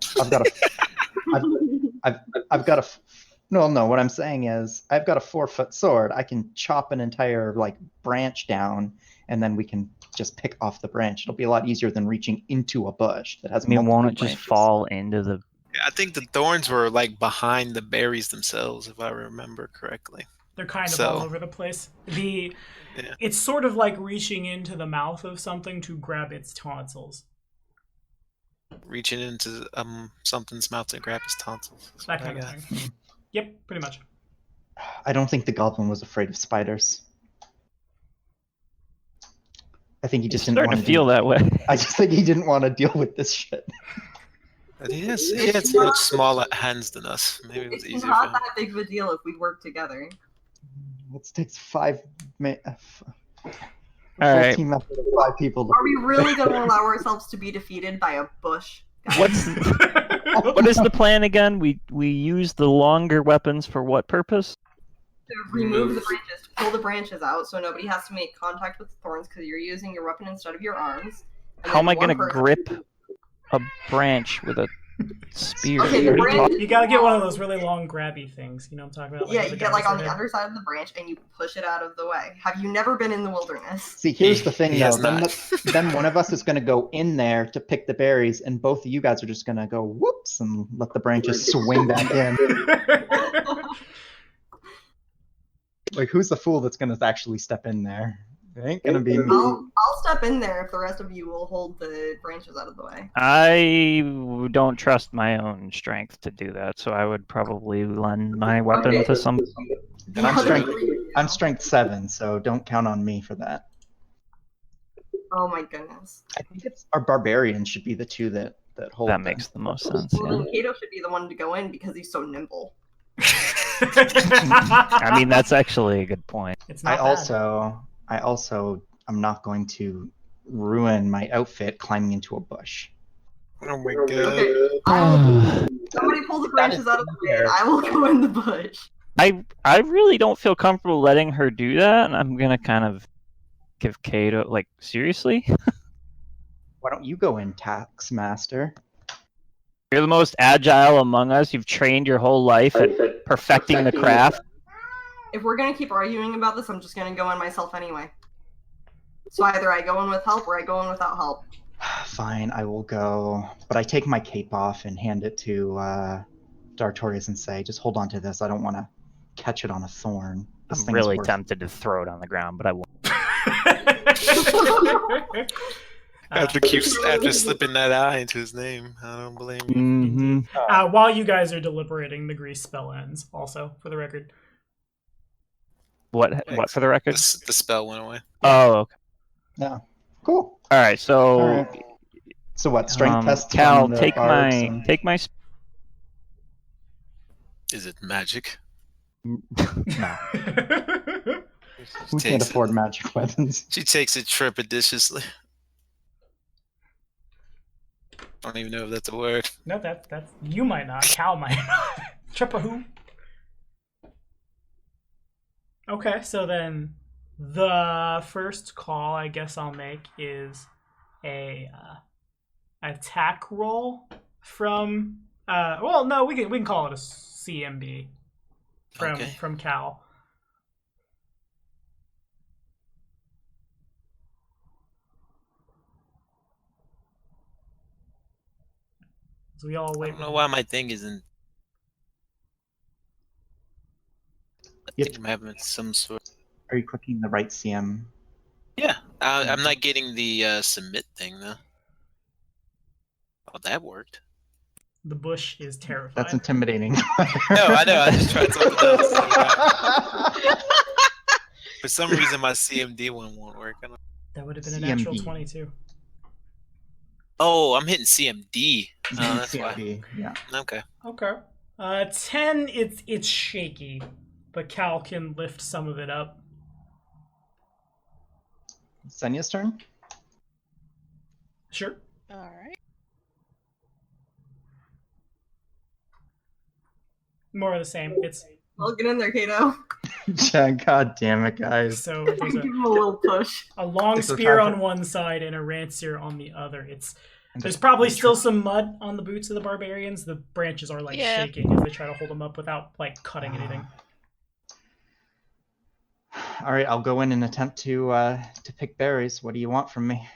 No. What I'm saying is, I've got a 4-foot sword. I can chop an entire branch down, and then we can just pick off the branch. It'll be a lot easier than reaching into a bush that has. I mean, multiple won't it just branches. fall into the? I think the thorns were behind the berries themselves, if I remember correctly. They're kind of So- all over the place. Yeah. It's sort of like reaching into the mouth of something to grab its tonsils. Reaching into something's mouth to grab his tonsils. That's That what I kind of got. thing. Yep, pretty much. I don't think the goblin was afraid of spiders. I think he just didn't Starting want to feel that way. I just think he didn't want to deal with this shit. But he has much smaller hands than us. Maybe it was It's easier not for him. that big of a deal if we work together. It takes 5. All right. Team effort of 5 people. To Are we really going to allow ourselves to be defeated by a bush? Guys? What's what is the plan again? We use the longer weapons for what purpose? To remove the branches, to pull the branches out, so nobody has to make contact with the thorns because you're using your weapon instead of your arms. And How am I then gonna one person- grip a branch with a spear? Okay, What are the you branch- talking- You gotta get one of those really long grabby things. You know what I'm talking about? Yeah, the you get on the dinosaur underside of the branch and you push it out of the way. Have you never been in the wilderness? See, here's the thing, He though. has Then, not. then one of us is going to go in there to pick the berries, and both of you guys are just going to go whoops and let the branches swing back in. Like, who's the fool that's going to actually step in there? It ain't going to be me. I'll step in there if the rest of you will hold the branches out of the way. I don't trust my own strength to do that, so I would probably lend my weapon Okay. to some. And I'm The other strength- three of you. I'm strength 7, so don't count on me for that. Oh my goodness. I think it's our barbarians should be the two that hold. That makes the most sense. Well, Yeah. then Kato should be the one to go in because he's so nimble. I mean, that's actually a good point. It's not I bad. also am not going to ruin my outfit climbing into a bush. Oh my god. Okay, somebody pull the branches out of the way and I will go in the bush. I really don't feel comfortable letting her do that, and I'm gonna kind of give Kato like seriously. Why don't you go in, Tax Master? You're the most agile among us. You've trained your whole life at perfecting the craft. If we're gonna keep arguing about this, I'm just gonna go in myself anyway. So either I go in with help or I go in without help. Fine, I will go. But I take my cape off and hand it to Dartorius and say, just hold on to this. I don't want to catch it on a thorn. This I'm thing's really worth- tempted to throw it on the ground, but I won't. After slipping that I into his name, I don't blame you. Mm-hmm. While you guys are deliberating, the grease spell ends. Also, for the record. What for the record? The spell went away. Oh, okay. Yeah. Cool. All right. So, All right. So what? Strength tests. Cal, on the take bards my and- take my. Is it magic? No. Who can't afford magic weapons? She takes it trepidatiously. I don't even know if that's a word. No, that's you might not. Cal might not. Tripahoo. Okay, so then the first call I guess I'll make is a attack roll from well no we can call it a CMB from Cal. So we all I wait. don't know why my thing isn't. I Yep. think I'm having some sort. Are you clicking the right CM? Yeah, I'm not getting the submit thing though. Oh, that worked. The bush is terrified. That's intimidating. No, I know. I just tried something else. For some reason, my CMD one won't work. I don't... That would have been a natural CMB. 22. Oh, I'm hitting CMD. Oh, that's why. CMB, yeah. Okay. Okay. 10, it's shaky, but Cal can lift some of it up. Senya's turn. Sure. All right. More of the same. It's Well, get in there, Kato. Yeah, God damn it, guys. so Give there's him a little push. a long It's a spear time on one side and a rancier on the other. There's Just- probably still some mud on the boots of the barbarians. The branches are like Yeah. shaking as they try to hold them up without like cutting anything. All right, I'll go in and attempt to pick berries. What do you want from me?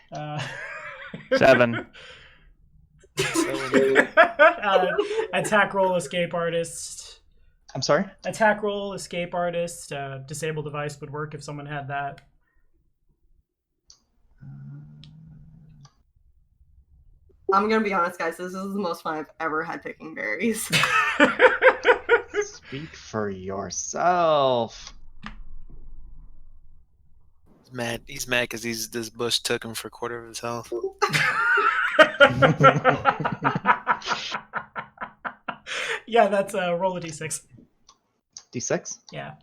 7. Attack roll, escape artist. I'm sorry. Attack roll, escape artist. Disable device would work if someone had that. I'm gonna be honest, guys. This is the most fun I've ever had picking berries. Speak for yourself. He's mad because this bush took him for a quarter of his health. Yeah, that's roll a d6. D6. Yeah.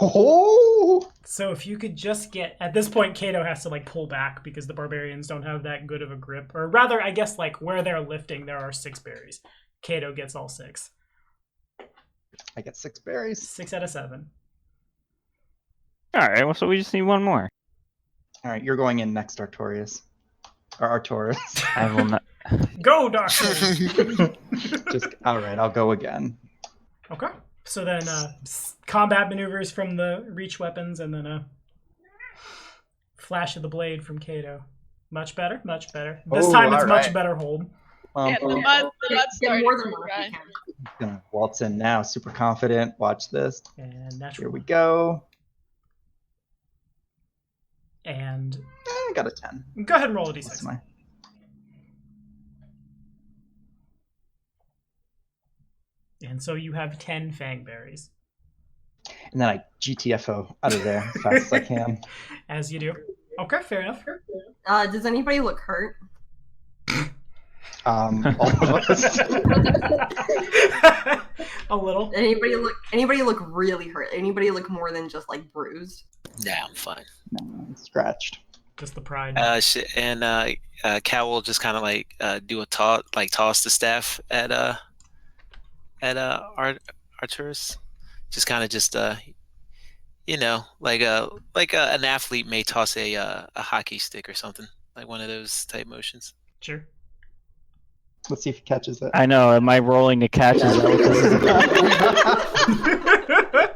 Oh! So if you could just get at this point, Kato has to like pull back because the barbarians don't have that good of a grip, or rather, I guess like where they're lifting, there are 6 berries. Kato gets all 6. I get 6 berries. 6 out of 7. All right. Well, so we just need one more. All right, you're going in next, Artorius. Or Arturus. I will not. Go, Doctor. Just all right. I'll go again. Okay. So then, combat maneuvers from the reach weapons, and then a flash of the blade from Kato. Much better, much better. This Oh, time it's all much right. better hold. Yeah, the mud Get started more to than one if run. you can. Gonna waltz in now. Super confident. Watch this. And Here natural. we go. And I got a 10. go ahead and roll a That's d6. my. And so you have 10 fang berries. and then I GTFO out of there as fast as I can. As you do. Okay, fair enough. Does anybody look hurt? All of us. A little. Anybody look really hurt? Anybody look more than just like bruised? Nah, I'm fine. No, I'm scratched. Just the pride. Cal will just kind of like do a toss the staff at Arturus. Just kind of like an athlete may toss a hockey stick or something, like one of those type motions. Sure. Let's see if he catches it. I know. Am I rolling to catch? Is that what this is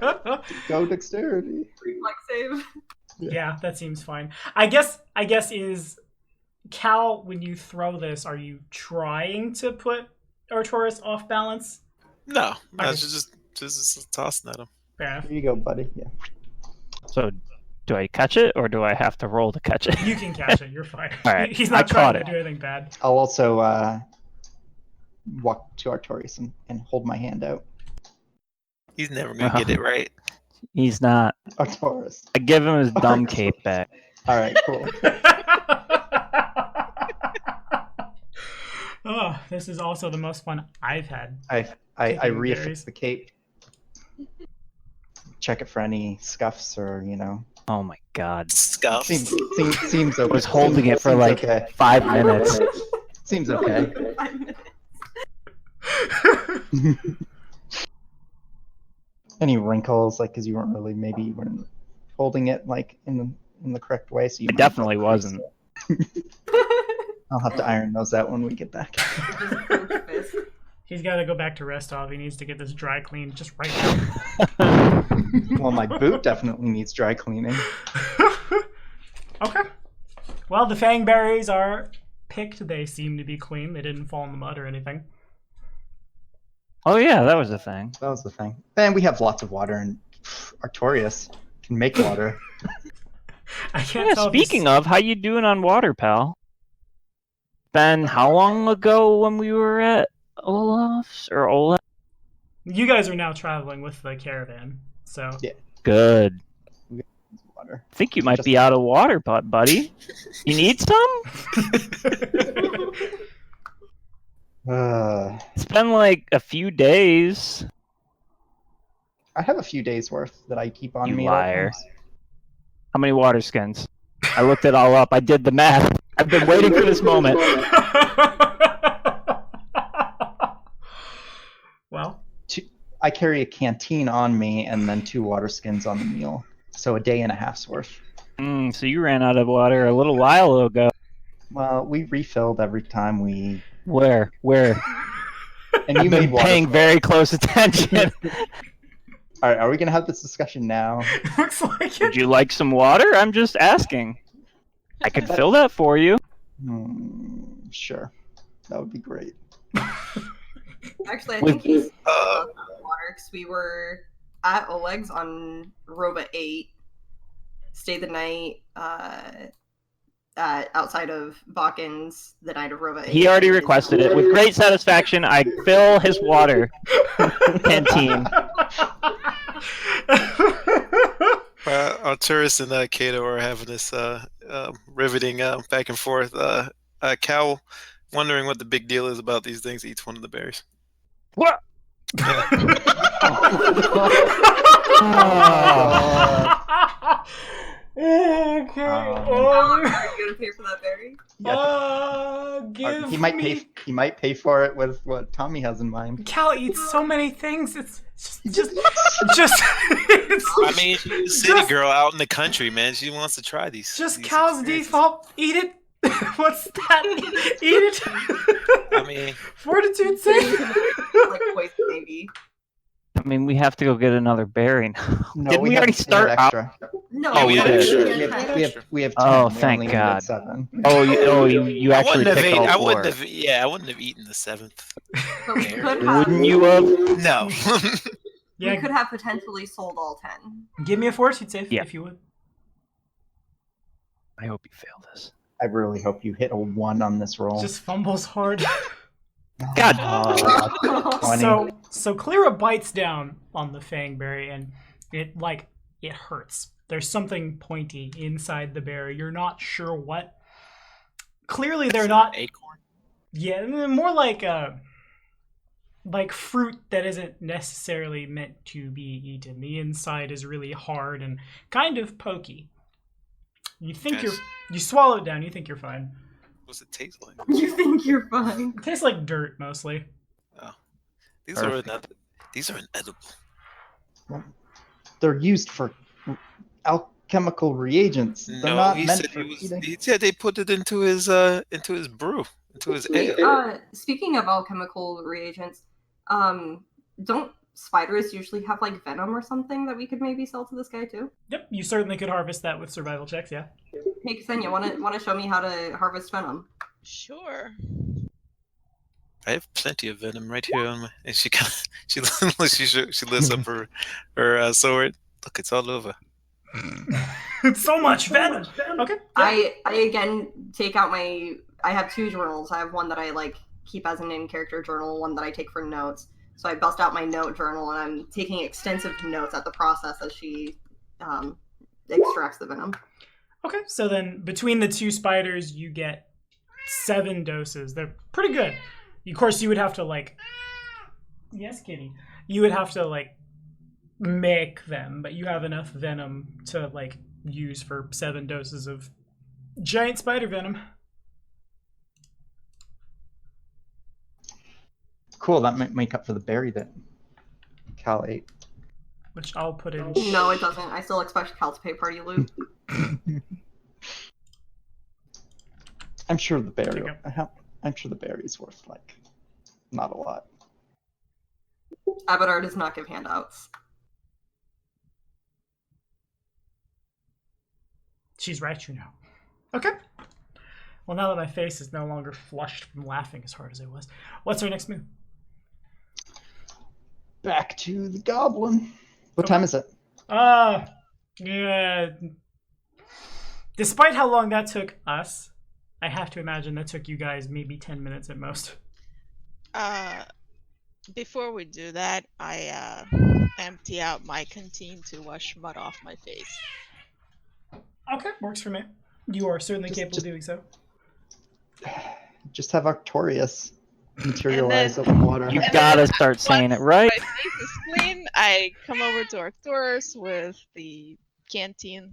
about? Go dexterity. Reflex save. Yeah, that seems fine. I guess is Cal, when you throw this, are you trying to put Arturus off balance? No, Okay. just tossing at him. Fair enough. Here you go, buddy. Yeah. So, do I catch it, or do I have to roll to catch it? You can catch it. You're fine. All right, He's I not trying caught to it. do anything bad. I'll also walk to Artorias and hold my hand out. He's never gonna get it right. He's not. Artorias. I give him his dumb cape back. All right, cool. Oh, this is also the most fun I've had. I Taking reaffix berries. the cape. Check it for any scuffs or Oh my god. Scuffs. Seems okay. I was holding it for Seems like okay. 5 minutes. Seems okay. 5 minutes. Any wrinkles, like because you weren't holding it like in the correct way, so you I might definitely have wasn't. I'll have to iron those out when we get back. Just clenched fist. He's got to go back to Restov. He needs to get this dry cleaned just right now. Well, my boot definitely needs dry cleaning. Okay. Well, the fangberries are picked. They seem to be clean. They didn't fall in the mud or anything. Oh yeah, that was the thing. That was the thing. And we have lots of water, and Artorias can make water. I can't Yeah, tell if he's- speaking of, how you doing on water, pal? Been how long ago when we were at Olaf's or Olaf? You guys are now traveling with the caravan, so Yeah. Good. Water. I think you might be out of water, buddy. You need some? It's been like a few days. I have a few days worth that I keep on You me. at all liar. times. How many water skins? I looked it all up. I did the math. I've been waiting for this moment. Well, I carry a canteen on me and then 2 water skins on the mule, so a day and a half's worth. So you ran out of water a little while ago. Well, we refilled every time we. Where? And you I've made been water. paying very close attention. All right, are we gonna have this discussion now? looks like Would it. you like some water? I'm just asking. I could fill that for you. Sure, that would be great. Actually, I With- think he's water because we were at Oleg's on Rova 8, stayed the night outside of Bakken's the night of Rova 8. He already requested it. With great satisfaction, I fill his water canteen. Arturus and Kato are having this riveting back and forth. Cal wondering what the big deal is about these things. Eats one of the berries. What? Okay. Are you gonna pay for that berry? Give He might me... pay for it with what Tommy has in mind. Cal eats so many things. It's just it's I mean, she's a city Just- girl out in the country, man. She wants to try these. just these Cal's experiences. default. Eat it. What's that? Eat it. I mean, Fortitude save. Like poison, maybe. I mean, we have to go get another berry now. No, Didn't we have- already start have out? extra. No, Oh, we we had didn't. extra. We We had have, 10. we have 10. Oh, we thank only needed God. 7. You I actually wouldn't have picked eaten. all I 4. wouldn't have. Yeah, I wouldn't have eaten the 7th. But we could have. Wouldn't you have? No. We Yeah, could have potentially sold all 10. give me a fortitude save Yeah. if you would. I hope you fail this. I really hope you hit a 1 on this roll. Just fumbles hard. God. 20. So Clara bites down on the fangberry, and it hurts. There's something pointy inside the berry. You're not sure what. Clearly, they're not. Acorn. Yeah, more like fruit that isn't necessarily meant to be eaten. The inside is really hard and kind of pokey. You think you swallow it down. You think you're fine. What's it taste like? You think you're fine. It tastes like dirt mostly. Oh, these are inedible. Well, they're used for alchemical reagents. They're not meant for eating. He said they put it into his brew, into his ale. Speaking of alchemical reagents, don't spiders usually have like venom or something that we could maybe sell to this guy too? Yep, you certainly could harvest that with survival checks. Yeah. Hey, Ksenia, wanna show me how to harvest venom? Sure. I have plenty of venom right here on my. And she lifts up her sword. Look, it's all over. It's so much venom. Okay. I again take out I have 2 journals. I have one that I like keep as an in-character journal, one that I take for notes. So I bust out my note journal and I'm taking extensive notes at the process as she extracts the venom. Okay, so then between the 2 spiders, you get 7 doses. They're pretty good. Of course, you would have to yes, kitty. You would have to make them, but you have enough venom to use for 7 doses of giant spider venom. Cool, that might make up for the berry that Cal ate. Which I'll put in. No, it doesn't. I still expect Cal to pay party loot. I'm sure the berry. I'm sure the berry's worth not a lot. Abadar does not give handouts. She's right, you know. Okay. Well, now that my face is no longer flushed from laughing as hard as it was, what's our next move? Back to the goblin. What time is it? Yeah. Despite how long that took us, I have to imagine that took you guys maybe 10 minutes at most. Before we do that, I empty out my canteen to wash mud off my face. Okay, works for me. You are certainly capable of doing so. Just have Arcturus materialize over water. You gotta start saying it right. My face is clean. I come over to Arcturus with the canteen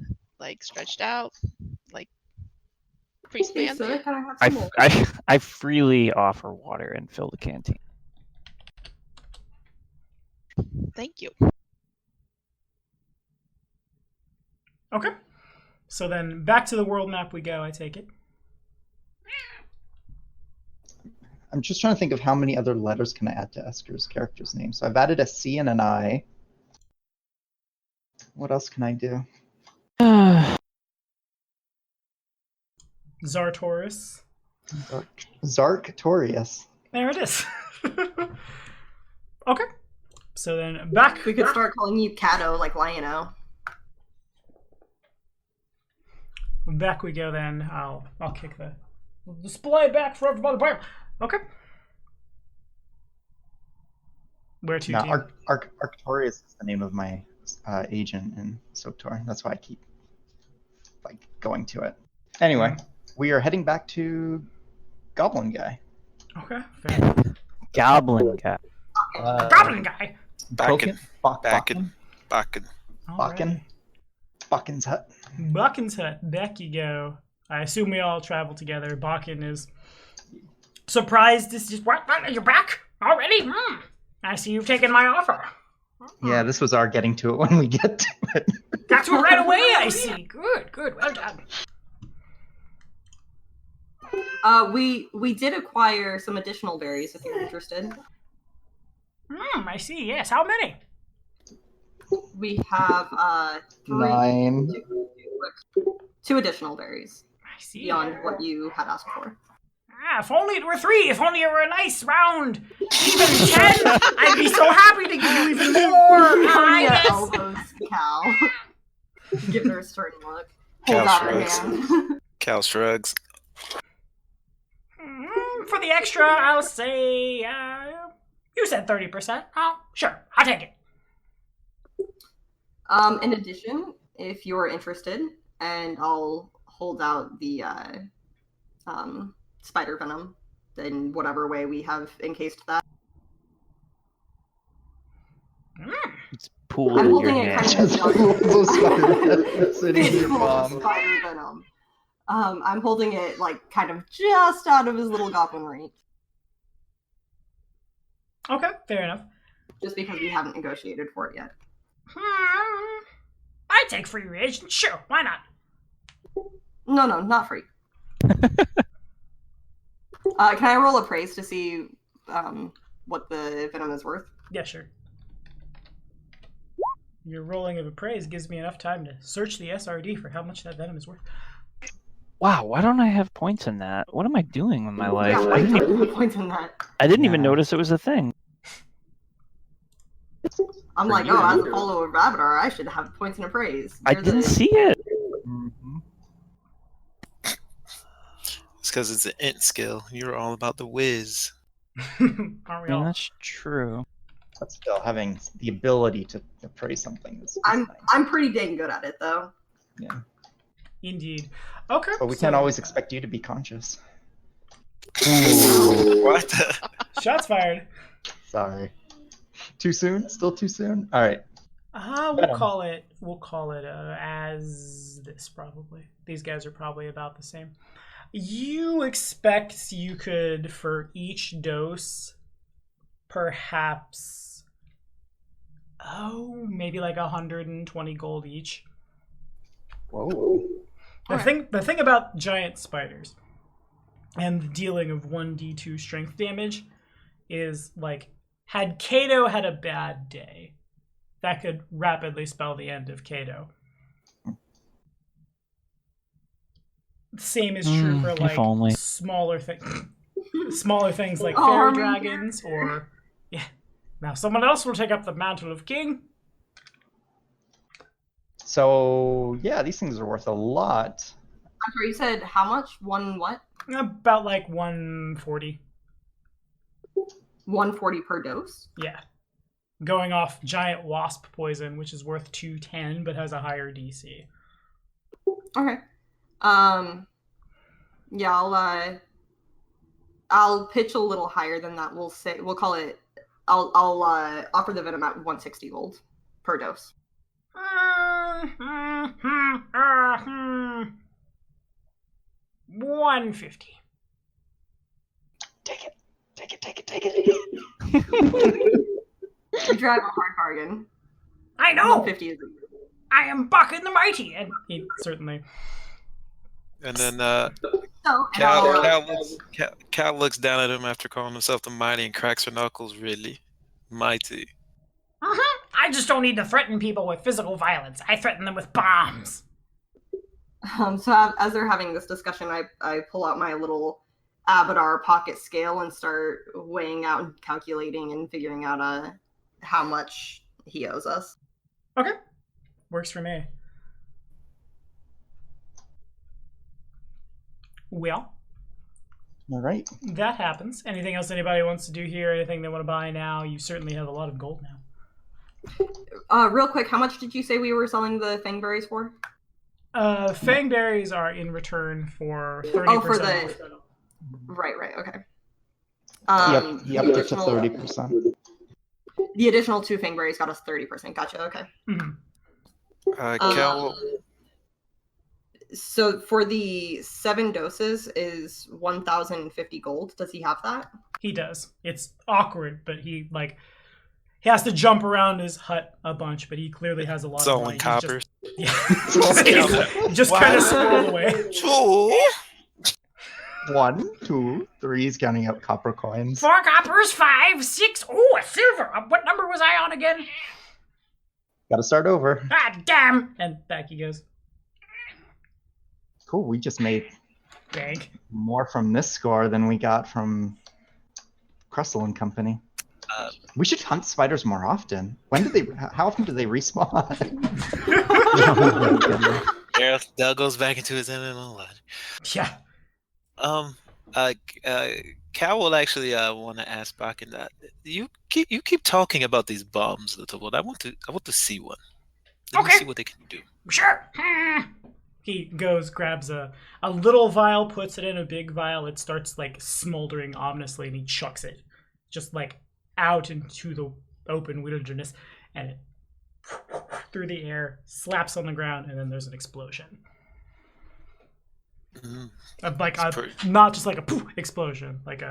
stretched out, priest man. So can I have some more? I freely offer water and fill the canteen. Thank you. Okay. So then back to the world map we go, I take it. I'm just trying to think of how many other letters can I add to Esker's character's name. So I've added a C and an I. What else can I do? Zartorus. Zartorius. There it is. Okay. So then back. We could start calling you Cato, like Lion-O. Back we go then. I'll kick the display back for everybody. Okay. Where to? No, Arcturus is the name of my agent in Sotor. That's why I keep going to it. Anyway, we are heading back to Goblin Guy. Okay. Fair. Goblin guy. Goblin Guy. Bakken. Bakken's hut. Bakken's hut. Back you go. I assume we all travel together. Bakken is surprised. This is what? You're back already? I see you've taken my offer. Yeah, this was our getting to it when we get to it. Got to it right away, I see. Good. Well done. We did acquire some additional berries if you're interested. I see. Yes. How many? We have 9. 2 additional berries. I see. Beyond what you had asked for. If only it were 3. If only it were a nice round, even 10. I'd be so happy to give you even more. Elbows Cal. Give her a sturdy look. Hold out her hand. Cal shrugs. For the extra, I'll say, you said 30%. Oh, sure, I'll take it. In addition, if you're interested, and I'll hold out the spider venom in whatever way we have encased that. It's pooled I'm in your holding it hand. kind of Just pools of spider venom sitting in your visual palm. spider venom. I'm holding it like kind of just out of his little goblin reach, Okay, fair enough. just because we haven't negotiated for it yet. I take free reagents. Sure, why not? No, not free. Can I roll appraise to see what the venom is worth? Yeah, sure. Your rolling of appraise gives me enough time to search the SRD for how much that venom is worth. Wow, why don't I have points in that? What am I doing with my life? Yeah, I why didn't, don't you have points in that? even Yeah. notice it was a thing. I'm For like, you, as a you- follower of Rabbidar, I should have points in appraise. I You're didn't the- see it. Mhm. It's because it's an int skill. You're all about the whiz. Aren't we I mean, all? that's true. But still, having the ability to appraise something is nice. I'm pretty dang good at it though. Yeah. Indeed. Okay. But we so- can't always expect you to be conscious. What? Shots fired. Sorry. Too soon? Still too soon? All right. We'll Venom. call it as this probably. These guys are probably about the same. You expect you could, for each dose, perhaps maybe like 120 gold each. Whoa. The thing about giant spiders and the dealing of 1d2 strength damage is like, had Kato had a bad day, that could rapidly spell the end of Kato. Same is true for if like only. smaller things like Oh, fairy Armin. dragons or yeah. Now someone else will take up the mantle of king. So, yeah, these things are worth a lot. I'm sorry, you said how much? One what? About like 140. 140 per dose? Yeah. Going off giant wasp poison, which is worth 210 but has a higher DC. Okay. Yeah, I'll pitch a little higher than that. We'll call it. I'll offer the venom at 160 gold per dose. 150. Take it. You drive a hard bargain. I know. 150 is. I am Buck the Mighty, and he certainly. And then So, and I'll, Cal looks down at him after calling himself the mighty and cracks her knuckles. Really, mighty. I just don't need to threaten people with physical violence. I threaten them with bombs. so as they're having this discussion, I pull out my little Abadar pocket scale and start weighing out and calculating and figuring out how much he owes us. Okay, works for me. Well, All right. that happens. Anything else anybody wants to do here? Anything they want to buy now? You certainly have a lot of gold now. Real quick, how much did you say we were selling the fangberries for? Fangberries are in return for 30%. Oh, for the- off. Right, okay. Yep, the to additional- 30%. The additional 2 fangberries got us 30%. Gotcha, okay. Mhm. Cal, So for the 7 doses is 1,050 gold. Does he have that? He does. It's awkward, but he has to jump around his hut a bunch, but he clearly has a lot it's of all money. in He's coppers. Just Wow. kind of swirled away. 1, 2, 3. He's counting out copper coins. 4 coppers, 5, 6. Oh, a silver. What number was I on again? Got to start over. Ah, damn. And back he goes. Cool. We just made Bank. more from this score than we got from Crustle and Company. We should hunt spiders more often. How often do they respawn? There goes back into his MMO life. Yeah. Cal will actually want to ask Bakken that you keep talking about these bombs, little one. I want to see one. Let me Okay. see what they can do. Sure. He goes, grabs a little vial, puts it in a big vial. It starts like smoldering ominously, and he chucks it just like out into the open wilderness, and it through the air slaps on the ground, and then there's an explosion. Mm, Not just like a poof explosion, like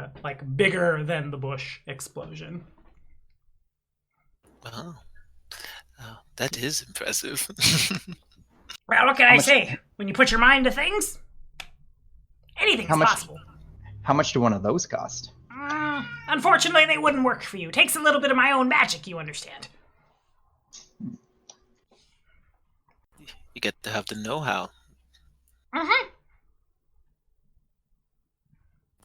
bigger than the bush explosion. wow. That is impressive. Well, what can I say? When you put your mind to things, anything's How much- possible. How much do one of those cost? Unfortunately, they wouldn't work for you. Takes a little bit of my own magic, you understand. You get to have the know-how. Mm-hmm.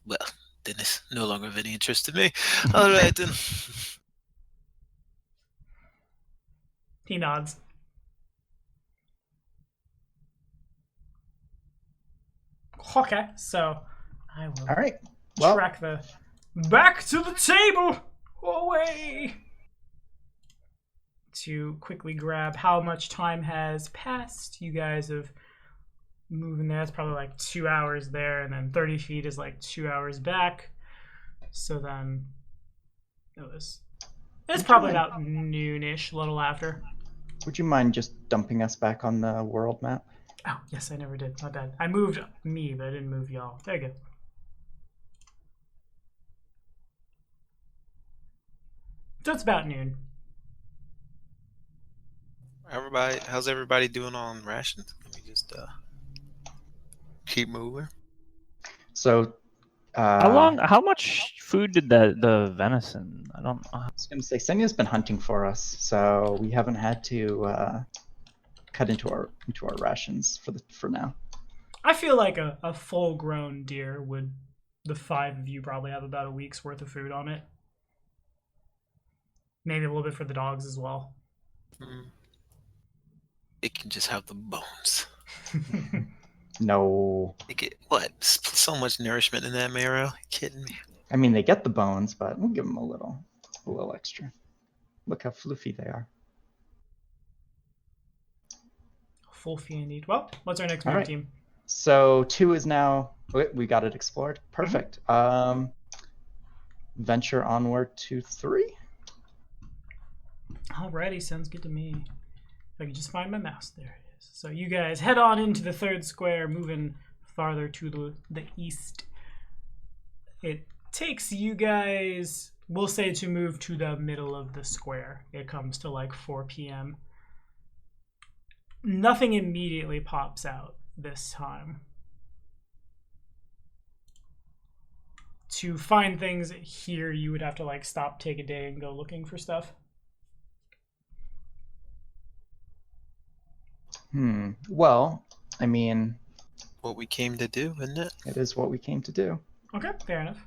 Well, then it's no longer of any interest to me. All right, then. He nods. Okay, so I will All right. Well, track the back to the table away to quickly grab how much time has passed. You guys have moving there. It's probably like 2 hours there, and then 30 feet is like 2 hours back. So then it's probably about noonish, a little after. would you mind just dumping us back on the world map? Oh, yes, I never did. My bad. I moved me, but I didn't move y'all. There you go. So it's about noon. How's everybody doing on rations? Let me just keep moving. So, How much food did the venison? I don't know. I was going to say, Senya's been hunting for us, so we haven't had to cut into our rations for now. I feel like a full-grown deer would. The 5 of you probably have about a week's worth of food on it. Maybe a little bit for the dogs as well. It can just have the bones. No, They get what? So much nourishment in that marrow. You kidding me? I mean they get the bones, but we'll give them a little extra. Look how fluffy they are. Full fee indeed. Well, what's our next All move, right. team? So 2 is now. We got it explored. Perfect. Venture onward to 3. Alrighty, sounds good to me. If I can just find my mouse, there it is. So you guys head on into the 3rd square, moving farther to the east. It takes you guys, we'll say, to move to the middle of the square. It comes to like 4 p.m. Nothing immediately pops out this time. To find things here, you would have to like stop, take a day, and go looking for stuff. Well, I mean, What we came to do, isn't it? it is what we came to do. Okay, fair enough.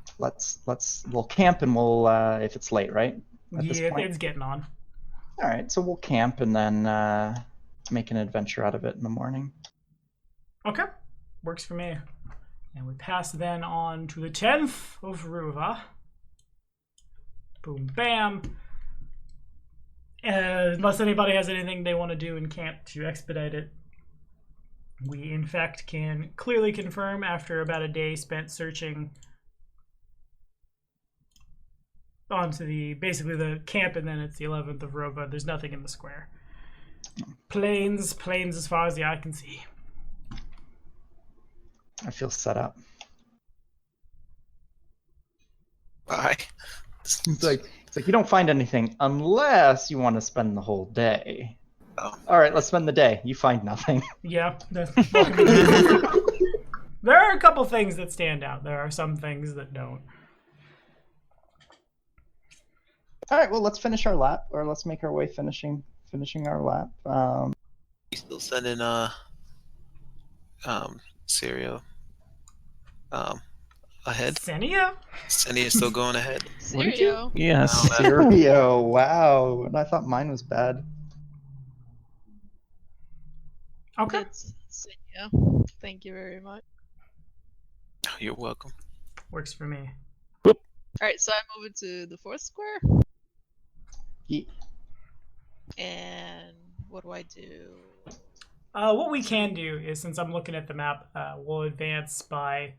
We'll camp and we'll if it's late, right? At this Yeah, point? it's getting on. All right, so we'll camp and then make an adventure out of it in the morning. Okay, works for me. And we pass then on to the 10th of Ruva. Boom, bam. Unless anybody has anything they want to do in camp to expedite it, we in fact can clearly confirm after about a day spent searching onto basically the camp, and then it's the 11th of Ruva. There's nothing in the square. Plains as far as the eye can see. I feel set up. Bye. It's like you don't find anything unless you want to spend the whole day. Oh. All right, let's spend the day. You find nothing. Yeah, there are a couple things that stand out. There are some things that don't. All right, well, let's finish our lap, or let's make our way finishing our lap. You still sending Syria ahead? Senia? Senia is still going ahead. What did you- Serio? Yes. Stereo, wow. And I thought mine was bad. Okay. It's Senya. Thank you very much. You're welcome. Works for me. Alright, so I move into the 4th square. Ye- And What do I do? What we can do is, since I'm looking at the map, we'll advance by,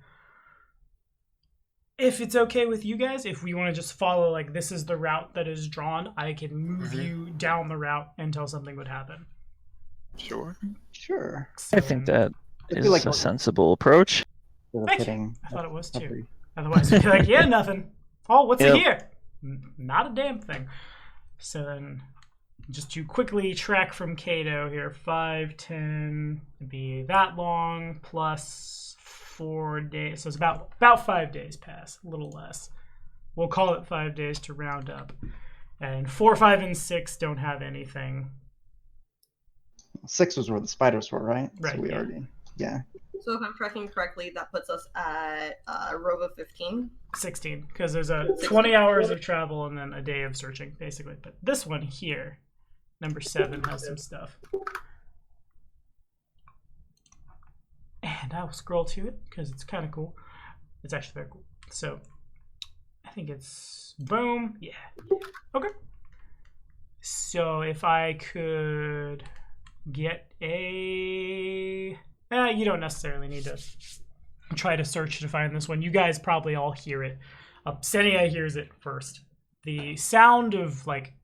if it's okay with you guys, if we want to just follow, like, this is the route that is drawn, I can move you down the route until something would happen. Sure. Sure. So I think that I is feel like a we're- sensible approach. Thank you. I thought it was too. every- Otherwise, we'd be like, yeah, nothing. Oh, what's Yep. it here? Not a damn thing. So then, just to quickly track from Kato here, 5, 10, it'd be that long plus 4 days. So it's about 5 days pass, a little less. We'll call it 5 days to round up. And 4, 5, and 6 don't have anything. 6 was where the spiders were, right? Right, So we yeah. already, yeah. So if I'm tracking correctly, that puts us at Rova 15. 16, because there's a 20 hours of travel and then a day of searching, basically. But this one here, number 7, has some stuff. And I will scroll to it because it's kind of cool. It's actually very cool. So I think it's boom. Yeah. Okay. So if I could get a... you don't necessarily need to try to search to find this one. You guys probably all hear it. Senia hears it first. The sound of, like,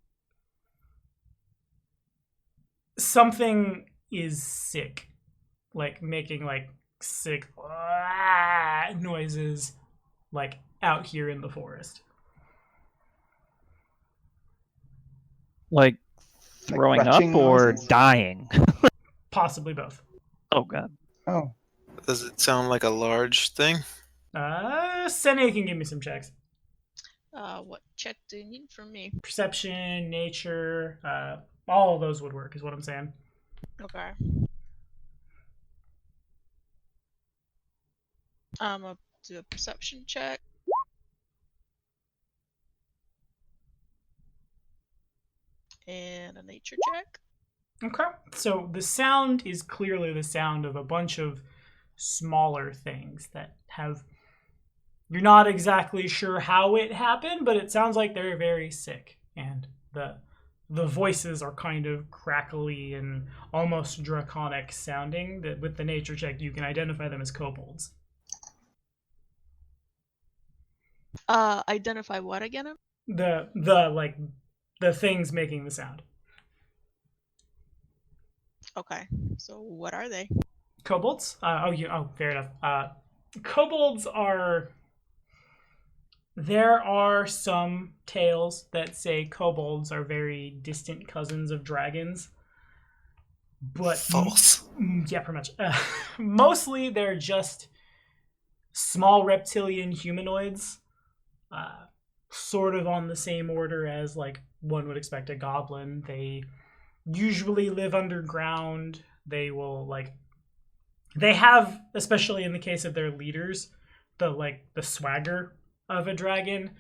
something is sick. Like, making, like, sick noises, like, out here in the forest. Like throwing up retching or noises? dying? Possibly both. Oh god. Oh, Does it sound like a large thing? Senia can give me some checks. What check do you need from me? Perception, nature, all of those would work, is what I'm saying. Okay. I'll do a perception check. And a nature check. Okay. So the sound is clearly the sound of a bunch of smaller things that have... You're not exactly sure how it happened, but it sounds like they're very sick. And the voices are kind of crackly and almost draconic sounding. That with the nature check, you can identify them as kobolds. Identify what again? The things making the sound. Okay. So what are they? Kobolds? Fair enough. Kobolds are... There are some tales that say kobolds are very distant cousins of dragons. But False. Yeah, pretty much. Mostly they're just small reptilian humanoids. Sort of on the same order as, like, one would expect a goblin. They usually live underground. They will, like... They have, especially in the case of their leaders, the swagger of a dragon.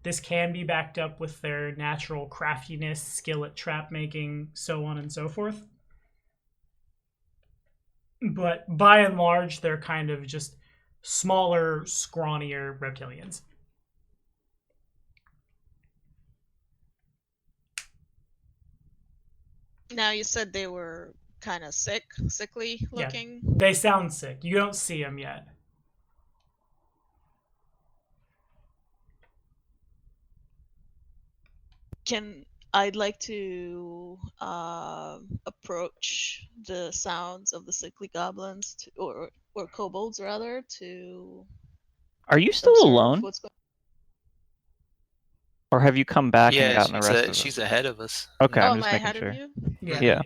This can be backed up with their natural craftiness, skill at trap making, so on and so forth. But by and large, they're kind of just smaller, scrawnier reptilians. Now you said they were kind of sickly looking. Yeah, they sound sick. You don't see them yet. I'd like to approach the sounds of the sickly goblins or kobolds rather to. Are you still observe alone? what's going- Or have you come back and Yeah, gotten the rest of she's us? ahead of us. Okay, Oh, I'm am just I making ahead sure. of you? Yeah.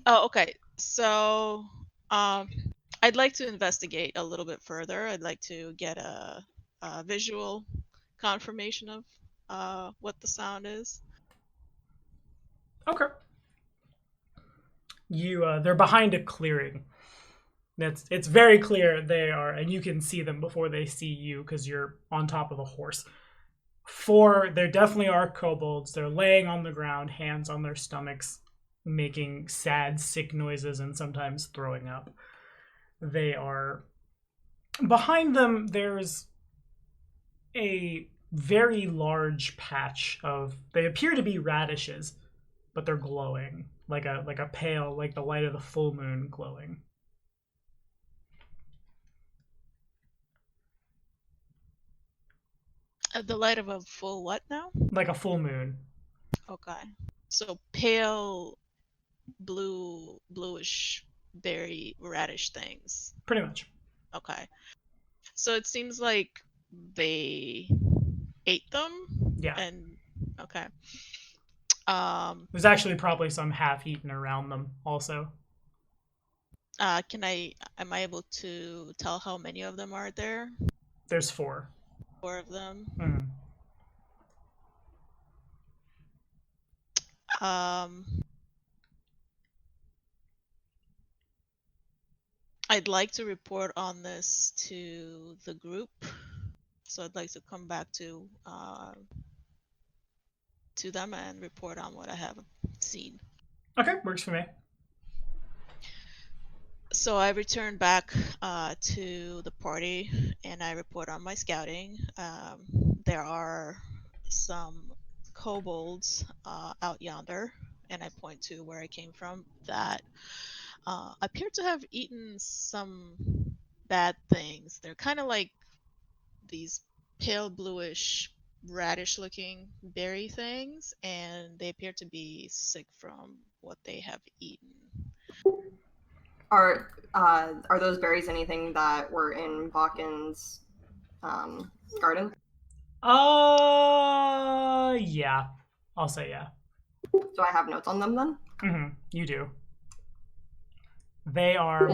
Oh, okay. So, I'd like to investigate a little bit further. I'd like to get a visual confirmation of what the sound is. Okay. They're behind a clearing. It's very clear they are, and you can see them before they see you because you're on top of a horse. There definitely are kobolds. They're laying on the ground, hands on their stomachs, making sad, sick noises and sometimes throwing up. They are... Behind them, there's a very large patch of... They appear to be radishes, but they're glowing. like a pale, like the light of the full moon glowing. The light of a full what now? Like a full moon. Okay. So pale bluish berry radish things. Pretty much. Okay. So it seems like they ate them? Yeah. And okay. There's actually probably some half-eaten around them also. Am I able to tell how many of them are there? There's 4. 4 of them. Mm. I'd like to report on this to the group. So I'd like to come back to them and report on what I have seen. Okay, works for me. So I return back to the party and I report on my scouting. There are some kobolds out yonder, and I point to where I came from, that appear to have eaten some bad things. They're kind of like these pale bluish radish looking berry things, and they appear to be sick from what they have eaten. Are those berries anything that were in Baken's garden? Yeah. I'll say yeah. Do I have notes on them then? Mm-hmm. You do. They are,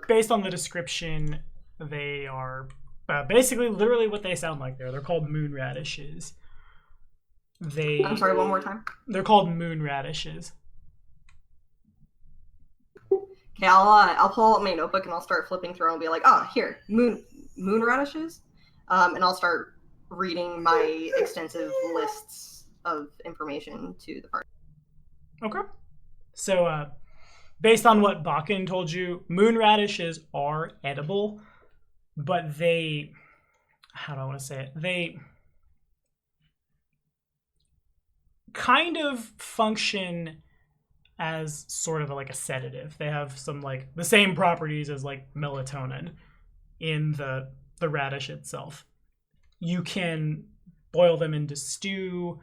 based on the description, they are basically literally what they sound like there. They're called moon radishes. I'm sorry, one more time. They're called moon radishes. Okay, I'll pull out my notebook and I'll start flipping through and be like, oh, here, moon radishes, and I'll start reading my extensive lists of information to the party. Okay. So, based on what Bakken told you, moon radishes are edible, but they, how do I want to say it? They kind of function as sort of like a sedative. They have some like the same properties as like melatonin in the radish itself. You can boil them into stew,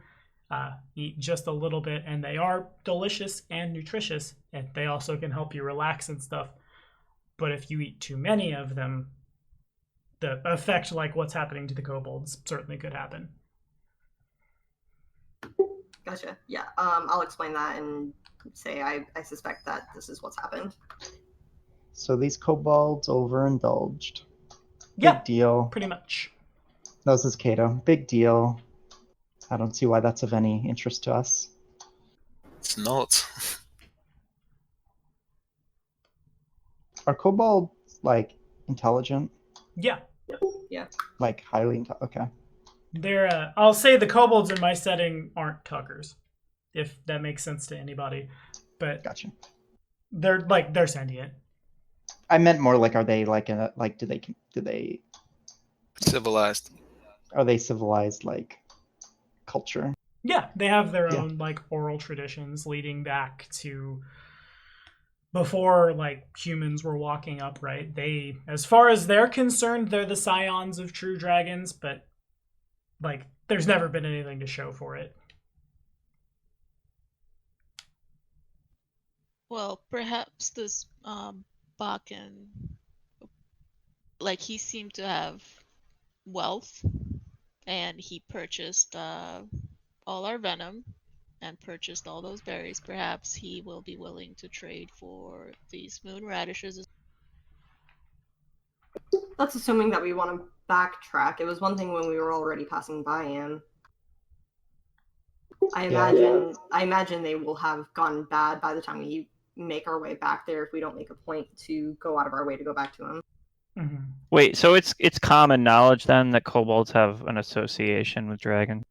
eat just a little bit, and they are delicious and nutritious, and they also can help you relax and stuff. But if you eat too many of them, the effect like what's happening to the kobolds certainly could happen. Gotcha. Yeah, I'll explain that and say I suspect that this is what's happened. So these kobolds overindulged. Yeah, Big deal. pretty much. This is Kato. Big deal. I don't see why that's of any interest to us. It's not. Are kobolds, like, intelligent? Yeah. Like, highly intelligent? Okay. They're, I'll say the kobolds in my setting aren't tuggers, if that makes sense to anybody. But Gotcha. they're sentient. I meant more like, are they like do they Civilized. are they civilized, like, culture? Yeah, they have their own like oral traditions leading back to before like humans were walking upright. They, as far as they're concerned, they're the scions of true dragons, but like there's never been anything to show for it. Well, perhaps this Bakken, like, he seemed to have wealth, and he purchased all our venom and purchased all those berries. Perhaps he will be willing to trade for these moon radishes. That's assuming that we want to backtrack. It was one thing when we were already passing by him. I imagine they will have gone bad by the time we make our way back there if we don't make a point to go out of our way to go back to him. Mm-hmm. Wait, so it's common knowledge then that kobolds have an association with dragons?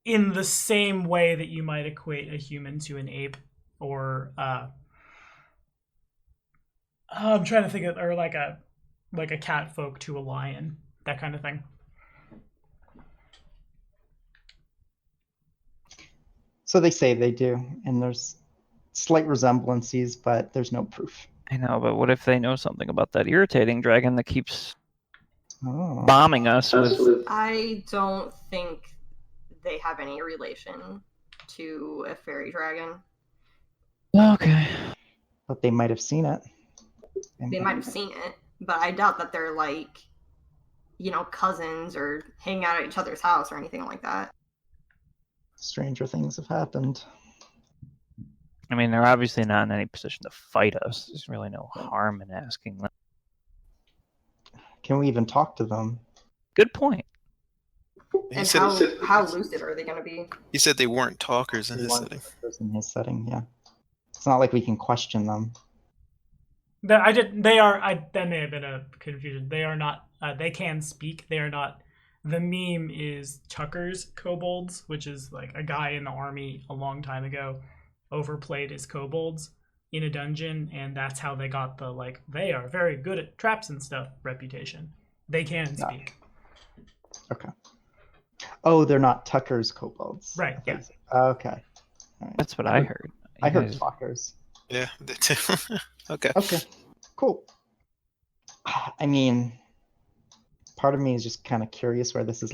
In the same way that you might equate a human to an ape, or I'm trying to think of, or like a cat folk to a lion, that kind of thing. So they say they do, and there's slight resemblances, but there's no proof. I know, but what if they know something about that irritating dragon that keeps Oh. bombing us with... I don't think they have any relation to a fairy dragon. Okay. But they might have seen it. They might have seen it, but I doubt that they're like, cousins or hanging out at each other's house or anything like that. Stranger things have happened. I mean, they're obviously not in any position to fight us. There's really no harm in asking them. Can we even talk to them? Good point. And how lucid are they going to be? He said they weren't talkers in his setting. In his setting, yeah. It's not like we can question them. That may have been a confusion. They are not. They can speak. They are not. The meme is Tucker's kobolds, which is like a guy in the army a long time ago overplayed his kobolds in a dungeon, and that's how they got the they are very good at traps and stuff reputation. They can speak. Okay. Oh, they're not Tucker's kobolds. Right. Yeah. Okay. Right. That's what I heard. I heard talkers. Yeah, they too. Okay. Okay. Cool. I mean, part of me is just kind of curious where this is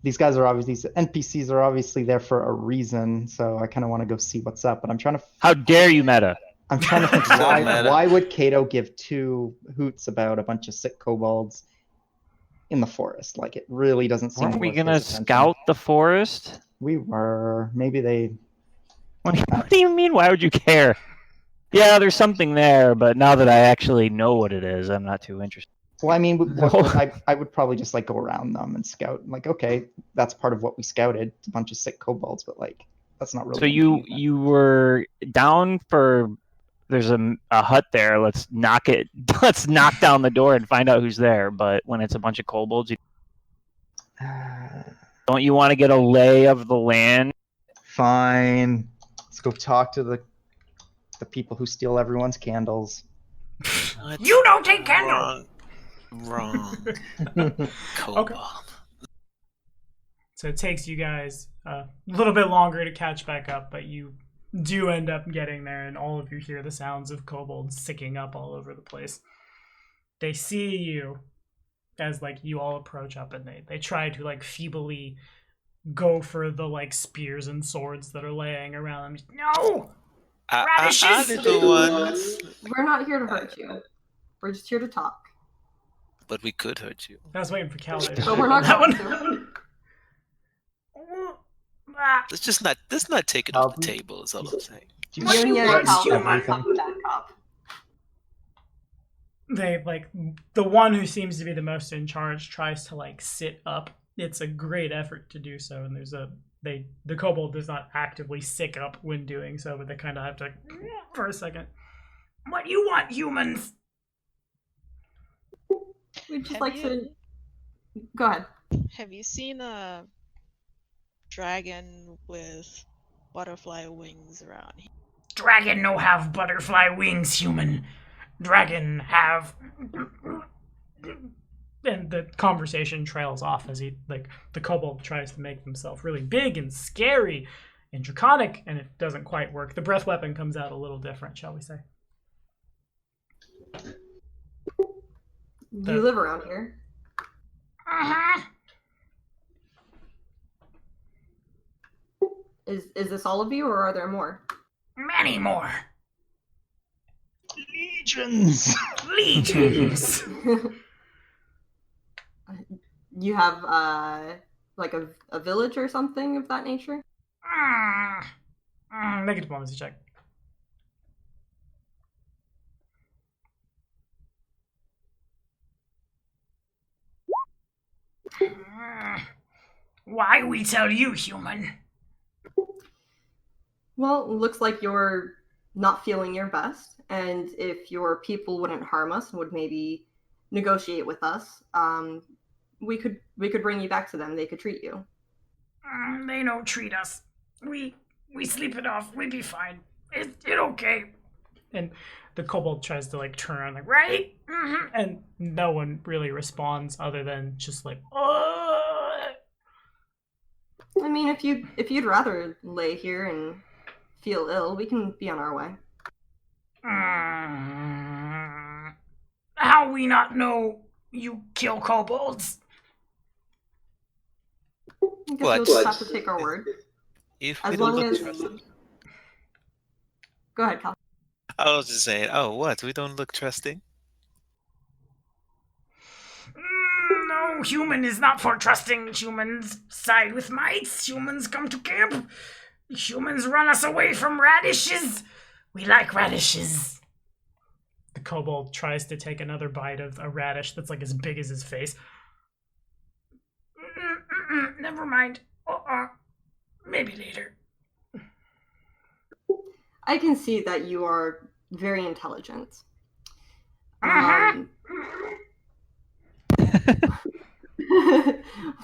these guys are obviously, these NPCs are obviously there for a reason, so I kind of want to go see what's up. But I'm trying to. How dare you, meta? I'm trying to think why would Kato give two hoots about a bunch of sick kobolds in the forest? Like, it really doesn't seem. Weren't we gonna scout the forest? We were. Maybe they. What do you mean? Why would you care? Yeah, there's something there, but now that I actually know what it is, I'm not too interested. Well, I mean, I would probably just go around them and scout. Okay, that's part of what we scouted, a bunch of sick kobolds, but that's not really. So you were down for. There's a hut there. Let's knock it. Let's knock down the door and find out who's there. But when it's a bunch of kobolds, don't you want to get a lay of the land? Fine. Let's go talk to the people who steal everyone's candles. You don't take candles. Wrong. Okay. So it takes you guys a little bit longer to catch back up, but you do end up getting there, and all of you hear the sounds of kobolds sicking up all over the place. They see you as you all approach up, and they try to feebly go for the spears and swords that are laying around them. No! Radishes! We're not here to hurt you. We're just here to talk. But we could hurt you. I was waiting for Cal. But we're not going to. Let's not take it off the table, is all I'm saying. They the one who seems to be the most in charge tries to sit up. It's a great effort to do so, and the kobold does not actively sick up when doing so, but they kind of have to for a second. What do you want, humans? We'd just to go ahead. Have you seen a dragon with butterfly wings around here? Dragon no have butterfly wings, human. Dragon have. And the conversation trails off as the kobold tries to make himself really big and scary and draconic, and it doesn't quite work. The breath weapon comes out a little different, shall we say. Do you live around here? Uh-huh. Is this all of you, or are there more? Many more. Legions! Legions! You have a village or something of that nature? Make a diplomacy check. Why we tell you, human? Well, looks like you're not feeling your best, and if your people wouldn't harm us and would maybe negotiate with us, we could bring you back to them. They could treat you. They don't treat us. We sleep it off. We be fine. It okay. And the kobold tries to turn around right? Mm-hmm. And no one really responds other than just I mean, if you'd rather lay here and feel ill, we can be on our way. How we not know you kill kobolds? I guess you'll just have to take our word. If As we don't long look as... trusting. Go ahead, Cal. I was just saying, oh, what? We don't look trusting? No, human is not for trusting. Humans side with mites. Humans come to camp. Humans run us away from radishes. We like radishes. The kobold tries to take another bite of a radish that's like as big as his face. Never mind. Maybe later. I can see that you are very intelligent.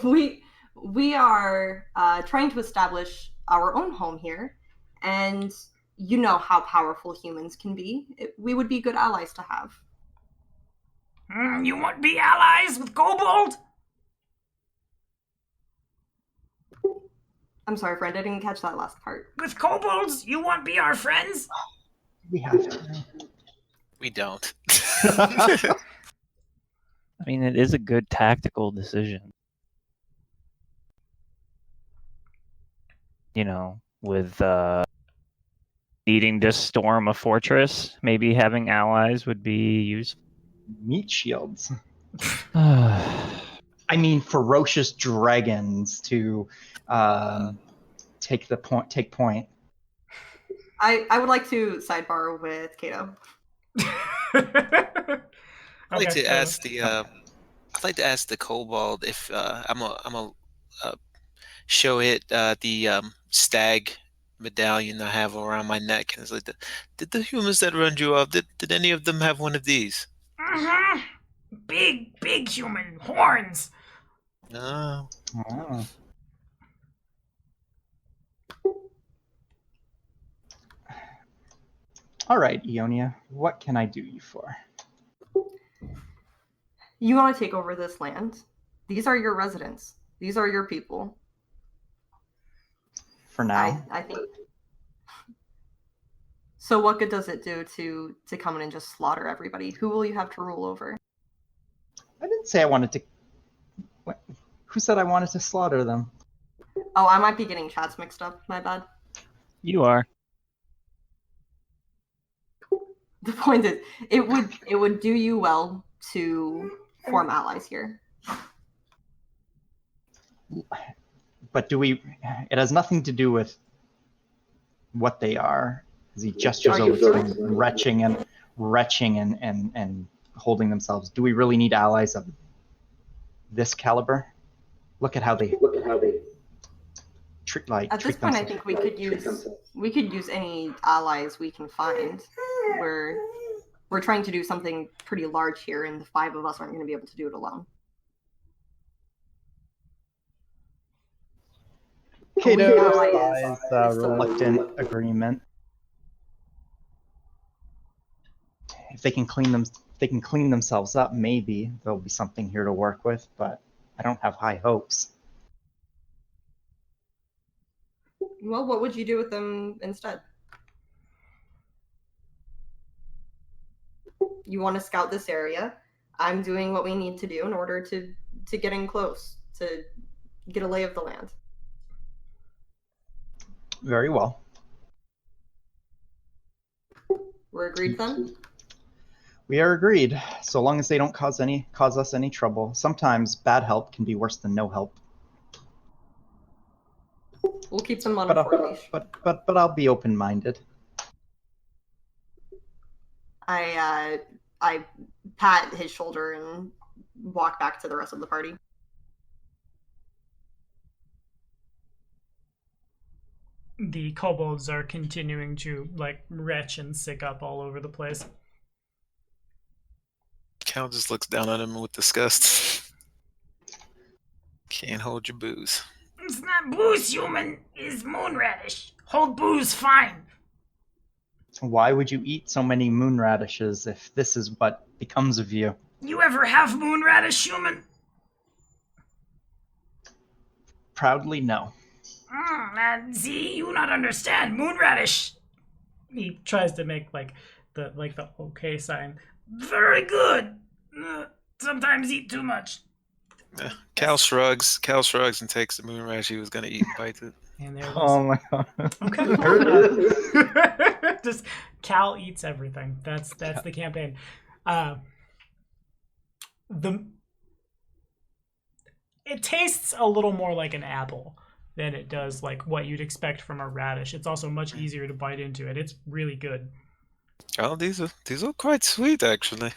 We are trying to establish our own home here, and you know how powerful humans can be. We would be good allies to have. You want to be allies with kobold? I'm sorry, friend, I didn't catch that last part. With kobolds, you want to be our friends? We have to. We don't. I mean, it is a good tactical decision. You know, with needing to storm a fortress, maybe having allies would be useful. Meat shields. I mean, ferocious dragons to take point. I would like to sidebar with Kato. I'd like to ask the kobold if I'm a show it the stag medallion I have around my neck, and it's like, did the humans that run you off? Did any of them have one of these? Big human horns. No. Oh. All right, Ionia, what can I do you for? You want to take over this land. These are your residents. These are your people. For now. I think. So what good does it do to come in and just slaughter everybody? Who will you have to rule over? I didn't say I wanted to... Who said I wanted to slaughter them? Oh, I might be getting chats mixed up. My bad. You are. The point is, it would do you well to form allies here. But do we... It has nothing to do with what they are. As he gestures over to them, retching and holding themselves. Do we really need allies of this caliber? Look at how they treat At this point, I think we could use any allies we can find. We're trying to do something pretty large here, and the 5 of us aren't going to be able to do it alone. Kato replies reluctant agreement. If they can clean themselves up, maybe there'll be something here to work with, but I don't have high hopes. Well, what would you do with them instead? You want to scout this area. I'm doing what we need to do in order to get in close, to get a lay of the land. Very well. We're agreed then? We are agreed, so long as they don't cause us any trouble. Sometimes bad help can be worse than no help. We'll keep them on a leash. But I'll be open-minded. I pat his shoulder and walk back to the rest of the party. The kobolds are continuing to retch and sick up all over the place. Cal just looks down at him with disgust. Can't hold your booze. It's not booze, human. It's moon radish. Hold booze fine. Why would you eat so many moon radishes if this is what becomes of you? You ever have moon radish, human? Proudly, no. Man, see, you not understand. Moonradish. He tries to make the okay sign. Very good. Sometimes eat too much. Cal shrugs and takes the moonrash he was gonna eat and bites it. And there it is. Oh my god. Okay. Just Cal eats everything. That's the campaign. It tastes a little more like an apple than it does like what you'd expect from a radish. It's also much easier to bite into, and it's really good. Oh, these are quite sweet actually.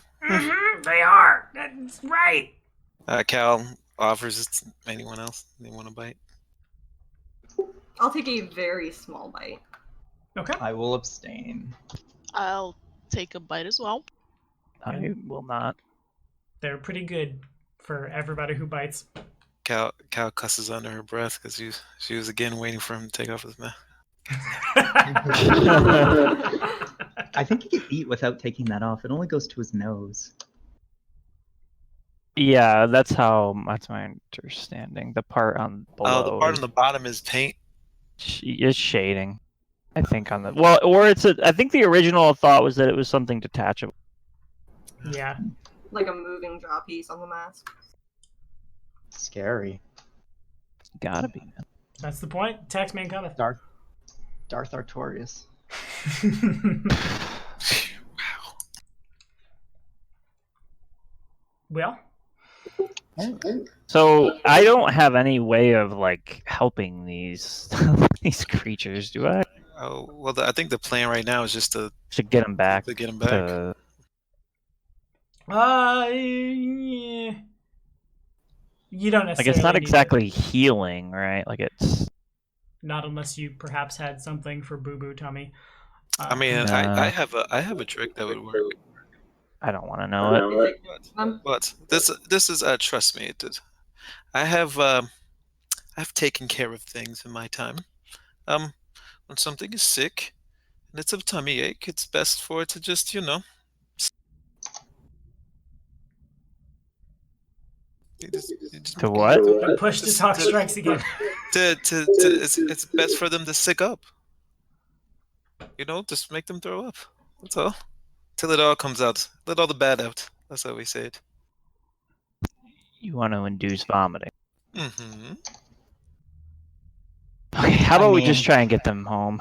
They are. That's right. Cal offers it to anyone else they want to bite. I'll take a very small bite. Okay. I will abstain. I'll take a bite as well. I will not. They're pretty good for everybody who bites. Cal cusses under her breath because she was again waiting for him to take off his mask. I think he can eat without taking that off. It only goes to his nose. Yeah, that's my understanding. The part on below. Oh, the part on the bottom is paint. Is shading. I think on the I think the original thought was that it was something detachable. Yeah. Like a moving draw piece on the mask. Scary. Gotta be. That's the point. Taxman cometh. Darth Artorias. Wow. Well, So I don't have any way of like helping these these creatures, do I? Oh well, I think the plan right now is just to Get them back. get him back. yeah. You don't necessarily. Like it's not need exactly healing, right? Like it's. it. Not unless you perhaps had something for Boo Boo Tummy. I mean, I have a trick that would work. I don't want to know it. But this is trust me, I've taken care of things in my time. When something is sick and it's a tummy ache, it's best for it to just To what? The push to talk strikes again. it's best for them to sick up. Just make them throw up. That's all. Till it all comes out. Let all the bad out. That's how we say it. You want to induce vomiting. Mm-hmm. Okay, how about we just try and get them home?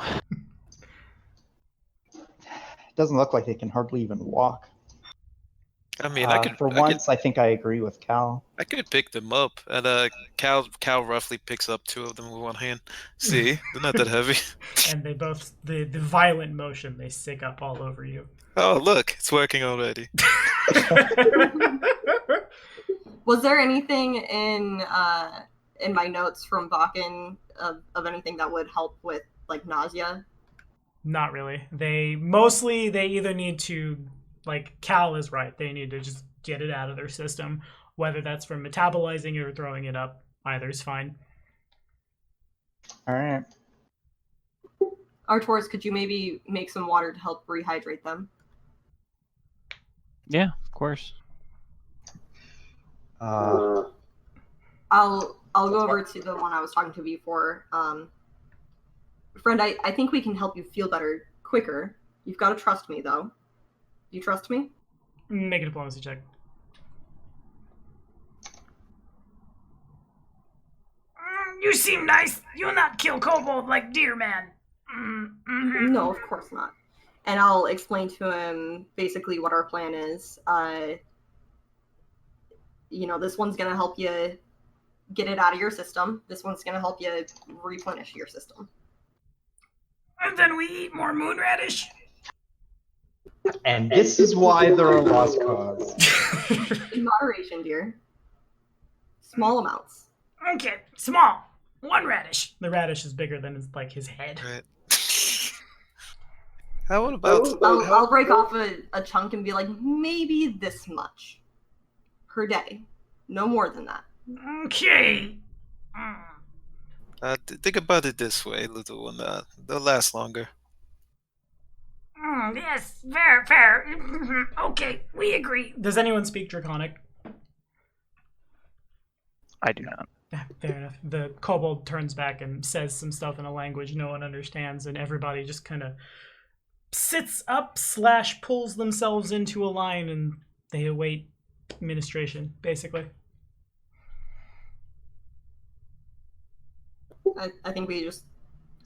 It doesn't look like they can hardly even walk. I mean, I think I agree with Cal. I could pick them up, and Cal roughly picks up two of them with one hand. See, they're not that heavy. And they both the violent motion, they sick up all over you. Oh, look, it's working already. Was there anything in my notes from Bakken of anything that would help with like nausea? Not really. They either need to, like Cal is right, they need to just get it out of their system, whether that's from metabolizing it or throwing it up. Either's fine. All right. Artoris, could you maybe make some water to help rehydrate them? Yeah, of course. I'll go over to the one I was talking to before. Friend, I think we can help you feel better quicker. You've got to trust me, though. Do you trust me? Make a diplomacy check. You seem nice. You'll not kill kobold like Deer Man. No, of course not. And I'll explain to him basically what our plan is. This one's going to help you get it out of your system. This one's going to help you replenish your system. And then we eat more moon radish. And this is why they're a lost cause. In moderation, dear. Small amounts. Okay, small. One radish. The radish is bigger than his head. Right. How about? I'll break off a chunk and be like, maybe this much per day. No more than that. Okay. Think about it this way, little one. They'll last longer. Yes, fair. Okay, we agree. Does anyone speak Draconic? I do not. Fair enough. The kobold turns back and says some stuff in a language no one understands, and everybody just kind of sits up / pulls themselves into a line, and they await administration, basically. I think we just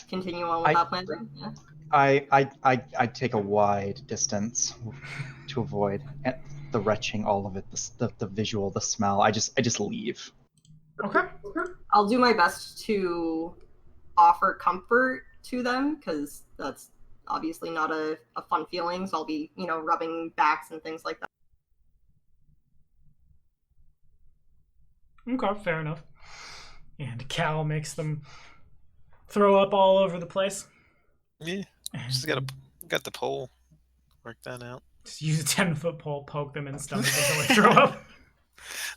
continue on with that plan. Yeah. I take a wide distance to avoid the retching, all of it, the visual, the smell. I just leave. Okay. I'll do my best to offer comfort to them, because that's obviously not a fun feeling. So I'll be, rubbing backs and things like that. Okay, fair enough. And Cal makes them throw up all over the place. Yeah, just got the pole. Work that out. Just use a 10-foot pole, poke them in the stomach until they throw up.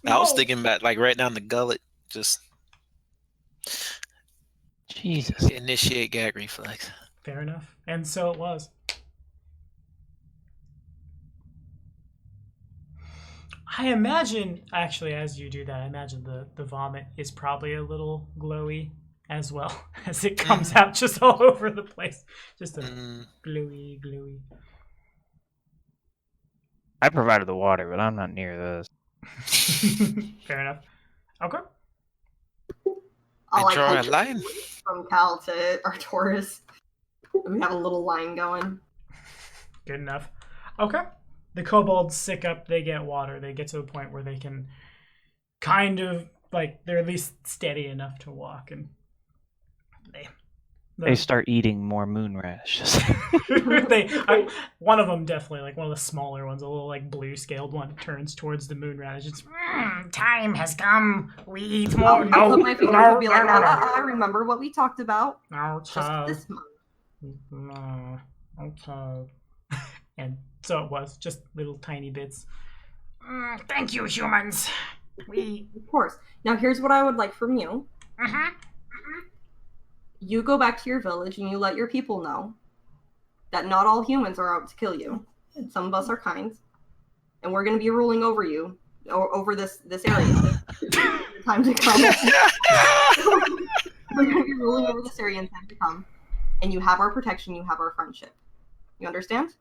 I was thinking about like right down the gullet, just Jesus. initiate gag reflex. Fair enough. And so it was. I imagine, actually, as you do that, I imagine the vomit is probably a little glowy as well, as it comes out just all over the place. Just a glowy. I provided the water, but I'm not near this. Fair enough. Okay. I'll draw a hold line from Cal to Arcturus. We have a little line going. Good enough. Okay. The kobolds sick up, they get water. They get to a point where they can kind of, they're at least steady enough to walk, and they start eating more moon radishes. One of them definitely, one of the smaller ones, a little blue scaled one, turns towards the moon radish. It's time has come. We eat more. I'll put my fingers and be like, I remember what we talked about. No, just this month. No, okay. And so it was just little tiny bits. Thank you, humans. Of course. Now here's what I would like from you. You go back to your village and you let your people know that not all humans are out to kill you. Some of us are kind, and we're going to be ruling over you, or over this area. Time to come. We're going to be ruling over this area in time to come, and you have our protection. You have our friendship. You understand?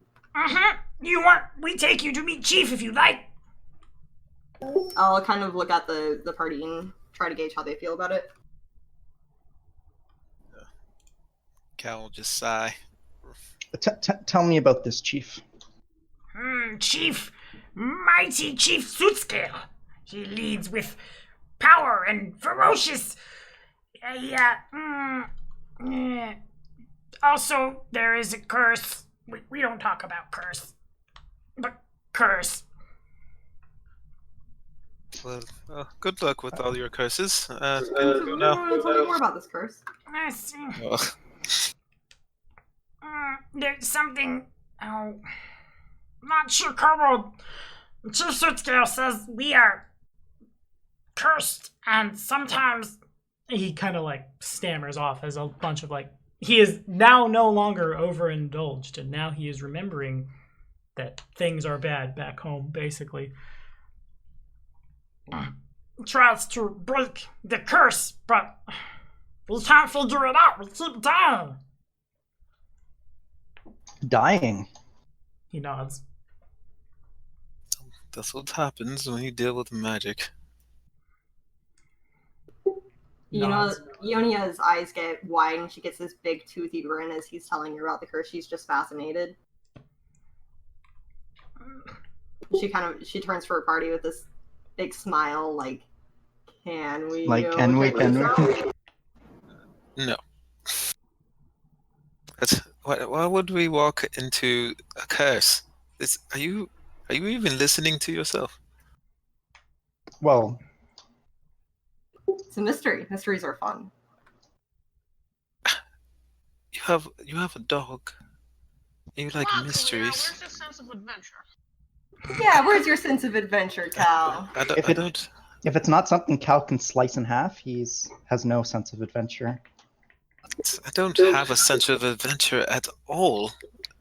We take you to meet Chief if you like. I'll kind of look at the party and try to gauge how they feel about it. Cal will just sigh. Tell me about this, Chief. Chief, mighty Chief Suitscale. He leads with power and ferocious. Also, there is a curse. We don't talk about curse, but curse. Well, good luck with all your curses. Tell me more about this curse. I see. There's something. Not sure, Kobold. Chief Suitscale says we are cursed, and sometimes he kind of stammers off as a bunch of he is now no longer overindulged, and now he is remembering that things are bad back home, basically. Tries to break the curse, but we can't figure it out. We keep dying. Dying? He nods. That's what happens when you deal with magic. Ionia's eyes get wide and she gets this big toothy grin as he's telling her about the curse. She's just fascinated. She turns to her party with this big smile, can we? Can we? No. Why would we walk into a curse? Are you even listening to yourself? Well, it's a mystery. Mysteries are fun. You have a dog. You like mysteries. Where's your sense of adventure? Yeah, where's your sense of adventure, Cal? I don't. If it's not something Cal can slice in half, has no sense of adventure. I don't have a sense of adventure at all.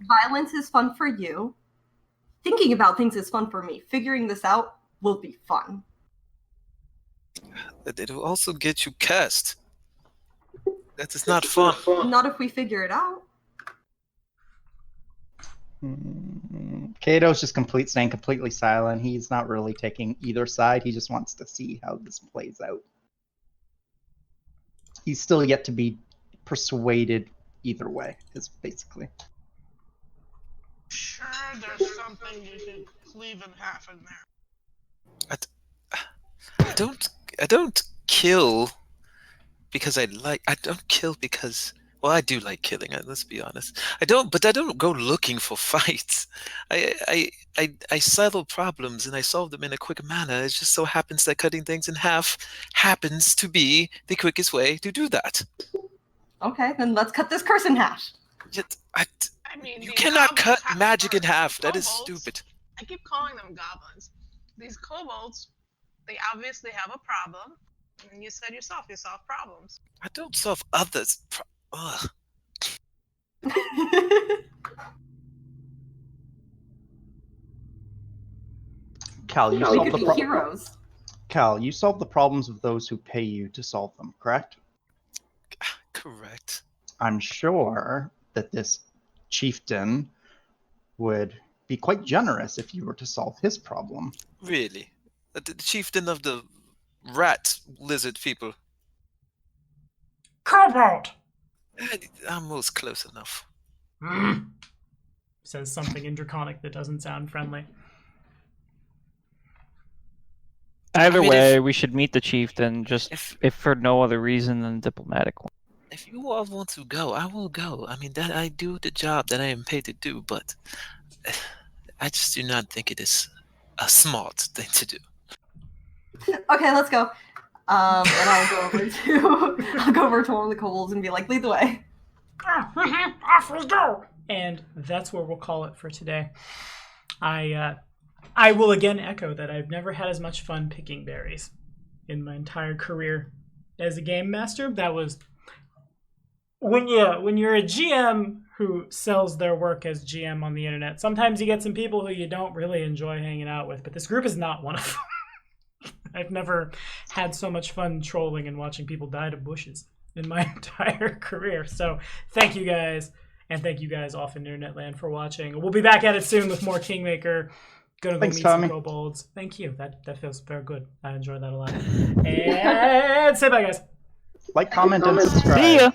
Violence is fun for you. Thinking about things is fun for me. Figuring this out will be fun. It will also get you cursed. That is not fun. Not if we figure it out. Kato's just staying completely silent. He's not really taking either side. He just wants to see how this plays out. He's still yet to be persuaded either way, is basically. Sure, there's something you could cleave in half in there. I don't kill because I don't kill because, well, I do like killing. Let's be honest. I don't go looking for fights. I settle problems and I solve them in a quick manner. It just so happens that cutting things in half happens to be the quickest way to do that. Okay, then let's cut this curse in half. Yet, I mean, you these cannot goblins cut have magic in hearts. half. That is Kobolds, stupid. I keep calling them goblins. These kobolds, they obviously have a problem. And you said yourself, you solve problems. I don't solve others. Ugh. Cal, you we solve could the be heroes. Cal, you solve the problems of those who pay you to solve them, correct? Correct. I'm sure that this chieftain would be quite generous if you were to solve his problem. Really? The chieftain of the rat lizard people. Cobalt! Almost close enough. Says something in Draconic that doesn't sound friendly. Either I mean, way, we should meet the chieftain, just if- if for no other reason than diplomatic one. If you all want to go, I will go. I mean, that I do the job that I am paid to do, but I just do not think it is a smart thing to do. Okay, let's go. And I'll go over to one of the kobolds and be like, lead the way. Off we go! And that's where we'll call it for today. I will again echo that I've never had as much fun picking berries in my entire career as a game master. That was when you're a GM who sells their work as GM on the internet. Sometimes you get some people who you don't really enjoy hanging out with, but this group is not one of them. I've never had so much fun trolling and watching people die to bushes in my entire career. So thank you guys, and thank you guys off in internet land for watching. We'll be back at it soon with more Kingmaker. Gonna go Thanks, meet Tommy. some kobolds. Thank you. That feels very good. I enjoyed that a lot. And say bye, guys. Like, comment, and subscribe. See ya!